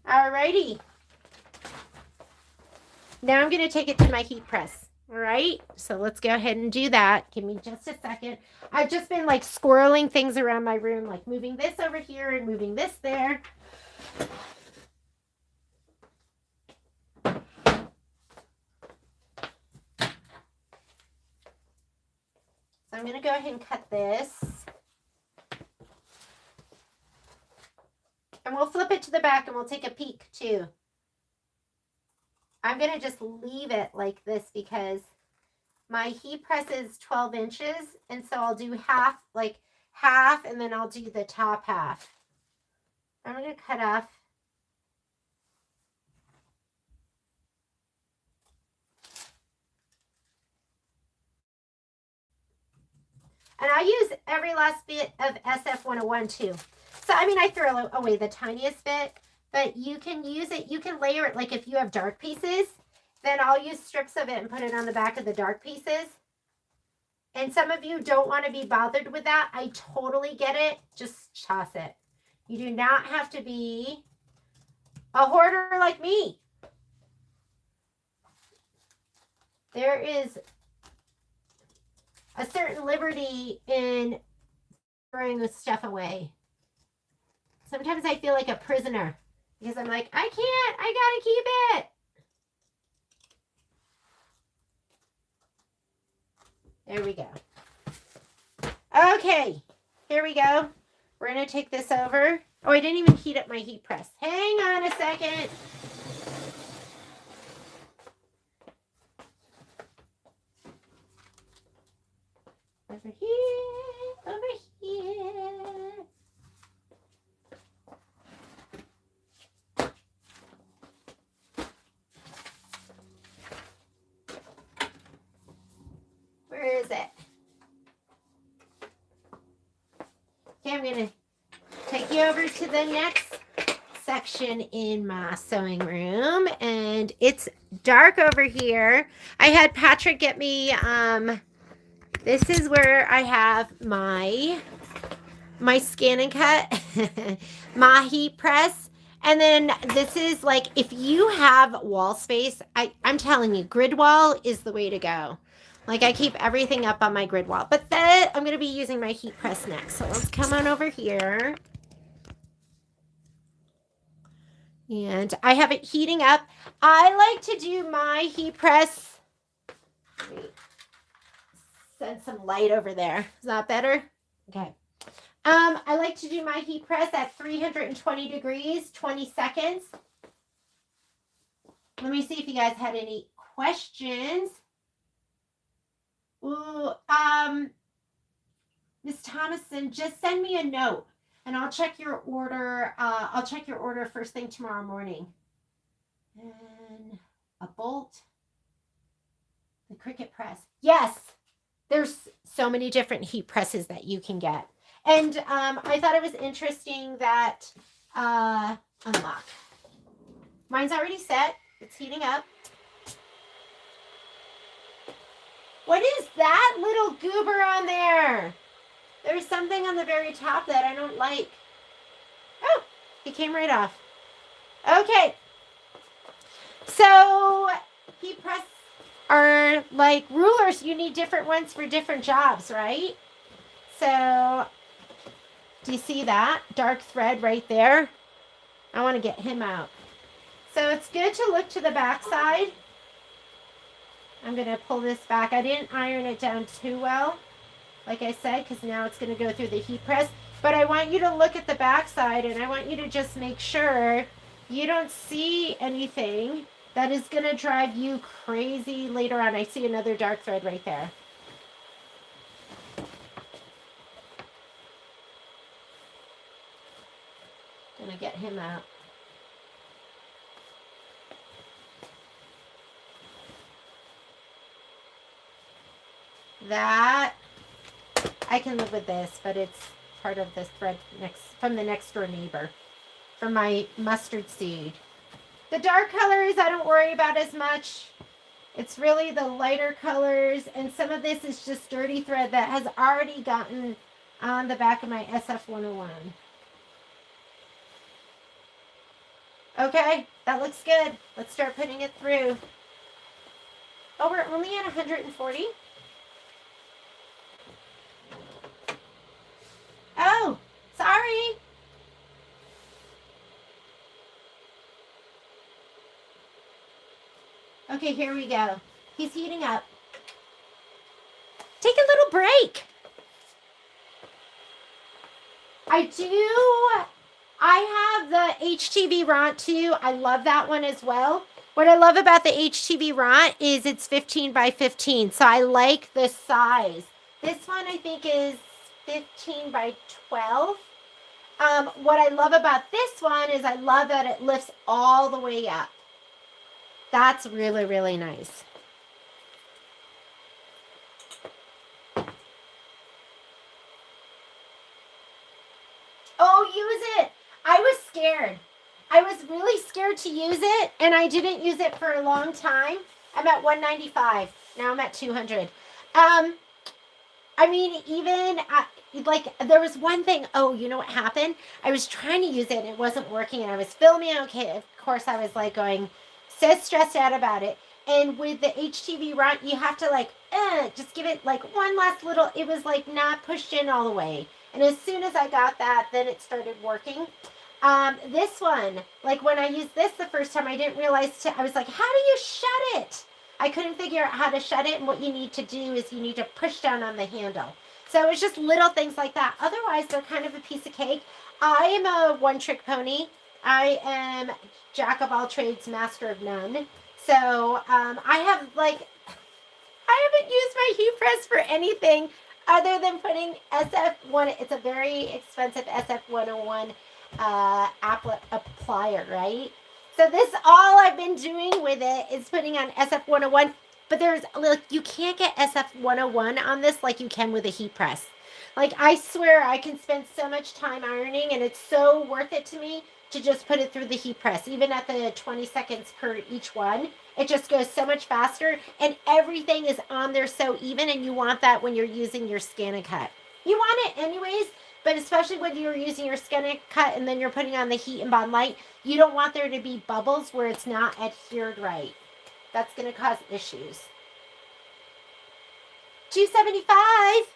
Alrighty. Now I'm going to take it to my heat press. All right. So let's go ahead and do that. Give me just a second. I've just been like squirreling things around my room, like moving this over here and moving this there. So I'm going to go ahead and cut this. And we'll flip it to the back and we'll take a peek too. I'm going to just leave it like this because my heat press is 12 inches. And so I'll do half, and then I'll do the top half. I'm going to cut off. And I use every last bit of SF101 too. So, I mean, I throw away the tiniest bit, but you can use it. You can layer it. Like if you have dark pieces, then I'll use strips of it and put it on the back of the dark pieces. And some of you don't want to be bothered with that. I totally get it. Just toss it. You do not have to be a hoarder like me. There is a certain liberty in throwing stuff away. Sometimes I feel like a prisoner because I'm like, I can't, I gotta keep it. There we go. Okay, here we go. We're going to take this over. Oh, I didn't even heat up my heat press. Hang on a second. Over here, over here. Where is it? Okay, I'm going to take you over to the next section in my sewing room, and it's dark over here. I had Patrick get me, this is where I have my scan and cut, my heat press, and then this is like, if you have wall space, I'm telling you, grid wall is the way to go. Like, I keep everything up on my grid wall, but then I'm going to be using my heat press next. So let's come on over here. And I have it heating up. I like to do my heat press. Let me send some light over there. Is that better? Okay. I like to do my heat press at 320 degrees, 20 seconds. Let me see if you guys had any questions. Ooh, Miss Thomason, just send me a note and I'll check your order. I'll check your order first thing tomorrow morning. And a bolt. The Cricut press. Yes, there's so many different heat presses that you can get. And I thought it was interesting that unlock. Mine's already set. It's heating up. What is that little goober on there? There's something on the very top that I don't like. Oh, it came right off. Okay. So heat press are like rulers. You need different ones for different jobs, right? So do you see that dark thread right there? I want to get him out. So it's good to look to the back side. I'm going to pull this back. I didn't iron it down too well, like I said, because now it's going to go through the heat press. But I want you to look at the back side, and I want you to just make sure you don't see anything that is going to drive you crazy later on. I see another dark thread right there. Gonna get him out. That I can live with this, but it's part of this thread from the next door neighbor from my mustard seed. The dark colors I don't worry about as much. It's really the lighter colors, and some of this is just dirty thread that has already gotten on the back of my SF101. Okay, that looks good. Let's start putting it through. Oh, we're only at 140? Oh, sorry. Okay, here we go. He's heating up. Take a little break. I have the HTV Ront too. I love that one as well. What I love about the HTV Ront is it's 15 by 15. So I like the size. This one I think is 15 by 12. What I love about this one is I love that it lifts all the way up. That's really, really nice. Oh, use it. I was scared. I was really scared to use it, and I didn't use it for a long time. I'm at 195. Now I'm at 200. I mean, even like there was one thing. Oh, you know what happened? I was trying to use it and it wasn't working, and I was filming. Okay, of course I was like going so stressed out about it. And with the HTV Ront, you have to like just give it like one last little. It was like not pushed in all the way. And as soon as I got that, then it started working. This one, like when I used this the first time, I didn't realize I was like, how do you shut it? I couldn't figure out how to shut it, and what you need to do is you need to push down on the handle. So it's just little things like that. Otherwise, they're kind of a piece of cake. I am a one-trick pony. I am jack of all trades, master of none. So I haven't used my heat press for anything other than putting SF1. It's a very expensive SF101 applier, right? So this, all I've been doing with it is putting on SF101. But there's, like, you can't get SF101 on this like you can with a heat press. Like, I swear I can spend so much time ironing, and it's so worth it to me to just put it through the heat press, even at the 20 seconds per each one. It just goes so much faster, and everything is on there so even, and you want that when you're using your Scan-A-Cut. You want it anyways, but especially when you're using your Scan-A-Cut and then you're putting on the heat and bond light, you don't want there to be bubbles where it's not adhered right. That's going to cause issues. $2.75.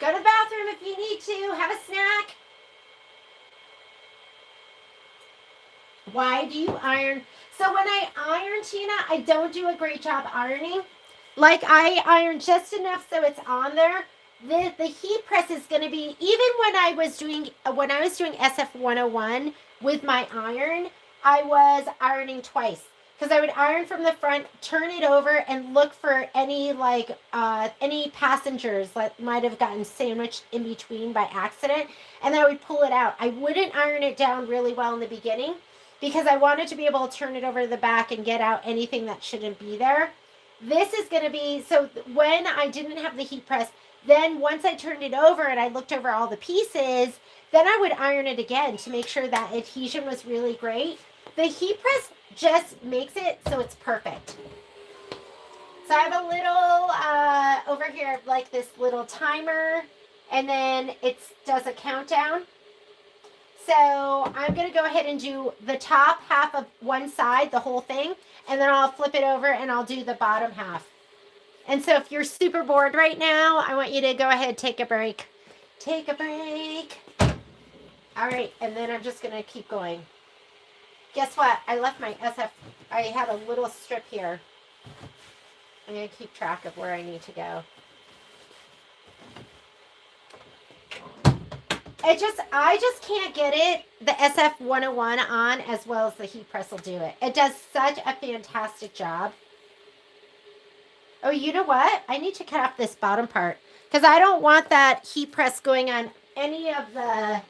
Go to the bathroom if you need to. Have a snack. Why do you iron? So when I iron, Tina, I don't do a great job ironing. Like, I iron just enough so it's on there. The heat press is going to be, even when I was doing SF101 with my iron, I was ironing twice. Because I would iron from the front, turn it over, and look for any passengers that might have gotten sandwiched in between by accident, and I would pull it out. I wouldn't iron it down really well in the beginning because I wanted to be able to turn it over to the back and get out anything that shouldn't be there. This is going to be, so when I didn't have the heat press, then once I turned it over and I looked over all the pieces, then I would iron it again to make sure that adhesion was really great. The heat press just makes it so it's perfect. So I have a little, over here, like this little timer, and then it does a countdown. So I'm going to go ahead and do the top half of one side, the whole thing, and then I'll flip it over and I'll do the bottom half. And so if you're super bored right now, I want you to go ahead and take a break. Take a break. All right, and then I'm just going to keep going. Guess what? I left my SF. I had a little strip here. I'm going to keep track of where I need to go. I just can't get it, the SF101 on as well as the heat press will do it. It does such a fantastic job. Oh, you know what? I need to cut off this bottom part because I don't want that heat press going on any of the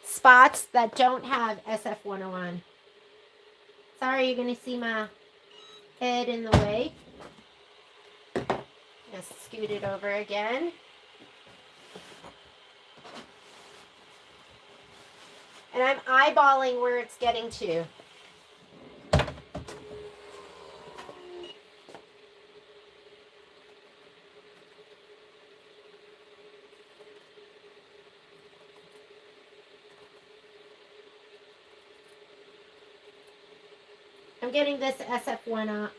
spots that don't have SF101. Sorry, you're going to see my head in the way. Just scoot it over again. And I'm eyeballing where it's getting to. I'm getting this SF101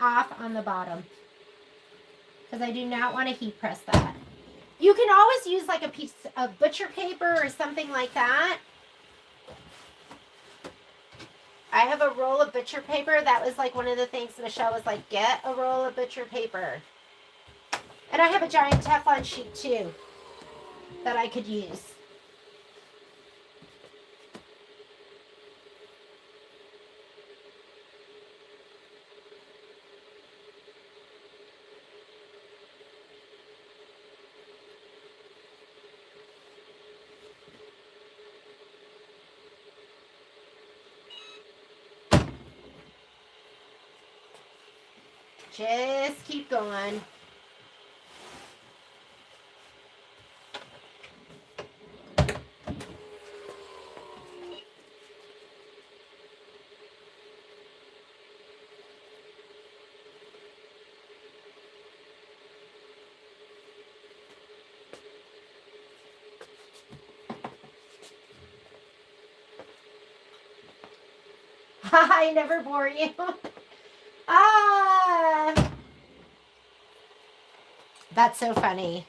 off on the bottom because I do not want to heat press that. You can always use like a piece of butcher paper or something like that. I have a roll of butcher paper. That was like one of the things Michelle was like, get a roll of butcher paper. And I have a giant Teflon sheet too that I could use. Just keep going. I never bore you. Ah, that's so funny.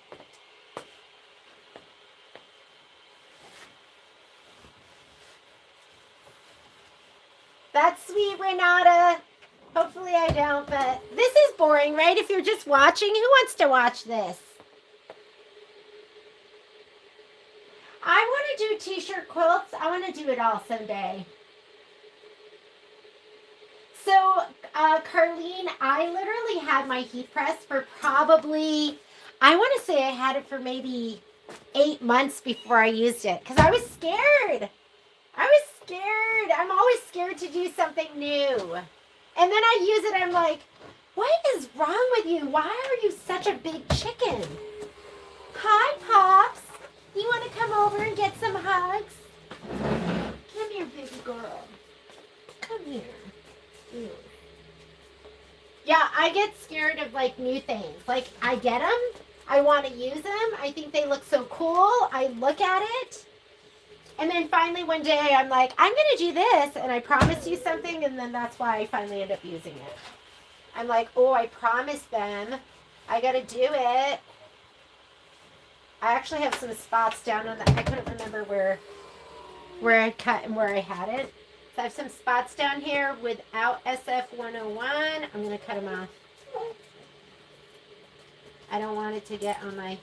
That's sweet, Renata. Hopefully I don't, but this is boring, right? If you're just watching, who wants to watch this? I want to do t-shirt quilts. I want to do it all someday. So, Carlene, I literally had my heat press for probably, I want to say I had it for maybe 8 months before I used it because I was scared. I'm always scared to do something new. And then I use it, I'm like, what is wrong with you? Why are you such a big chicken? Hi, Pops. You want to come over and get some hugs? Come here, baby girl. Come here. Mm. Yeah, I get scared of like new things. Like I get them. I want to use them. I think they look so cool. I look at it. And then finally one day I'm like, I'm going to do this. And I promise you something. And then that's why I finally end up using it. I'm like, oh, I promised them. I got to do it. I actually have some spots down on the, I couldn't remember where I cut and where I had it. So I have some spots down here without SF101. I'm going to cut them off. I don't want it to get on my...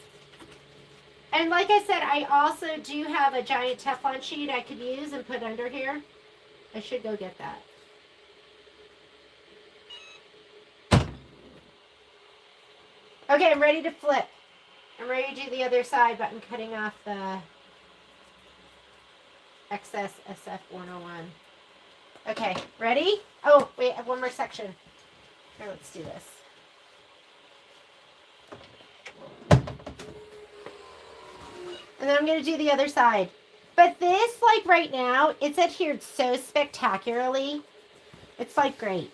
And like I said, I also do have a giant Teflon sheet I could use and put under here. I should go get that. Okay, I'm ready to flip. I'm ready to do the other side, but I'm cutting off the excess SF101. Okay, ready? Oh, wait, I have one more section. Here, let's do this. And then I'm going to do the other side. But this, like right now, it's adhered so spectacularly. It's like great.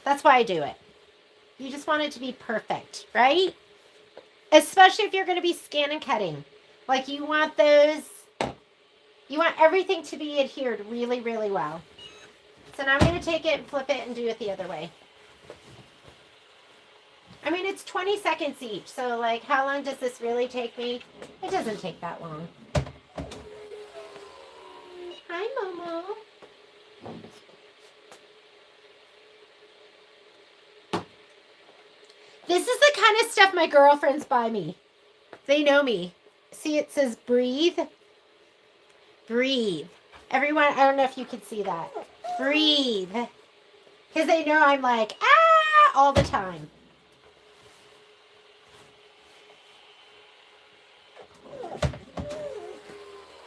That's why I do it. You just want it to be perfect, right? Especially if you're going to be scan and cutting. Like you want those, you want everything to be adhered really, really well. So now I'm going to take it and flip it and do it the other way. I mean, it's 20 seconds each. So like, how long does this really take me? It doesn't take that long. Hi, Momo. This is the kind of stuff my girlfriends buy me. They know me. See, it says breathe. Breathe. Everyone, I don't know if you can see that. Breathe. Because they know I'm like, ah, all the time.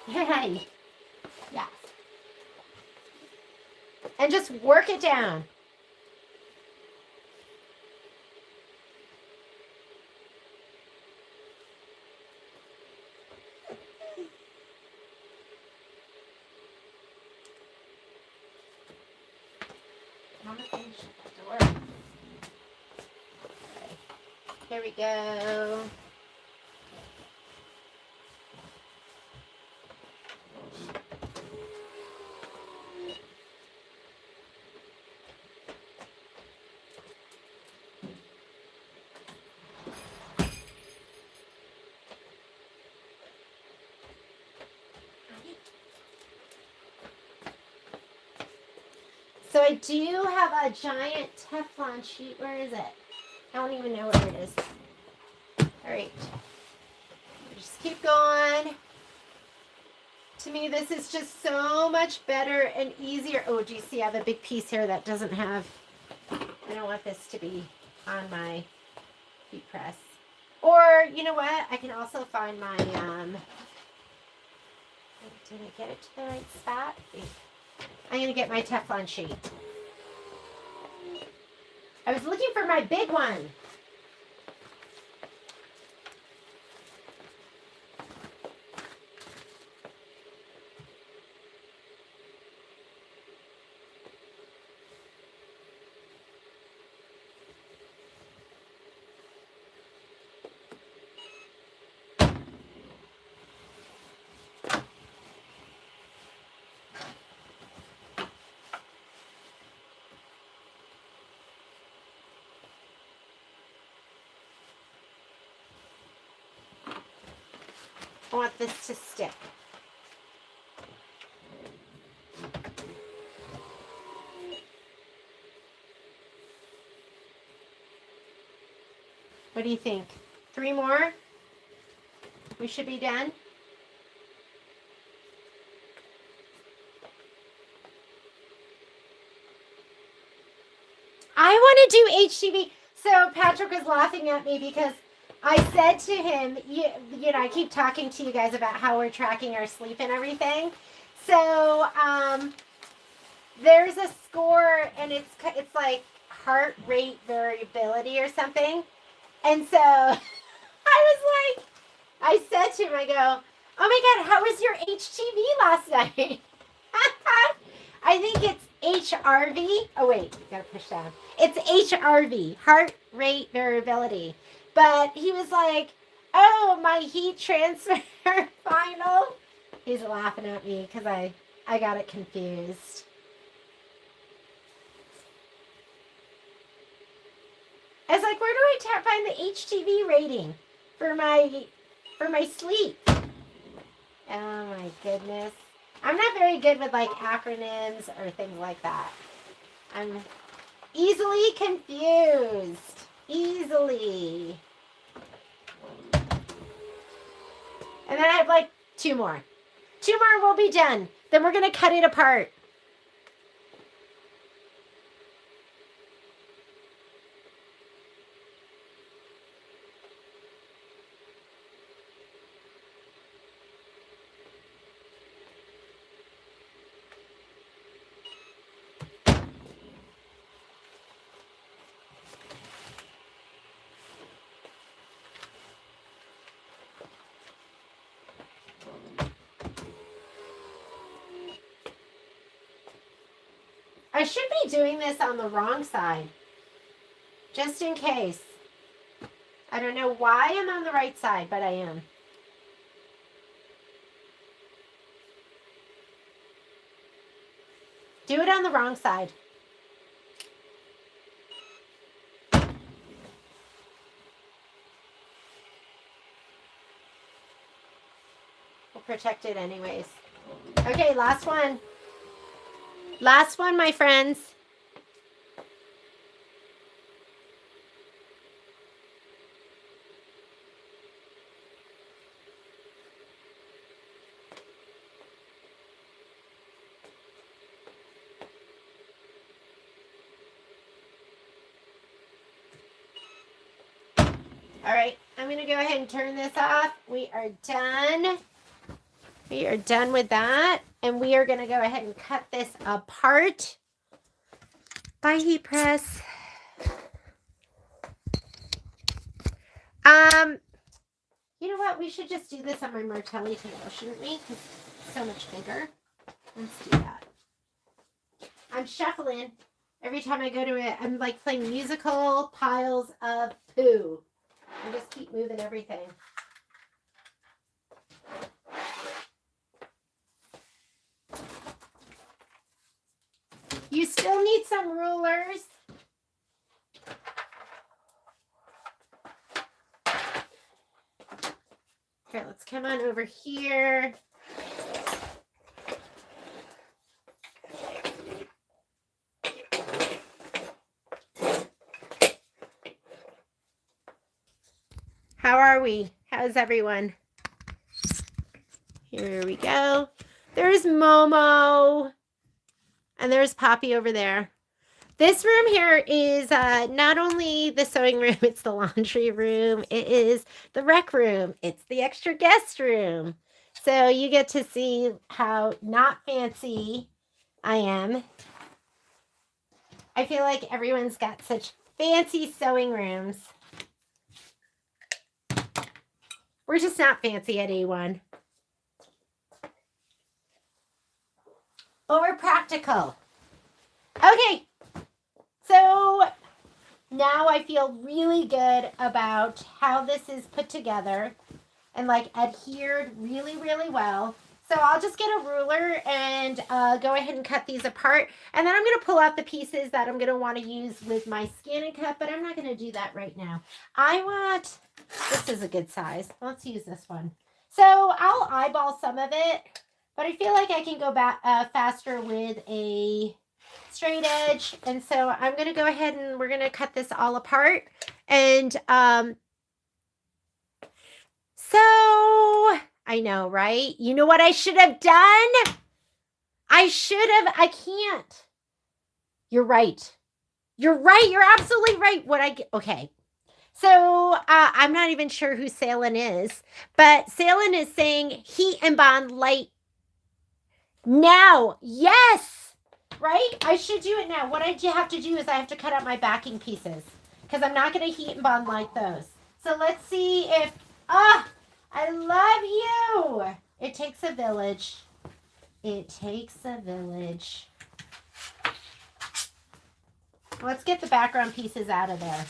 Hey. Yeah. And just work it down. Here we go. So I do have a giant Teflon sheet. Where is it? I don't even know where it is. All right. Just keep going. To me, this is just so much better and easier. Oh, do you see I have a big piece here that doesn't have... I don't want this to be on my heat press. Or, you know what? I can also find my... Did I get it to the right spot? I'm going to get my Teflon sheet. I was looking for my big one. I want this to stick. What do you think? 3 more? We should be done. I want to do HTV. So Patrick was laughing at me because I said to him, you know, I keep talking to you guys about how we're tracking our sleep and everything. So there's a score, and it's like heart rate variability or something. And so I said to him, I go, oh my God, how was your HTV last night? I think it's HRV. Oh wait, gotta push down. It's HRV, heart rate variability. But he was like, oh, my heat transfer final. He's laughing at me because I got it confused. I was like, where do I find the HTV rating for my sleep? Oh my goodness. I'm not very good with like acronyms or things like that. I'm easily confused. Easily. And then I have like 2 more. 2 more, we'll be done. Then we're going to cut it apart. I should be doing this on the wrong side, just in case. I don't know why I'm on the right side, but I am. Do it on the wrong side. We'll protect it anyways. Okay, last one. Last one, my friends. All right, I'm going to go ahead and turn this off. We are done. We are done with that. And we are going to go ahead and cut this apart by heat press. You know what? We should just do this on my Martelli table, shouldn't we? Because it's so much bigger. Let's do that. I'm shuffling. Every time I go to it, I'm like playing musical piles of poo. I just keep moving everything. You still need some rulers. Here, let's come on over here. How are we? How's everyone? Here we go. There's Momo. And there's Poppy over there. This room here is not only the sewing room, it's the laundry room. It is the rec room. It's the extra guest room. So you get to see how not fancy I am. I feel like everyone's got such fancy sewing rooms. We're just not fancy at A1. But we're practical. Okay. So now I feel really good about how this is put together and like adhered really, really well. So I'll just get a ruler and go ahead and cut these apart. And then I'm going to pull out the pieces that I'm going to want to use with my scan and cut, but I'm not going to do that right now. This is a good size. Let's use this one. So I'll eyeball some of it, but I feel like I can go back faster with a straight edge. And so I'm going to go ahead and we're going to cut this all apart. And So, I know, right? You know what I should have done? I can't. You're right. You're right. You're absolutely right. Okay. So I'm not even sure who Sewn is, but Sewn is saying heat and bond light now. Yes. Right? I should do it now. What I have to do is I have to cut out my backing pieces because I'm not going to heat and bond light those. So let's see if, I love you. It takes a village. It takes a village. Let's get the background pieces out of there.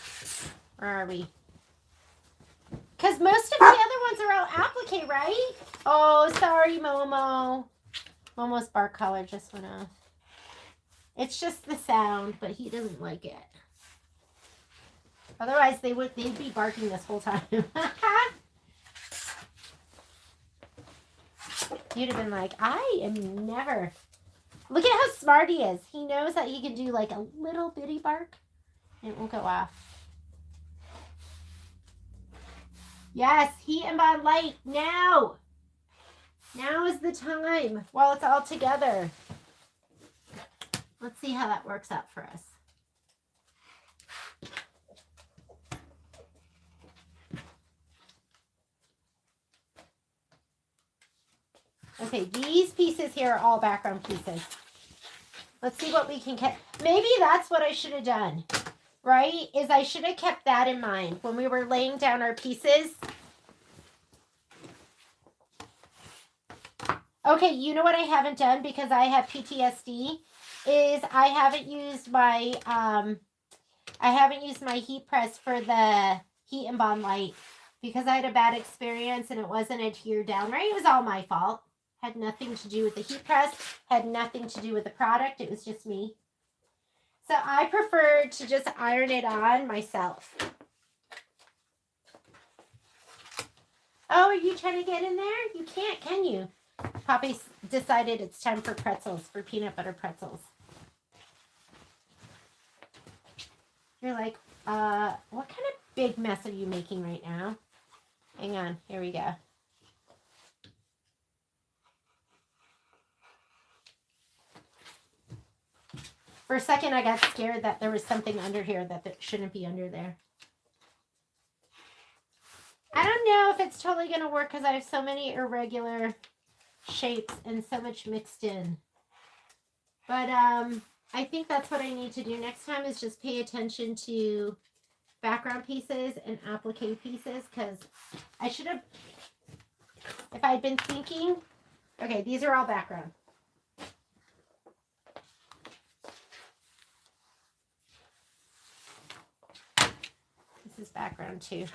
Where are we? Because most of the other ones are all applique, right? Oh, sorry, Momo. Momo's bark collar just went off. It's just the sound, but he doesn't like it. Otherwise, they'd be barking this whole time. You'd have been like, I am never. Look at how smart he is. He knows that he can do like a little bitty bark and it won't go off. Yes, heat and bond light now. Now is the time while it's all together. Let's see how that works out for us. Okay, these pieces here are all background pieces. Let's see what we can get. Maybe that's what I should have done, right? Is I should have kept that in mind when we were laying down our pieces. Okay, you know what I haven't done because I have PTSD is I haven't used my heat press for the heat and bond light because I had a bad experience and it wasn't adhered down right. It was all my fault. Had nothing to do with the heat press, had nothing to do with the product. It was just me. So I prefer to just iron it on myself. Oh, are you trying to get in there? You can't, can you? Poppy decided it's time for pretzels, for peanut butter pretzels. You're like, what kind of big mess are you making right now? Hang on, here we go. For a second, I got scared that there was something under here that shouldn't be under there. I don't know if it's totally going to work because I have so many irregular shapes and so much mixed in. But I think that's what I need to do next time is just pay attention to background pieces and applique pieces because I should have, if I'd been thinking, okay, these are all background. This is background too,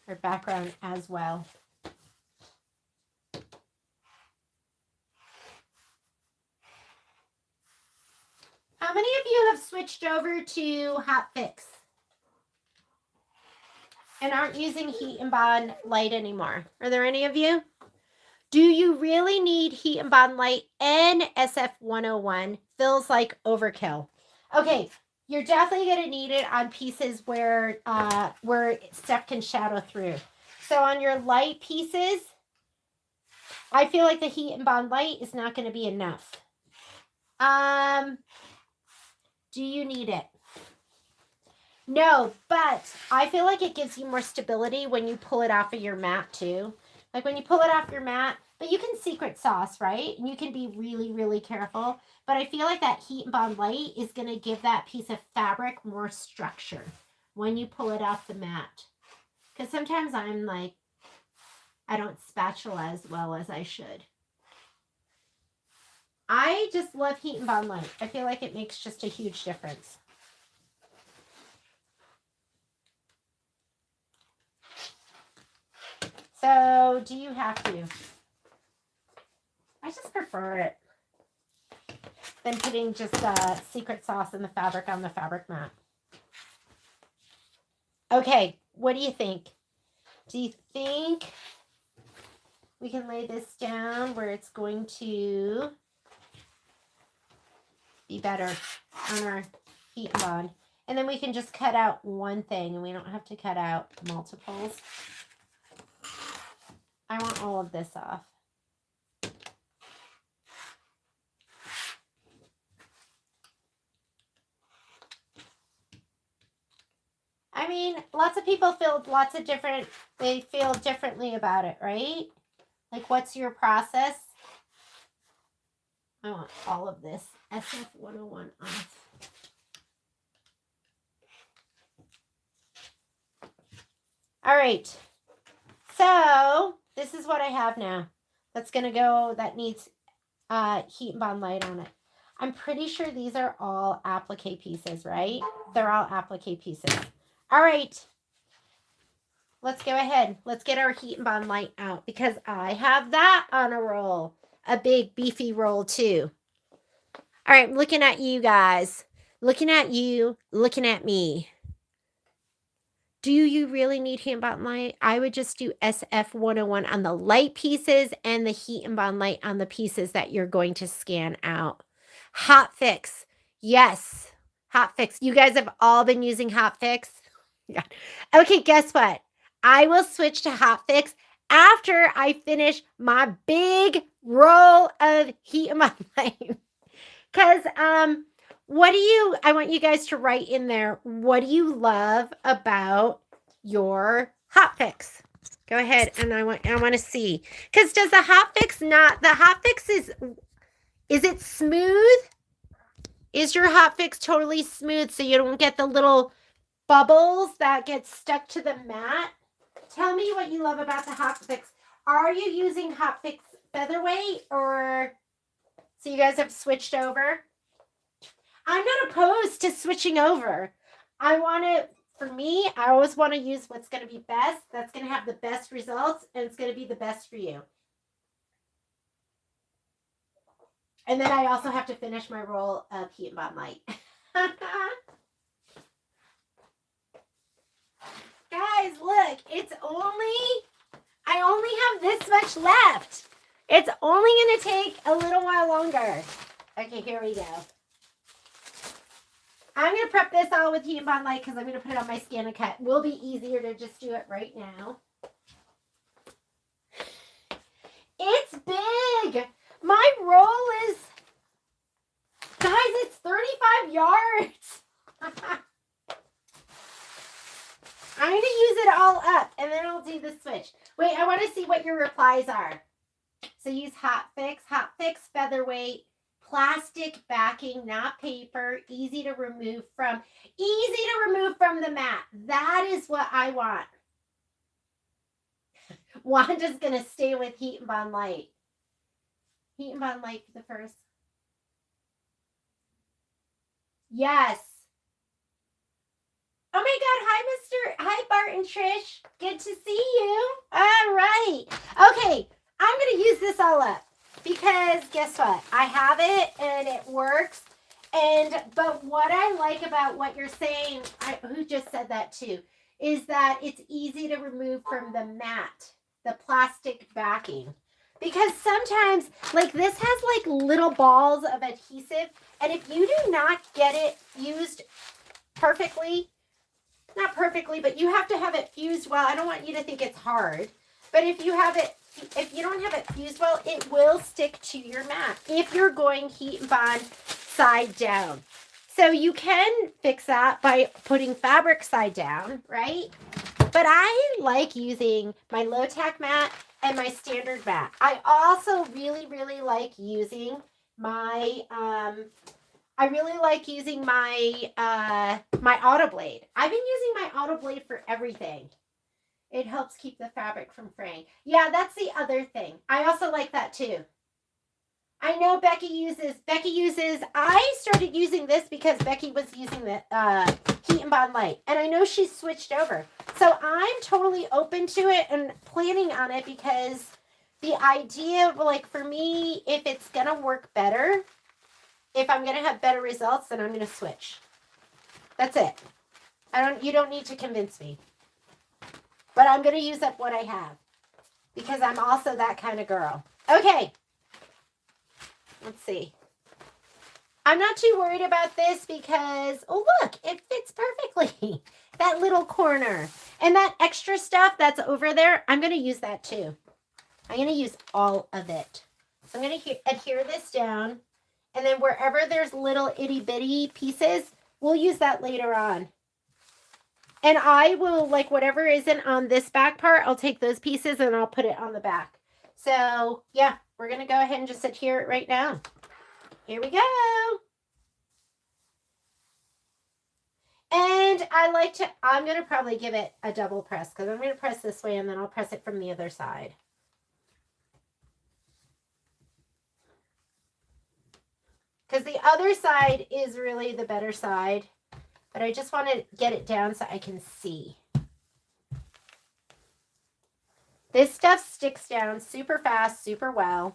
or background as well. How many of you have switched over to Hot Fix and aren't using heat and bond light anymore? Are there any of you? Do you really need heat and bond light and SF101? Feels like overkill. Okay, you're definitely going to need it on pieces where stuff can shadow through. So on your light pieces, I feel like the heat and bond light is not going to be enough. Do you need it? No, but I feel like it gives you more stability when you pull it off of your mat too. Like when you pull it off your mat, but you can secret sauce, right? And you can be really, really careful. But I feel like that heat and bond light is going to give that piece of fabric more structure when you pull it off the mat. Because sometimes I'm like, I don't spatula as well as I should. I just love heat and bond light. I feel like it makes just a huge difference. So, do you have to? I just prefer it than putting just secret sauce in the fabric on the fabric mat. Okay, what do you think? Do you think we can lay this down where it's going to be better on our heat and bond? And then we can just cut out one thing and we don't have to cut out multiples. I want all of this off. I mean, lots of people feel they feel differently about it, right? Like, what's your process? I want all of this SF101 off. All right. So this is what I have now. That's going to go, that needs heat and bond light on it. I'm pretty sure these are all applique pieces, right? They're all applique pieces. All right. Let's go ahead. Let's get our heat and bond light out because I have that on a roll. A big beefy roll too. All right, I'm looking at you guys. Looking at you, looking at me. Do you really need heat and bond light? I would just do SF101 on the light pieces and the heat and bond light on the pieces that you're going to scan out. Hot Fix. Yes. Hot Fix. You guys have all been using Hot Fix? Yeah. Okay, guess what? I will switch to Hot Fix after I finish my big roll of heat and bond light. Because I want you guys to write in there, what do you love about your Hot Fix? Go ahead, and I want to see. Because does the Hot Fix is it smooth? Is your Hot Fix totally smooth so you don't get the little bubbles that get stuck to the mat? Tell me what you love about the Hot Fix. Are you using Hot Fix Featherweight or so you guys have switched over? I'm not opposed to switching over. For me, I always want to use what's going to be best. That's going to have the best results, and it's going to be the best for you. And then I also have to finish my roll of heat and bond light. Guys, look, I only have this much left. It's only going to take a little while longer. Okay, here we go. I'm going to prep this all with heat and bond light because I'm going to put it on my scan and cut. It will be easier to just do it right now. It's big. My roll is, guys, it's 35 yards. I'm going to use it all up and then I'll do the switch. Wait, I want to see what your replies are. So use Hot Fix Featherweight. Plastic backing, not paper, easy to remove from the mat. That is what I want. Wanda's going to stay with heat and bond light. Heat and bond light for the first. Yes. Oh my God. Hi, Bart and Trish. Good to see you. All right. Okay. I'm going to use this all up. Because guess what? I have it and it works. But what I like about what you're saying, who just said that too, is that it's easy to remove from the mat, the plastic backing. Because sometimes, like this has like little balls of adhesive. And if you do not get it used perfectly, not perfectly, but you have to have it fused well. I don't want you to think it's hard. But if you don't have it fused well, it will stick to your mat if you're going heat and bond side down. So you can fix that by putting fabric side down, right? But I like using my low tack mat and my standard mat. I also really, really like using my my auto blade. I've been using my auto blade for everything. It helps keep the fabric from fraying. Yeah, that's the other thing. I also like that too. I know Becky uses, I started using this because Becky was using the heat and bond light. And I know she's switched over. So I'm totally open to it and planning on it because the idea of like for me, if it's going to work better, if I'm going to have better results, then I'm going to switch. That's it. You don't need to convince me. But I'm going to use up what I have because I'm also that kind of girl. Okay. Let's see. I'm not too worried about this because, oh, look, it fits perfectly. That little corner. And that extra stuff that's over there, I'm going to use that too. I'm going to use all of it. So I'm going to adhere this down. And then wherever there's little itty bitty pieces, we'll use that later on. And I will, like, whatever isn't on this back part, I'll take those pieces and I'll put it on the back. So, yeah, we're going to go ahead and just adhere it right now. Here we go. And I'm going to probably give it a double press because I'm going to press this way and then I'll press it from the other side. Because the other side is really the better side. But I just want to get it down so I can see. This stuff sticks down super fast, super well.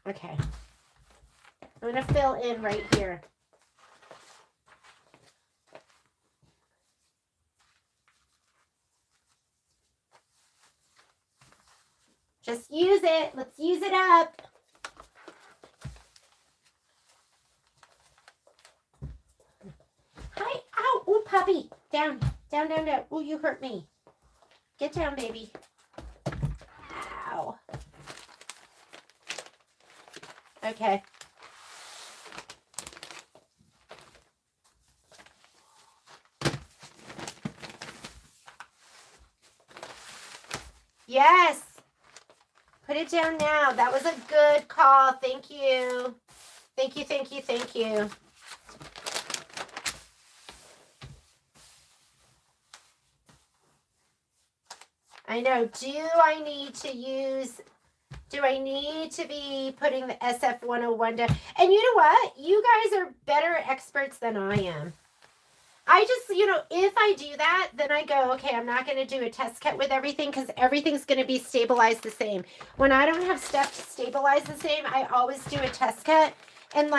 Okay. I'm going to fill in right here. Just use it. Let's use it up. Hi. Ow. Oh, puppy. Down. Down, down, down. Oh, you hurt me. Get down, baby. Ow. Okay. Yes. Put it down now. That was a good call. Thank you. Thank you, thank you, thank you. I know. Do I need to be putting the SF101 down? And you know what? You guys are better experts than I am. I just, if I do that, then I go, okay, I'm not going to do a test cut with everything because everything's going to be stabilized the same. When I don't have stuff to stabilize the same, I always do a test cut. And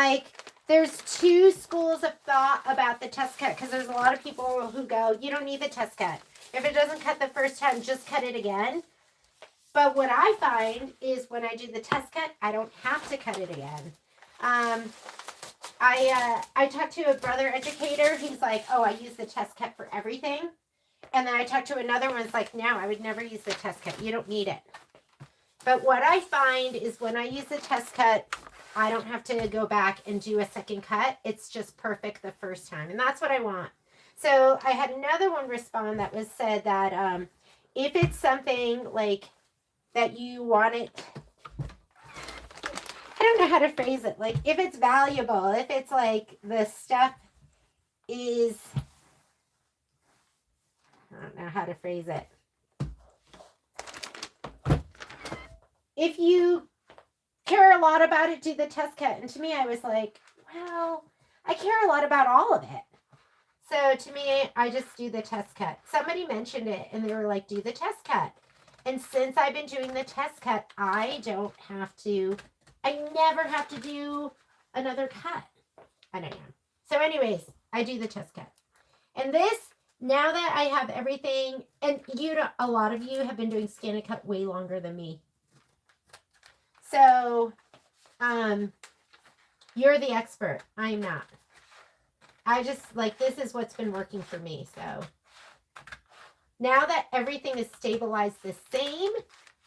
there's two schools of thought about the test cut because there's a lot of people who go, you don't need the test cut. If it doesn't cut the first time, just cut it again. But what I find is when I do the test cut, I don't have to cut it again. I talked to a brother educator. He's like, oh, I use the test cut for everything. And then I talked to another one. It's like, no, I would never use the test cut. You don't need it. But what I find is when I use the test cut, I don't have to go back and do a second cut. It's just perfect the first time. And that's what I want. So I had another one respond that was said that if it's something like that you want it, I don't know how to phrase it. Like if it's valuable, if it's like the stuff is, I don't know how to phrase it. If you care a lot about it, do the test cut. And to me, I was like, well, I care a lot about all of it. So to me, I just do the test cut. Somebody mentioned it and they were like, do the test cut. And since I've been doing the test cut, I never have to do another cut. I don't know. So anyways, I do the test cut. And this, now that I have everything, and a lot of you have been doing scan and cut way longer than me. So, you're the expert. I'm not. I just, this is what's been working for me. So, now that everything is stabilized the same,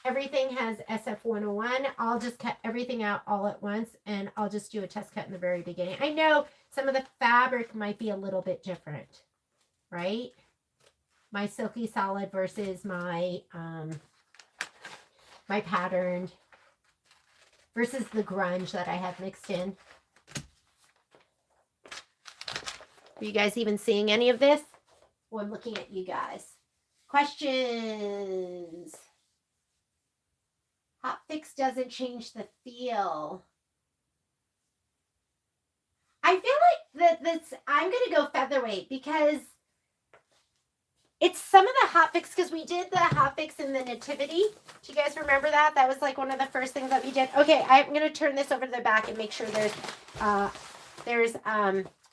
everything has SF101, I'll just cut everything out all at once, and I'll just do a test cut in the very beginning. I know some of the fabric might be a little bit different, right? My silky solid versus my, my patterned versus the grunge that I have mixed in. Are you guys even seeing any of this? Well, I'm looking at you guys. Questions? Hot fix doesn't change the feel. I feel like I'm going to go featherweight because it's some of the hot fix, because we did the hot fix in the nativity. Do you guys remember that? That was one of the first things that we did. Okay, I'm going to turn this over to the back and make sure there's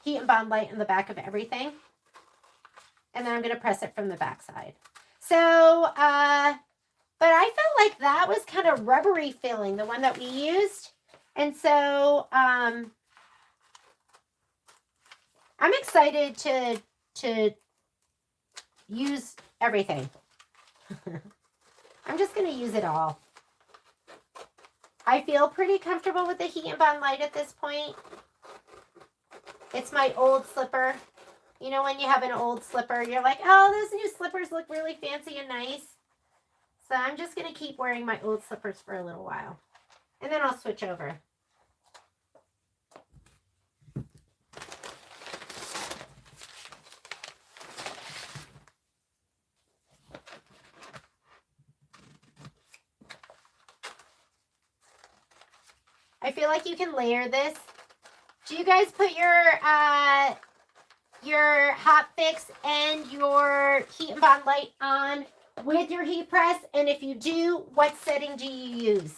heat and bond light in the back of everything. And then I'm going to press it from the back side. So, but I felt like that was kind of rubbery feeling, the one that we used. And so, I'm excited to use everything. I'm just going to use it all. I feel pretty comfortable with the Heat and Bond Light at this point. It's my old slipper. You know when you have an old slipper, you're like, oh, those new slippers look really fancy and nice. So I'm just going to keep wearing my old slippers for a little while. And then I'll switch over. I feel like you can layer this. Do you guys put your hot fix and your Heat and Bond Light on with your heat press? And if you do, what setting do you use?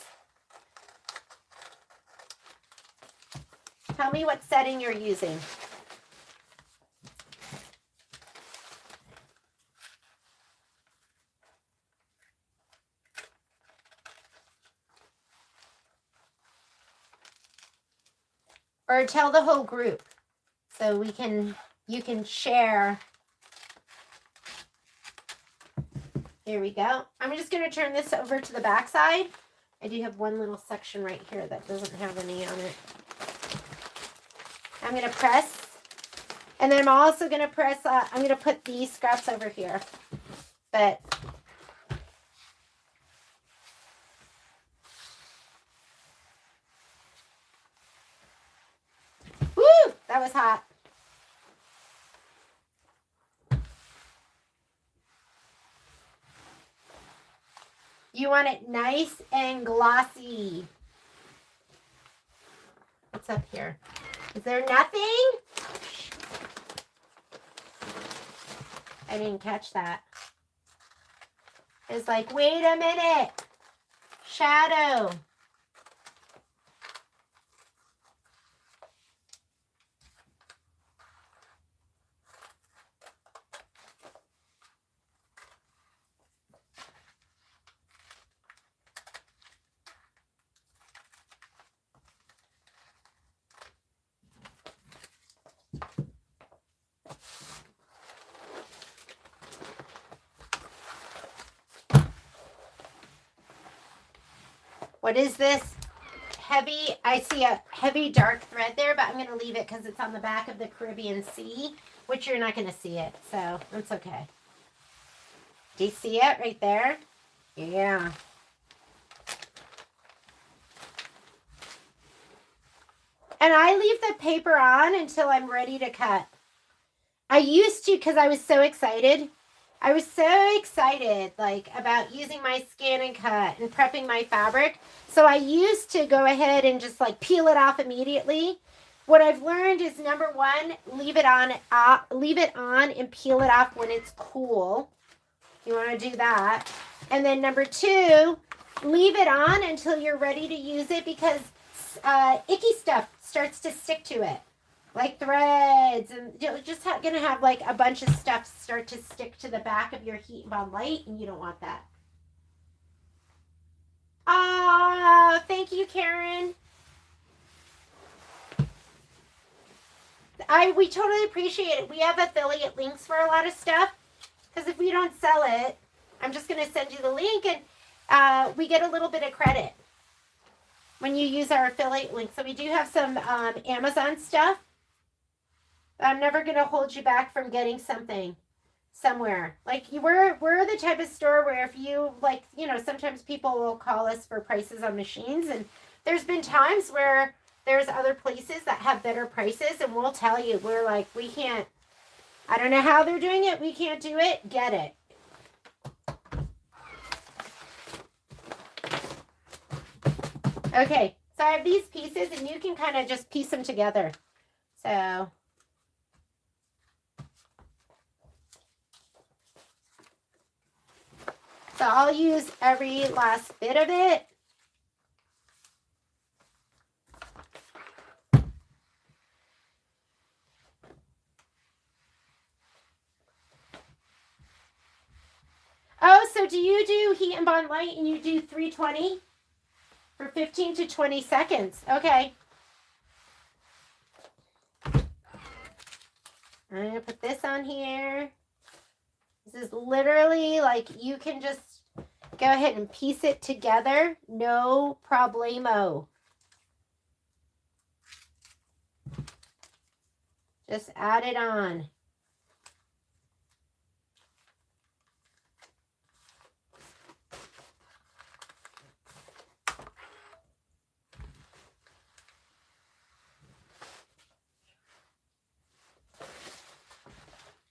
Tell me what setting you're using. Or tell the whole group so you can share. Here we go. I'm just going to turn this over to the back side. I do have one little section right here that doesn't have any on it. I'm going to press, and then I'm also going to press, I'm going to put these scraps over here. But woo, that was hot. You want it nice and glossy. What's up here? Is there nothing? I didn't catch that. It's like, wait a minute. Shadow. What is this? Heavy, I see a heavy dark thread there, but I'm going to leave it because it's on the back of the Caribbean Sea, which you're not going to see it, so it's okay. Do you see it right there? Yeah. And I leave the paper on until I'm ready to cut. I used to because I was so excited. I was so excited like about using my scan and cut and prepping my fabric. So I used to go ahead and just like peel it off immediately. What I've learned is number one, leave it on and peel it off when it's cool. You want to do that. And then number two, leave it on until you're ready to use it because icky stuff starts to stick to it. Like threads, and you're just going to have like a bunch of stuff start to stick to the back of your Heat and Bond Light, and you don't want that. Oh, thank you, Karen. We totally appreciate it. We have affiliate links for a lot of stuff, because if we don't sell it, I'm just going to send you the link, and we get a little bit of credit when you use our affiliate link. So we do have some Amazon stuff. I'm never going to hold you back from getting something somewhere. Like we're the type of store where if you like, you know, sometimes people will call us for prices on machines, and there's been times where there's other places that have better prices, and we'll tell you, we're like, we can't, I don't know how they're doing it. We can't do it. Get it. Okay. So I have these pieces, and you can kind of just piece them together. So I'll use every last bit of it. Oh, so do you do Heat and Bond Light and you do 320 for 15 to 20 seconds? Okay. I'm going to put this on here. This is literally like you can just go ahead and piece it together. No problemo. Just add it on.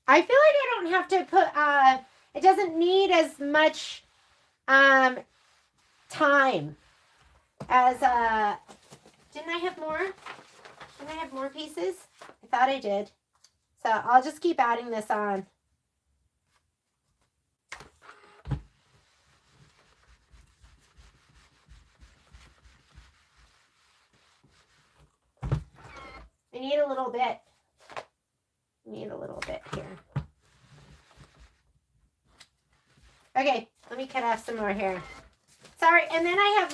I feel like I don't have to put, it doesn't need as much time as, didn't I have more? Didn't I have more pieces? I thought I did. So I'll just keep adding this on. I need a little bit. Need a little bit here. Okay, let me cut off some more here. Sorry, and then I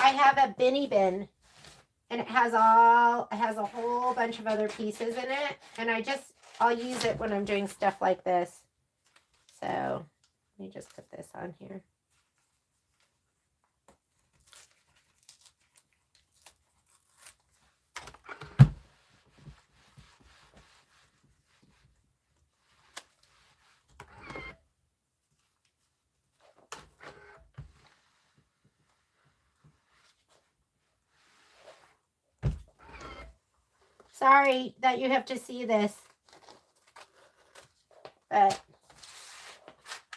have a Benny bin, and it has a whole bunch of other pieces in it, and I'll use it when I'm doing stuff like this. So let me just put this on here. Sorry that you have to see this, but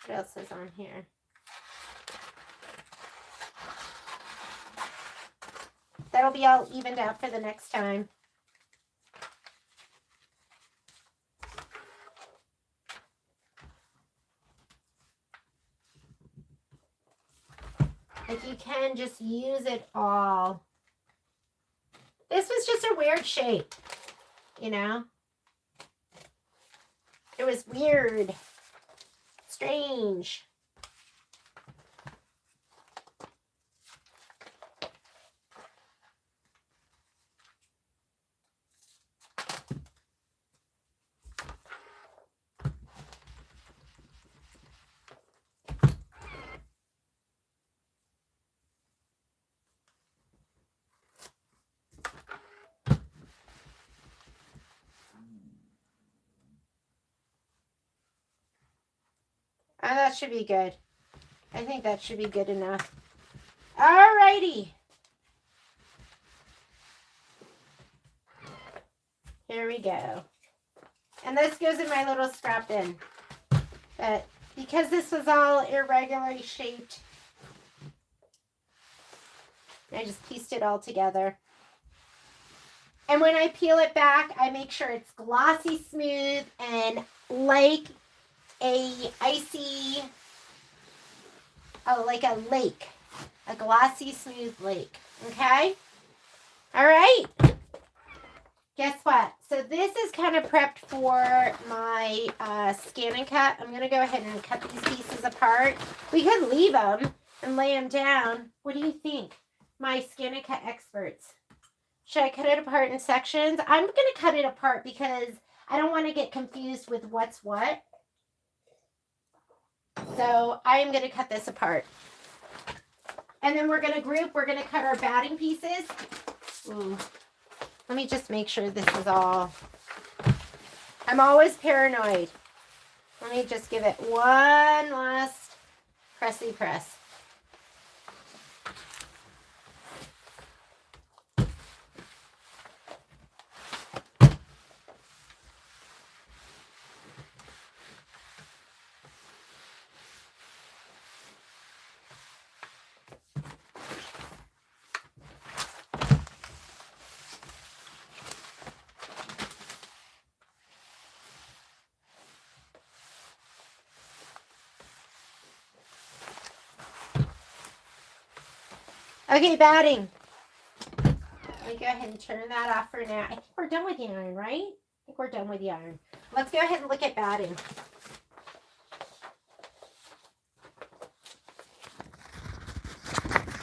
what else is on here? That'll be all evened out for the next time. Like you can just use it all. This was just a weird shape, you know? It was weird, strange. That should be good. I think that should be good enough. Alrighty. Here we go. And this goes in my little scrap bin. But because this was all irregularly shaped, I just pieced it all together. And when I peel it back, I make sure it's glossy smooth and like a icy, like a lake, a glossy smooth lake. Okay? All right. Guess what? So this is kind of prepped for my scan and cut. I'm going to go ahead and cut these pieces apart. We could leave them and lay them down. What do you think, my scan and cut experts? Should I cut it apart in sections? I'm going to cut it apart because I don't want to get confused with what's what. So I'm going to cut this apart. And then we're going to group. We're going to cut our batting pieces. Ooh. Let me just make sure this is all. I'm always paranoid. Let me just give it one last pressy press. Okay, batting. Let me go ahead and turn that off for now. I think we're done with the iron, right? I think we're done with the iron. Let's go ahead and look at batting.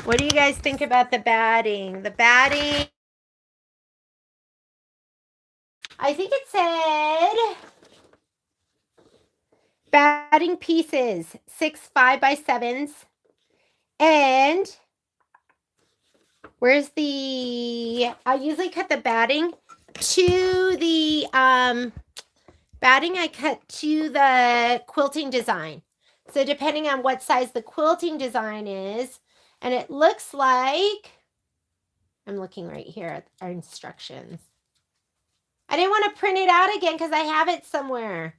What do you guys think about the batting? The batting, I think it said batting pieces, 6 5x7s. And where's the, I usually cut the batting to the, batting I cut to the quilting design. So depending on what size the quilting design is, and it looks like, I'm looking right here at our instructions. I didn't want to print it out again because I have it somewhere.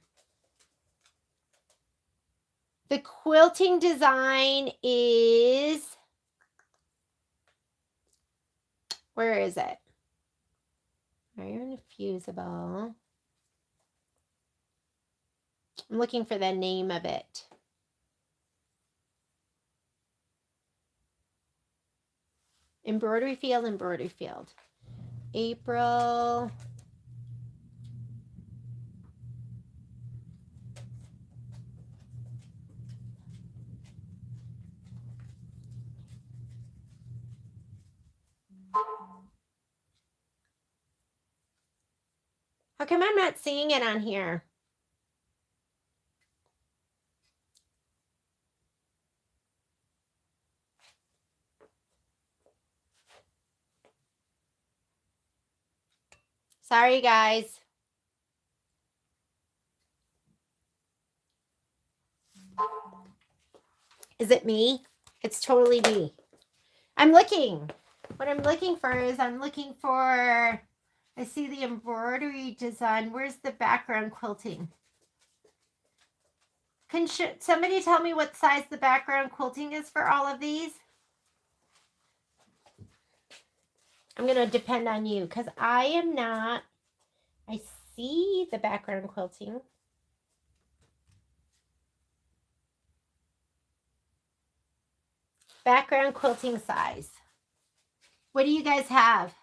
The quilting design is, where is it? Iron fusible. I'm looking for the name of it. Embroidery Field, Embroidery Field. April. How come I'm not seeing it on here? Sorry, guys. Is it me? It's totally me. I'm looking. What I'm looking for is I'm looking for, I see the embroidery design. Where's the background quilting? Can somebody tell me what size the background quilting is for all of these? I'm going to depend on you because I am not, I see the background quilting. Background quilting size. What do you guys have?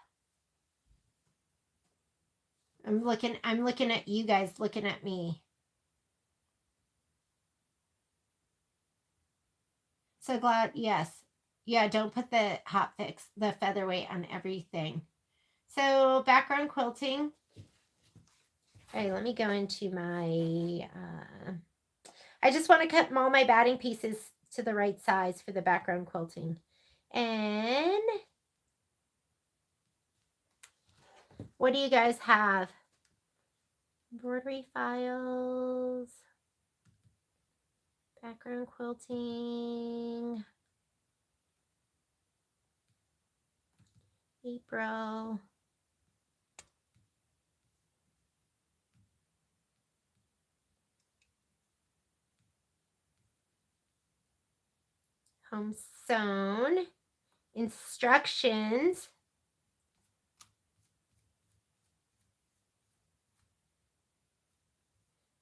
I'm looking at you guys looking at me. So glad, yes. Yeah, don't put the hot fix, the featherweight on everything. So background quilting. All right, let me go into my, I just want to cut all my batting pieces to the right size for the background quilting. And what do you guys have? Embroidery files, background quilting, April. Home sewn, instructions.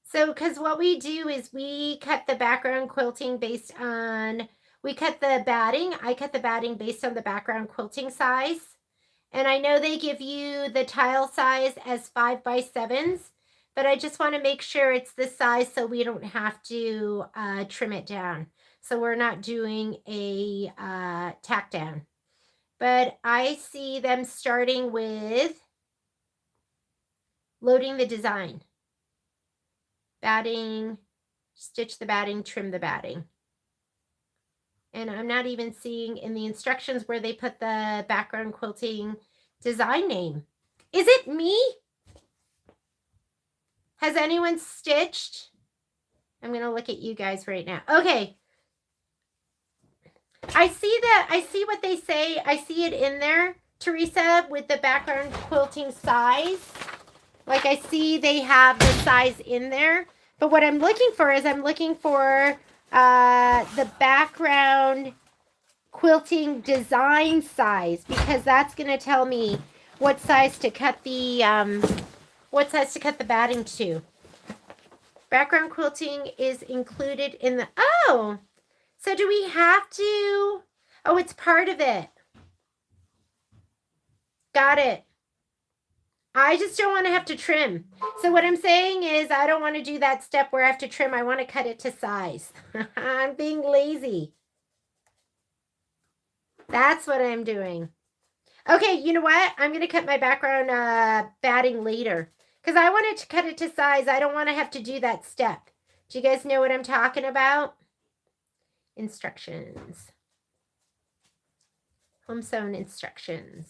So, because what we do is we cut the background quilting based on, we cut the batting. I cut the batting based on the background quilting size. And I know they give you the tile size as 5x7s, but I just want to make sure it's this size so we don't have to trim it down. So we're not doing a tack down. But I see them starting with loading the design. Batting, stitch the batting, trim the batting. And I'm not even seeing in the instructions where they put the background quilting design name. Is it me? Has anyone stitched? I'm going to look at you guys right now. Okay. I see what they say. I see it in there, Teresa, with the background quilting size. Like I see they have the size in there. But what I'm looking for is I'm looking for the background quilting design size, because that's going to tell me what size to cut the batting to. Background quilting is included in the, oh, so do we have to, oh, it's part of it. Got it. I just don't want to have to trim. So what I'm saying is I don't want to do that step where I have to trim. I want to cut it to size. I'm being lazy. That's what I'm doing. Okay, you know what? I'm going to cut my background batting later because I wanted to cut it to size. I don't want to have to do that step. Do you guys know what I'm talking about? Instructions. Home sewn instructions.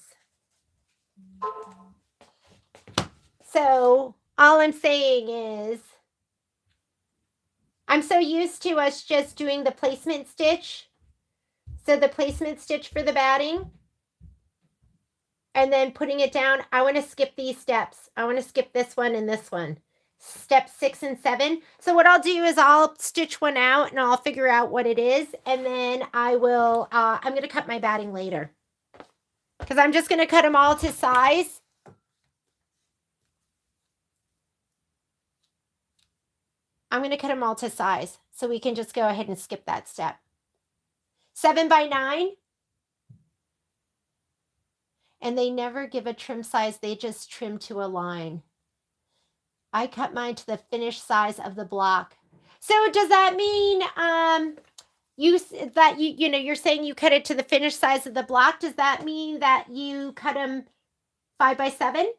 So all I'm saying is I'm so used to us just doing the placement stitch. So the placement stitch for the batting and then putting it down. I want to skip these steps. I want to skip this one and this one. Step 6 and 7. So what I'll do is I'll stitch one out and I'll figure out what it is. And then I will, I'm going to cut my batting later. Because I'm just going to cut them all to size. I'm going to cut them all to size. So we can just go ahead and skip that step. 7 by 9. And they never give a trim size. They just trim to a line. I cut mine to the finished size of the block. So does that mean you're saying you cut it to the finished size of the block? Does that mean that you cut them 5 by 7?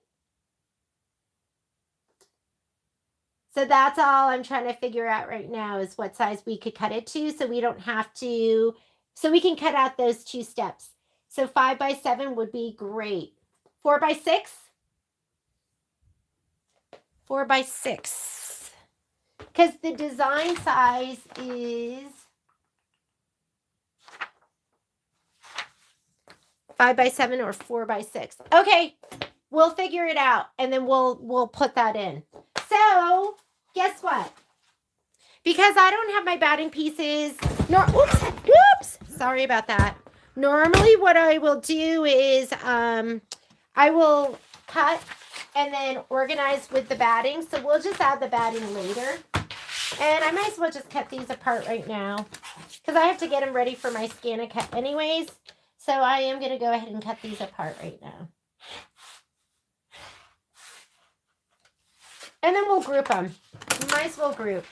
So that's all I'm trying to figure out right now is what size we could cut it to, so we don't have to, so we can cut out those 2 steps. So 5 by 7 would be great. 4 by 6? 4 by 6. Because the design size is 5 by 7 or 4 by 6. Okay, we'll figure it out and then we'll put that in. So guess what? Because I don't have my batting pieces, oops, sorry about that. Normally what I will do is I will cut and then organize with the batting. So we'll just add the batting later. And I might as well just cut these apart right now because I have to get them ready for my scan and cut anyways. So I am going to go ahead and cut these apart right now. And then we'll group them. We might as well group.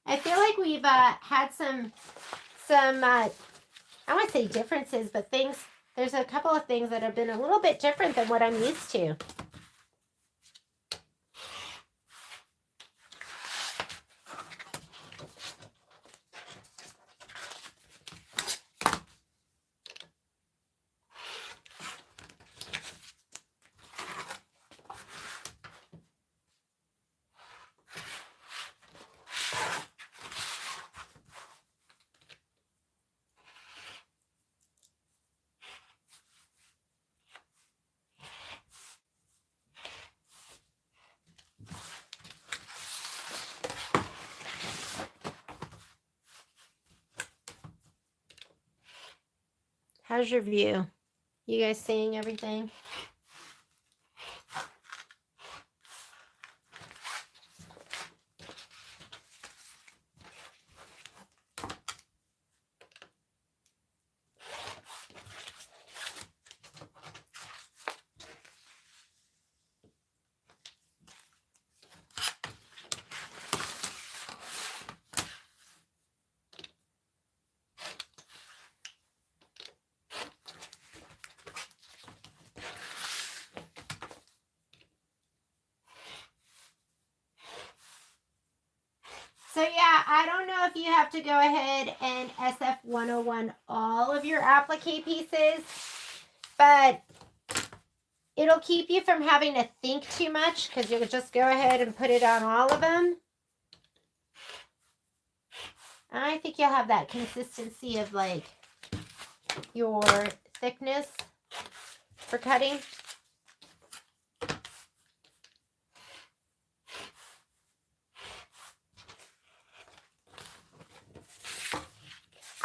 I feel like we've had some I won't say differences, but there's a couple of things that have been a little bit different than what I'm used to. How's your view? You guys seeing everything? So yeah, I don't know if you have to go ahead and SF101 all of your applique pieces, but it'll keep you from having to think too much because you'll just go ahead and put it on all of them. I think you'll have that consistency of like your thickness for cutting.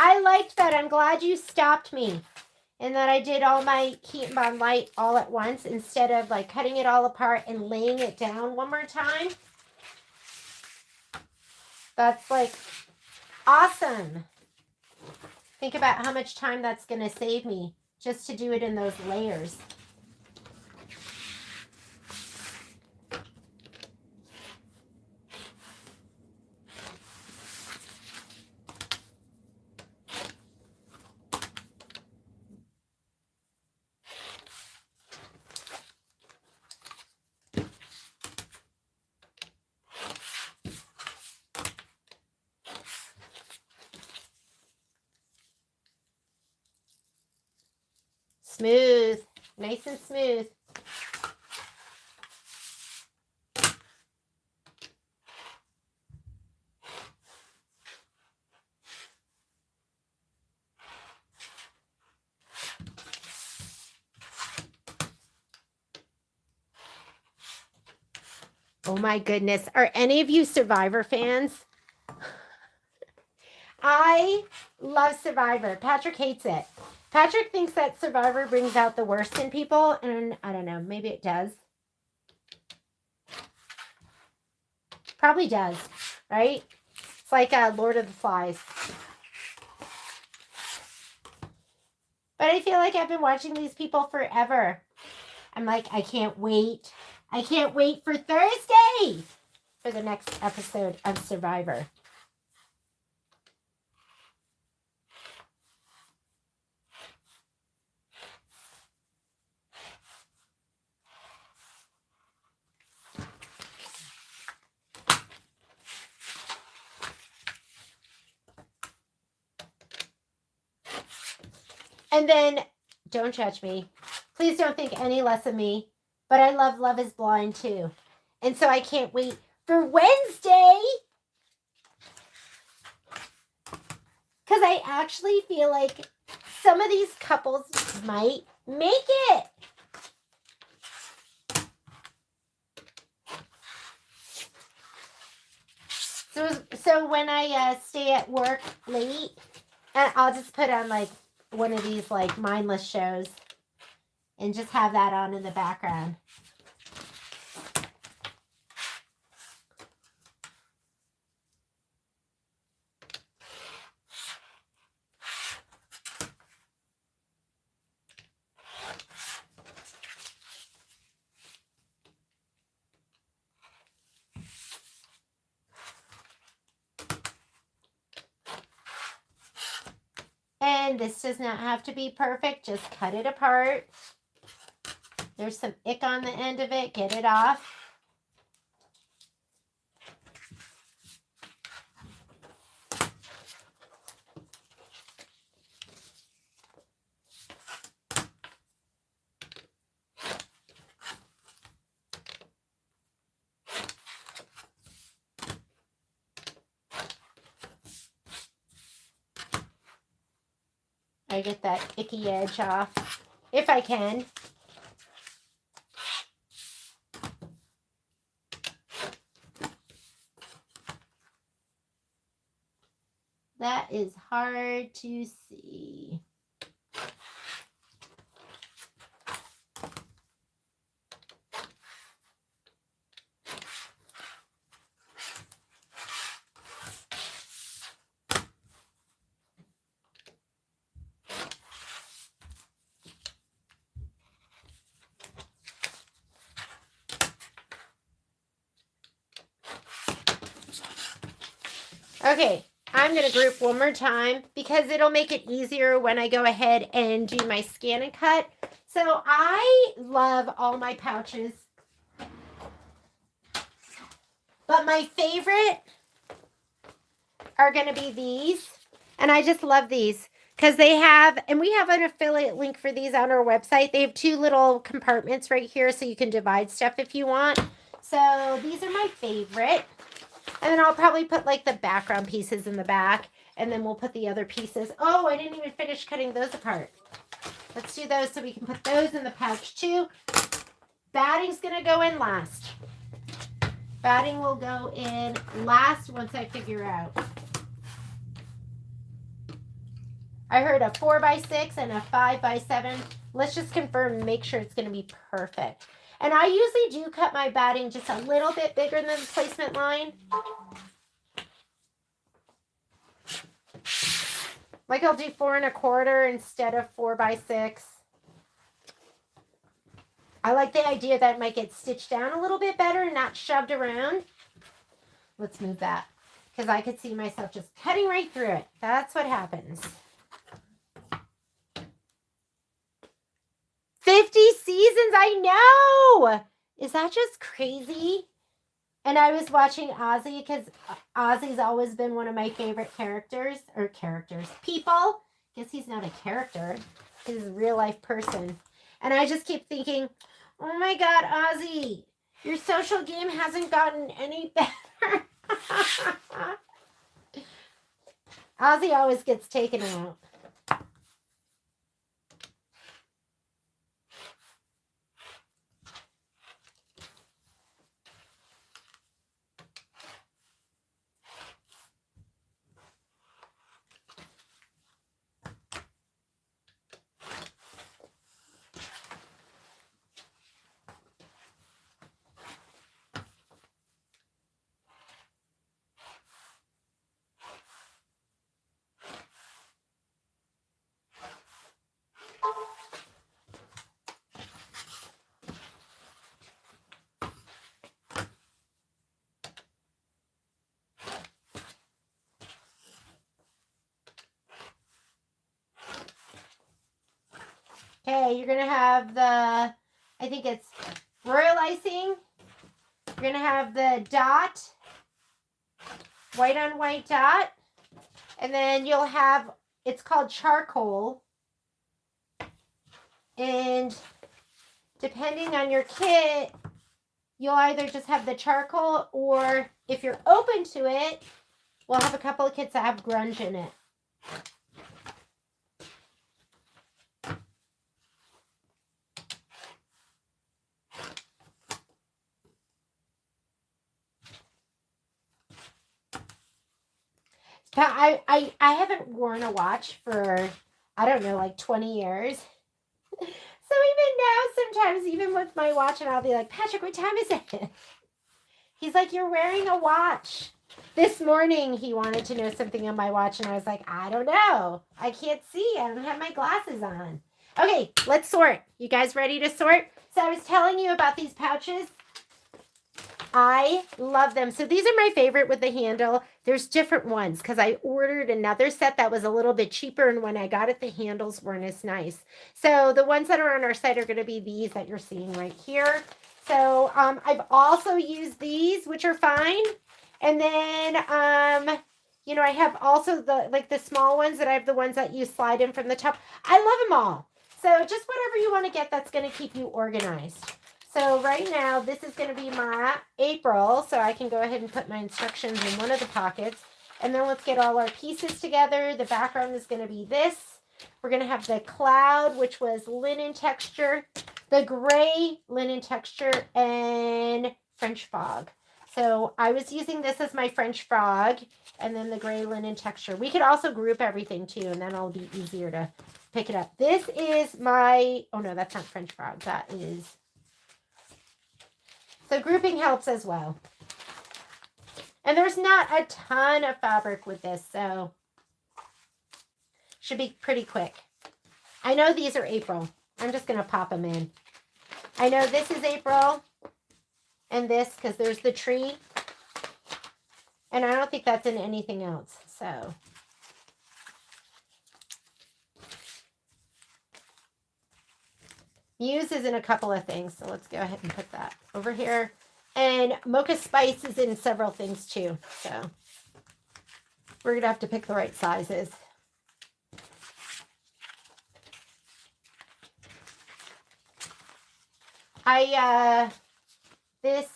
I liked that. I'm glad you stopped me and that I did all my heat and bond light all at once instead of like cutting it all apart and laying it down one more time. That's like awesome. Think about how much time that's going to save me just to do it in those layers. Smooth. Nice and smooth. Oh my goodness. Are any of you Survivor fans? I love Survivor. Patrick hates it. Patrick thinks that Survivor brings out the worst in people, and I don't know, maybe it does. Probably does, right? It's like Lord of the Flies. But I feel like I've been watching these people forever. I'm like, I can't wait. I can't wait for Thursday for the next episode of Survivor. And then, don't judge me. Please don't think any less of me. But I love Love is Blind too. And so I can't wait for Wednesday. Because I actually feel like some of these couples might make it. So when I stay at work late, and I'll just put on like one of these like mindless shows and just have that on in the background. And this does not have to be perfect. Just cut it apart. There's some ick on the end of it. Get it off. I get that icky edge off, if I can. That is hard to see. Okay, I'm going to group one more time because it'll make it easier when I go ahead and do my scan and cut. So I love all my pouches, but my favorite are going to be these. And I just love these because they have, and we have an affiliate link for these on our website. They have two little compartments right here so you can divide stuff if you want. So these are my favorite. And then I'll probably put like the background pieces in the back. And then we'll put the other pieces. Oh, I didn't even finish cutting those apart. Let's do those so we can put those in the pouch too. Batting's going to go in last. Batting will go in last once I figure out. I heard a 4x6 and a 5x7. Let's just confirm and make sure it's going to be perfect. And I usually do cut my batting just a little bit bigger than the placement line. Like I'll do 4 1/4 instead of 4x6. I like the idea that it might get stitched down a little bit better and not shoved around. Let's move that because I could see myself just cutting right through it. That's what happens. 50 seasons, I know! Is that just crazy? And I was watching Ozzy because Ozzy's always been one of my favorite people. Guess he's not a character. his real life person. And I just keep thinking, oh my God, Ozzy, your social game hasn't gotten any better. Ozzy always gets taken out. Okay, you're going to have the, I think it's royal icing. You're going to have the dot, white on white dot. And then you'll have, it's called charcoal. And depending on your kit, you'll either just have the charcoal, or if you're open to it, we'll have a couple of kits that have grunge in it. I haven't worn a watch for, I don't know, like 20 years. So even now, sometimes, even with my watch, and I'll be like, Patrick, what time is it? He's like, you're wearing a watch. This morning, he wanted to know something on my watch, and I was like, I don't know. I can't see. I don't have my glasses on. Okay, let's sort. You guys ready to sort? So I was telling you about these pouches. I love them. So these are my favorite with the handle. There's different ones because I ordered another set that was a little bit cheaper, and when I got it, the handles weren't as nice. So the ones that are on our site are going to be these that you're seeing right here. So I've also used these, which are fine. And then, you know, I have also the small ones, and I have the ones that you slide in from the top. I love them all. So just whatever you want to get that's going to keep you organized. So right now, this is going to be my April, so I can go ahead and put my instructions in one of the pockets. And then let's get all our pieces together. The background is going to be this. We're going to have the cloud, which was linen texture, the gray linen texture, and French fog. So I was using this as my French fog, and then the gray linen texture. We could also group everything too, and then it'll be easier to pick it up. This is my, oh no, that's not French fog. That is... So grouping helps as well. And there's not a ton of fabric with this, so should be pretty quick. I know these are April. I'm just going to pop them in. I know this is April and this because there's the tree. And I don't think that's in anything else, so... Muse is in a couple of things, so let's go ahead and put that over here. And Mocha Spice is in several things too, so we're going to have to pick the right sizes. This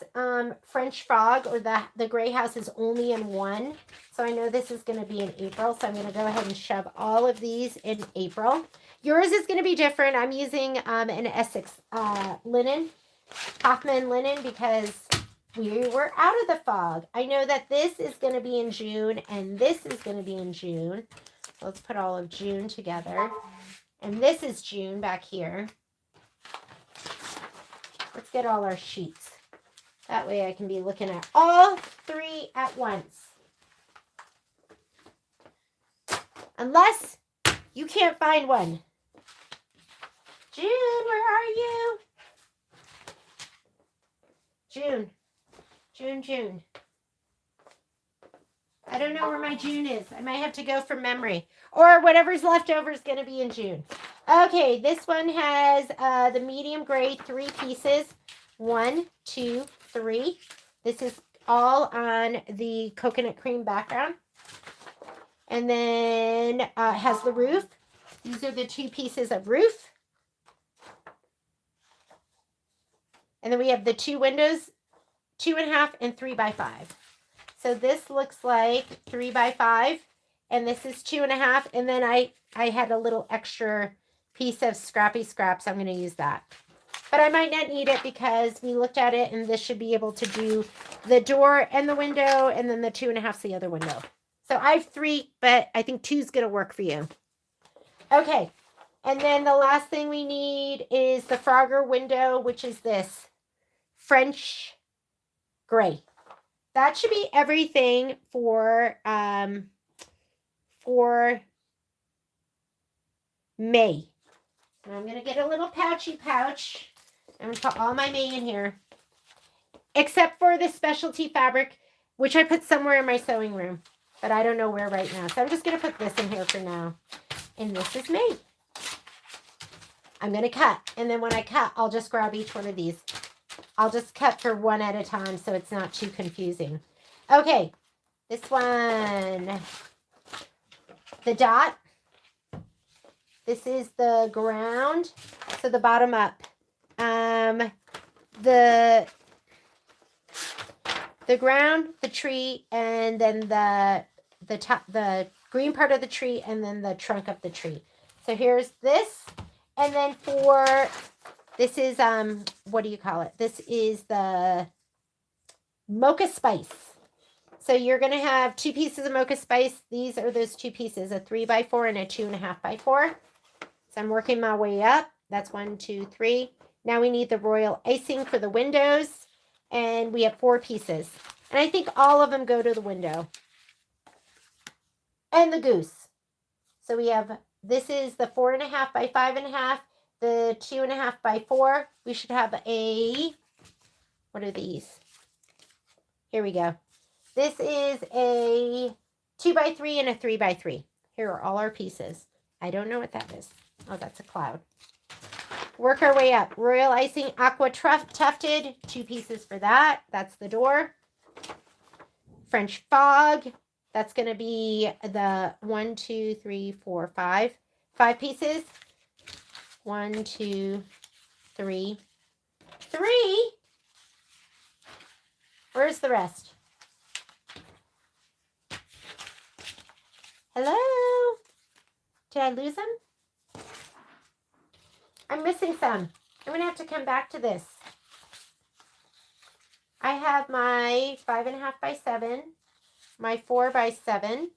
French fog, or the gray house, is only in one. So I know this is going to be in April, so I'm going to go ahead and shove all of these in April. Yours is going to be different. I'm using an Essex linen, Hoffman linen, because we were out of the fog. I know that this is going to be in June, and this is going to be in June. So let's put all of June together. And this is June back here. Let's get all our sheets. That way I can be looking at all three at once. Unless you can't find one. June, where are you? June. June. I don't know where my June is. I might have to go from memory. Or whatever's left over is going to be in June. Okay, this one has the medium gray 3 pieces. 1, 2, 3. This is all on the coconut cream background. And then has the roof. These are the 2 pieces of roof. And then we have the 2 windows, 2.5 and 3 by 5. So this looks like 3 by 5, and this is 2.5. And then I had a little extra piece of scrappy scraps. I'm going to use that. But I might not need it because we looked at it, and this should be able to do the door and the window, and then the 2.5 is the other window. So I have 3, but I think 2 is going to work for you. Okay. And then the last thing we need is the Frogger window, which is this French gray. That should be everything for May. And I'm going to get a little pouchy pouch. I'm going to put all my May in here. Except for the specialty fabric, which I put somewhere in my sewing room. But I don't know where right now. So I'm just going to put this in here for now. And this is May. I'm going to cut. And then when I cut, I'll just grab each one of these. I'll just cut for one at a time so it's not too confusing. Okay. This one. The dot. This is the ground. So the bottom up. The ground, the tree, and then the top, the green part of the tree, and then the trunk of the tree. So here's this. And then for, this is, what do you call it? This is the mocha spice. So you're going to have 2 pieces of mocha spice. These are those 2 pieces, a 3 by 4 and a 2.5 by 4. So I'm working my way up. That's 1, 2, 3. Now we need the royal icing for the windows. And we have 4 pieces. And I think all of them go to the window. And the goose. So we have, this is the 4.5 by 5.5, the 2.5 by 4. We should have a, what are these? Here we go. This is a 2 by 3 and a 3 by 3. Here are all our pieces. I don't know what that is. Oh, that's a cloud. Work our way up. Royal icing, aqua tufted. 2 pieces for that. That's the door. French fog. That's going to be the 1, 2, 3, 4, 5. 5 pieces. 1, 2, 3. 3? Where's the rest? Hello? Did I lose them? I'm missing some. I'm going to have to come back to this. I have my 5.5 by 7, my 4 by 7.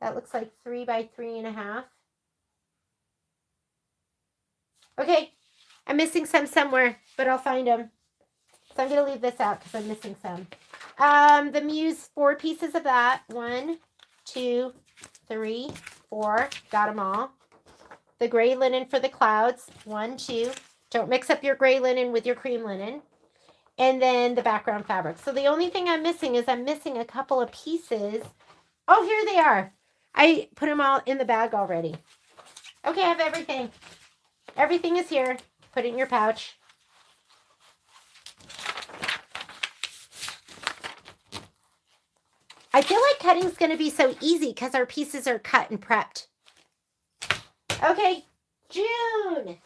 That looks like 3 by 3.5. Okay, I'm missing some somewhere, but I'll find them. So I'm going to leave this out because I'm missing some. The Muse, 4 pieces of that. 1, 2, 3, 4. Got them all. The gray linen for the clouds. 1, 2. Don't mix up your gray linen with your cream linen. And then the background fabric. So the only thing I'm missing is I'm missing a couple of pieces. Oh, here they are. I put them all in the bag already. Okay, I have everything. Everything is here. Put it in your pouch. I feel like cutting is going to be so easy because our pieces are cut and prepped. Okay, June.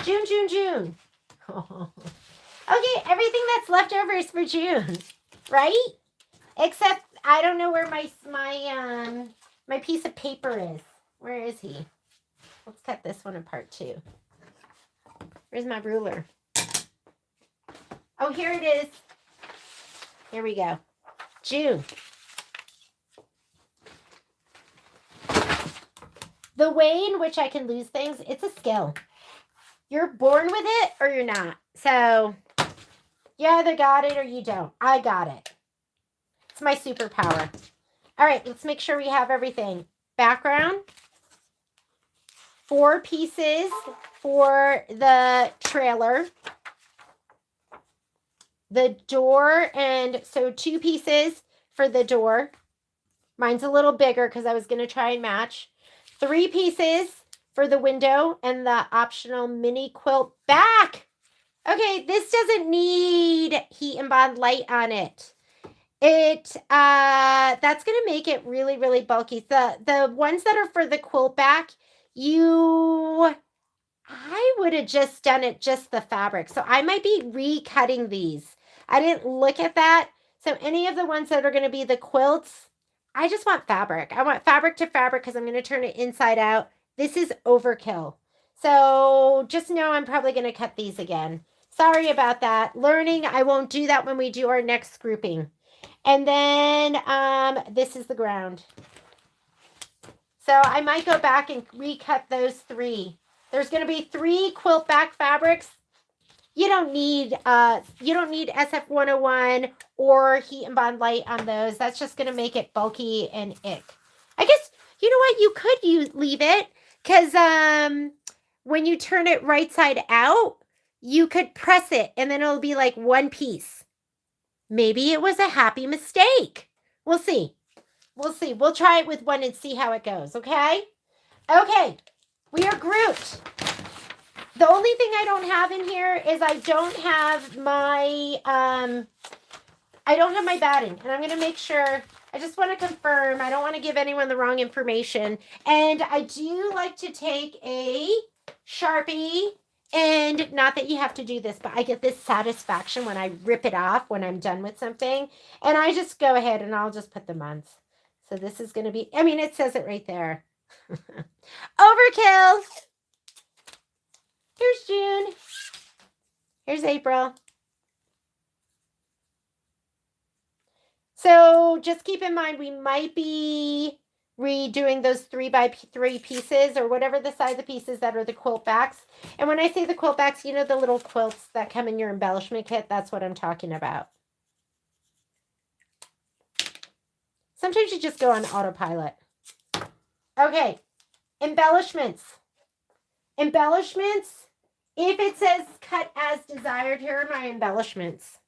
June. Okay, everything that's left over is for June, right? Except I don't know where my piece of paper is. Where is he? Let's cut this one apart too. Where's my ruler? Oh, here it is. Here we go. June. The way in which I can lose things, it's a skill. You're born with it or you're not. So you either got it or you don't. I got it. It's my superpower. All right, let's make sure we have everything. Background. 4 pieces for the trailer. The door, and so 2 pieces for the door. Mine's a little bigger because I was going to try and match. 3 pieces for the window and the optional mini quilt back. Okay, this doesn't need heat and bond light on it. That's gonna make it really, really bulky. The ones that are for the quilt back, I would have just done it just the fabric. So I might be recutting these. I didn't look at that. So any of the ones that are going to be the quilts, I just want fabric. I want fabric to fabric because I'm going to turn it inside out. This is overkill. So just know I'm probably going to cut these again. Sorry about that. Learning, I won't do that when we do our next grouping. And then this is the ground. So I might go back and recut those 3. There's going to be 3 quilt back fabrics. You don't need SF101 or Heat and Bond Light on those. That's just going to make it bulky and ick. I guess, you know what? You could leave it because when you turn it right side out, you could press it and then it'll be like one piece. Maybe it was a happy mistake. We'll see. We'll see. We'll try it with one and see how it goes, okay? Okay. We are grouped. The only thing I don't have in here is I don't have my batting. And I'm going to make sure, I just want to confirm, I don't want to give anyone the wrong information. And I do like to take a Sharpie, and not that you have to do this, but I get this satisfaction when I rip it off when I'm done with something. And I just go ahead and I'll just put the months. So this is going to be, I mean, it says it right there. Overkill. Here's June. Here's April. So just keep in mind, we might be redoing those 3x3 pieces or whatever the size of pieces that are the quilt backs. And when I say the quilt backs, you know, the little quilts that come in your embellishment kit, that's what I'm talking about. Sometimes you just go on autopilot. Okay. Embellishments. Embellishments. If it says cut as desired, here are my embellishments.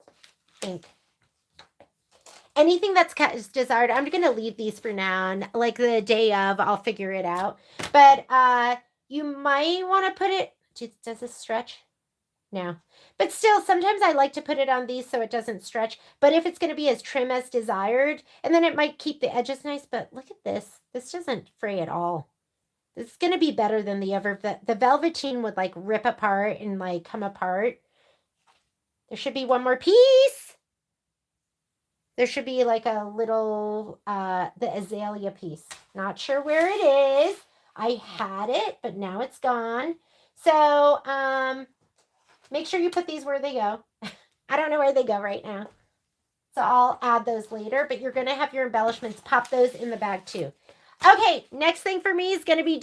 I think. Anything that's cut as desired, I'm going to leave these for now. And like the day of, I'll figure it out. But you might want to put it, does this stretch? No. But still, sometimes I like to put it on these so it doesn't stretch. But if it's going to be as trim as desired, and then it might keep the edges nice. But look at this. This doesn't fray at all. This is going to be better than the other. The velveteen would like rip apart and like come apart. There should be one more piece. There should be like a little, the azalea piece. Not sure where it is. I had it, but now it's gone. So, make sure you put these where they go. I don't know where they go right now. So I'll add those later, but you're going to have your embellishments. Pop those in the bag too. Okay, next thing for me is going to be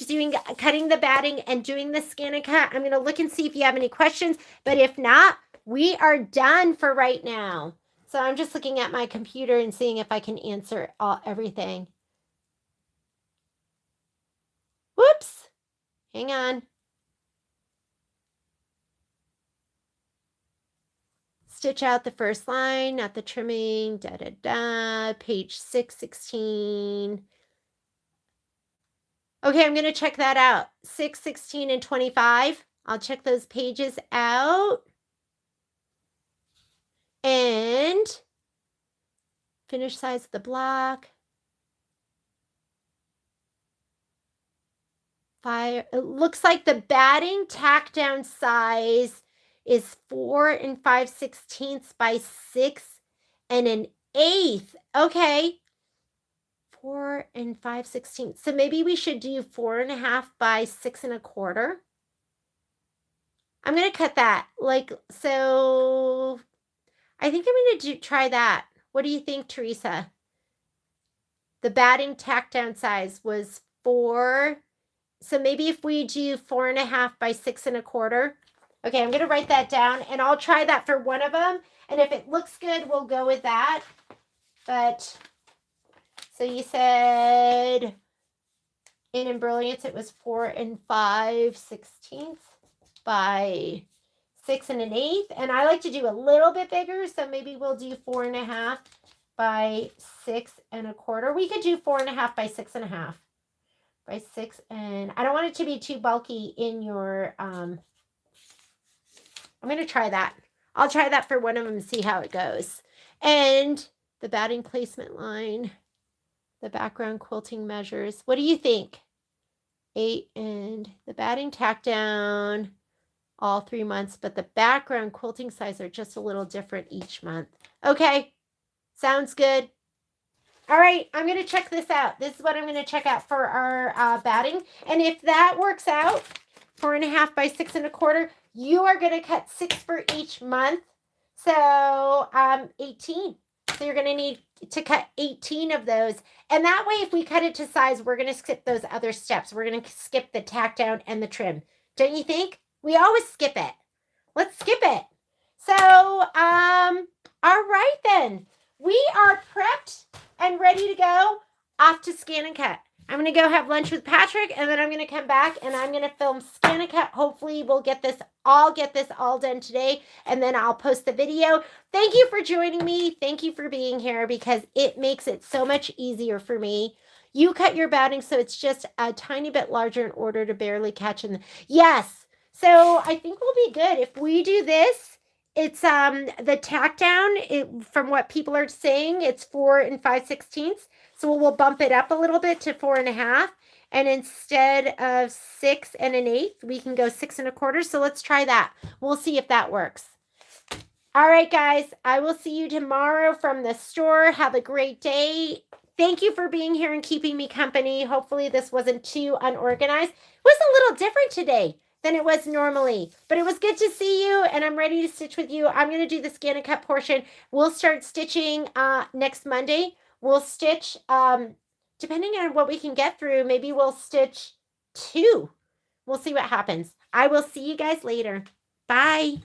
cutting the batting and doing the scan and cut. I'm going to look and see if you have any questions, but if not, we are done for right now. So I'm just looking at my computer and seeing if I can answer everything. Whoops. Hang on. Stitch out the first line, not the trimming, page 616. Okay, I'm going to check that out. 6, 16, and 25. I'll check those pages out. And finish size of the block. It looks like the batting tack down size is 4 5/16 by 6 1/8. Okay. 4 5/16. So maybe we should do 4.5 by 6 1/4. I'm going to cut that. Like, so I think I'm going to try that. What do you think, Teresa? The batting tack down size was 4. So maybe if we do 4.5 by 6 1/4. Okay, I'm going to write that down and I'll try that for one of them. And if it looks good, we'll go with that. But so you said in Brilliance, it was 4 5/16 by 6 1/8. And I like to do a little bit bigger. So maybe we'll do 4.5 by 6 1/4. We could do 4.5 by 6 1/2 by 6. And I don't want it to be too bulky in your, I'm going to try that. I'll try that for one of them and see how it goes. And the batting placement line, the background quilting measures. What do you think? 8 and the batting tack down all 3 months, but the background quilting size are just a little different each month. Okay, sounds good. All right, I'm going to check this out. This is what I'm going to check out for our batting. And if that works out, 4.5 by 6 1/4, you are going to cut 6 for each month. So 18. So you're going to need to cut 18 of those. And that way, if we cut it to size, we're going to skip those other steps. We're going to skip the tack down and the trim. Don't you think? We always skip it. Let's skip it. So, all right then. We are prepped and ready to go. Off to scan and cut. I'm going to go have lunch with Patrick, and then I'm going to come back and I'm going to film scan and cut. Hopefully we'll get this all done today, and then I'll post the video. Thank you for joining me. Thank you for being here, because it makes it so much easier for me. You cut your batting so it's just a tiny bit larger in order to barely catch in. Yes. So I think we'll be good. If we do this, it's the tack down, from what people are saying, it's 4 5/16. So we'll bump it up a little bit to 4.5. And instead of 6 1/8, we can go 6 1/4. So let's try that. We'll see if that works. All right, guys, I will see you tomorrow from the store. Have a great day. Thank you for being here and keeping me company. Hopefully this wasn't too unorganized. It was a little different today than it was normally, but it was good to see you, and I'm ready to stitch with you. I'm going to do the scan and cut portion. We'll start stitching next Monday. We'll stitch, depending on what we can get through, maybe we'll stitch 2. We'll see what happens. I will see you guys later. Bye.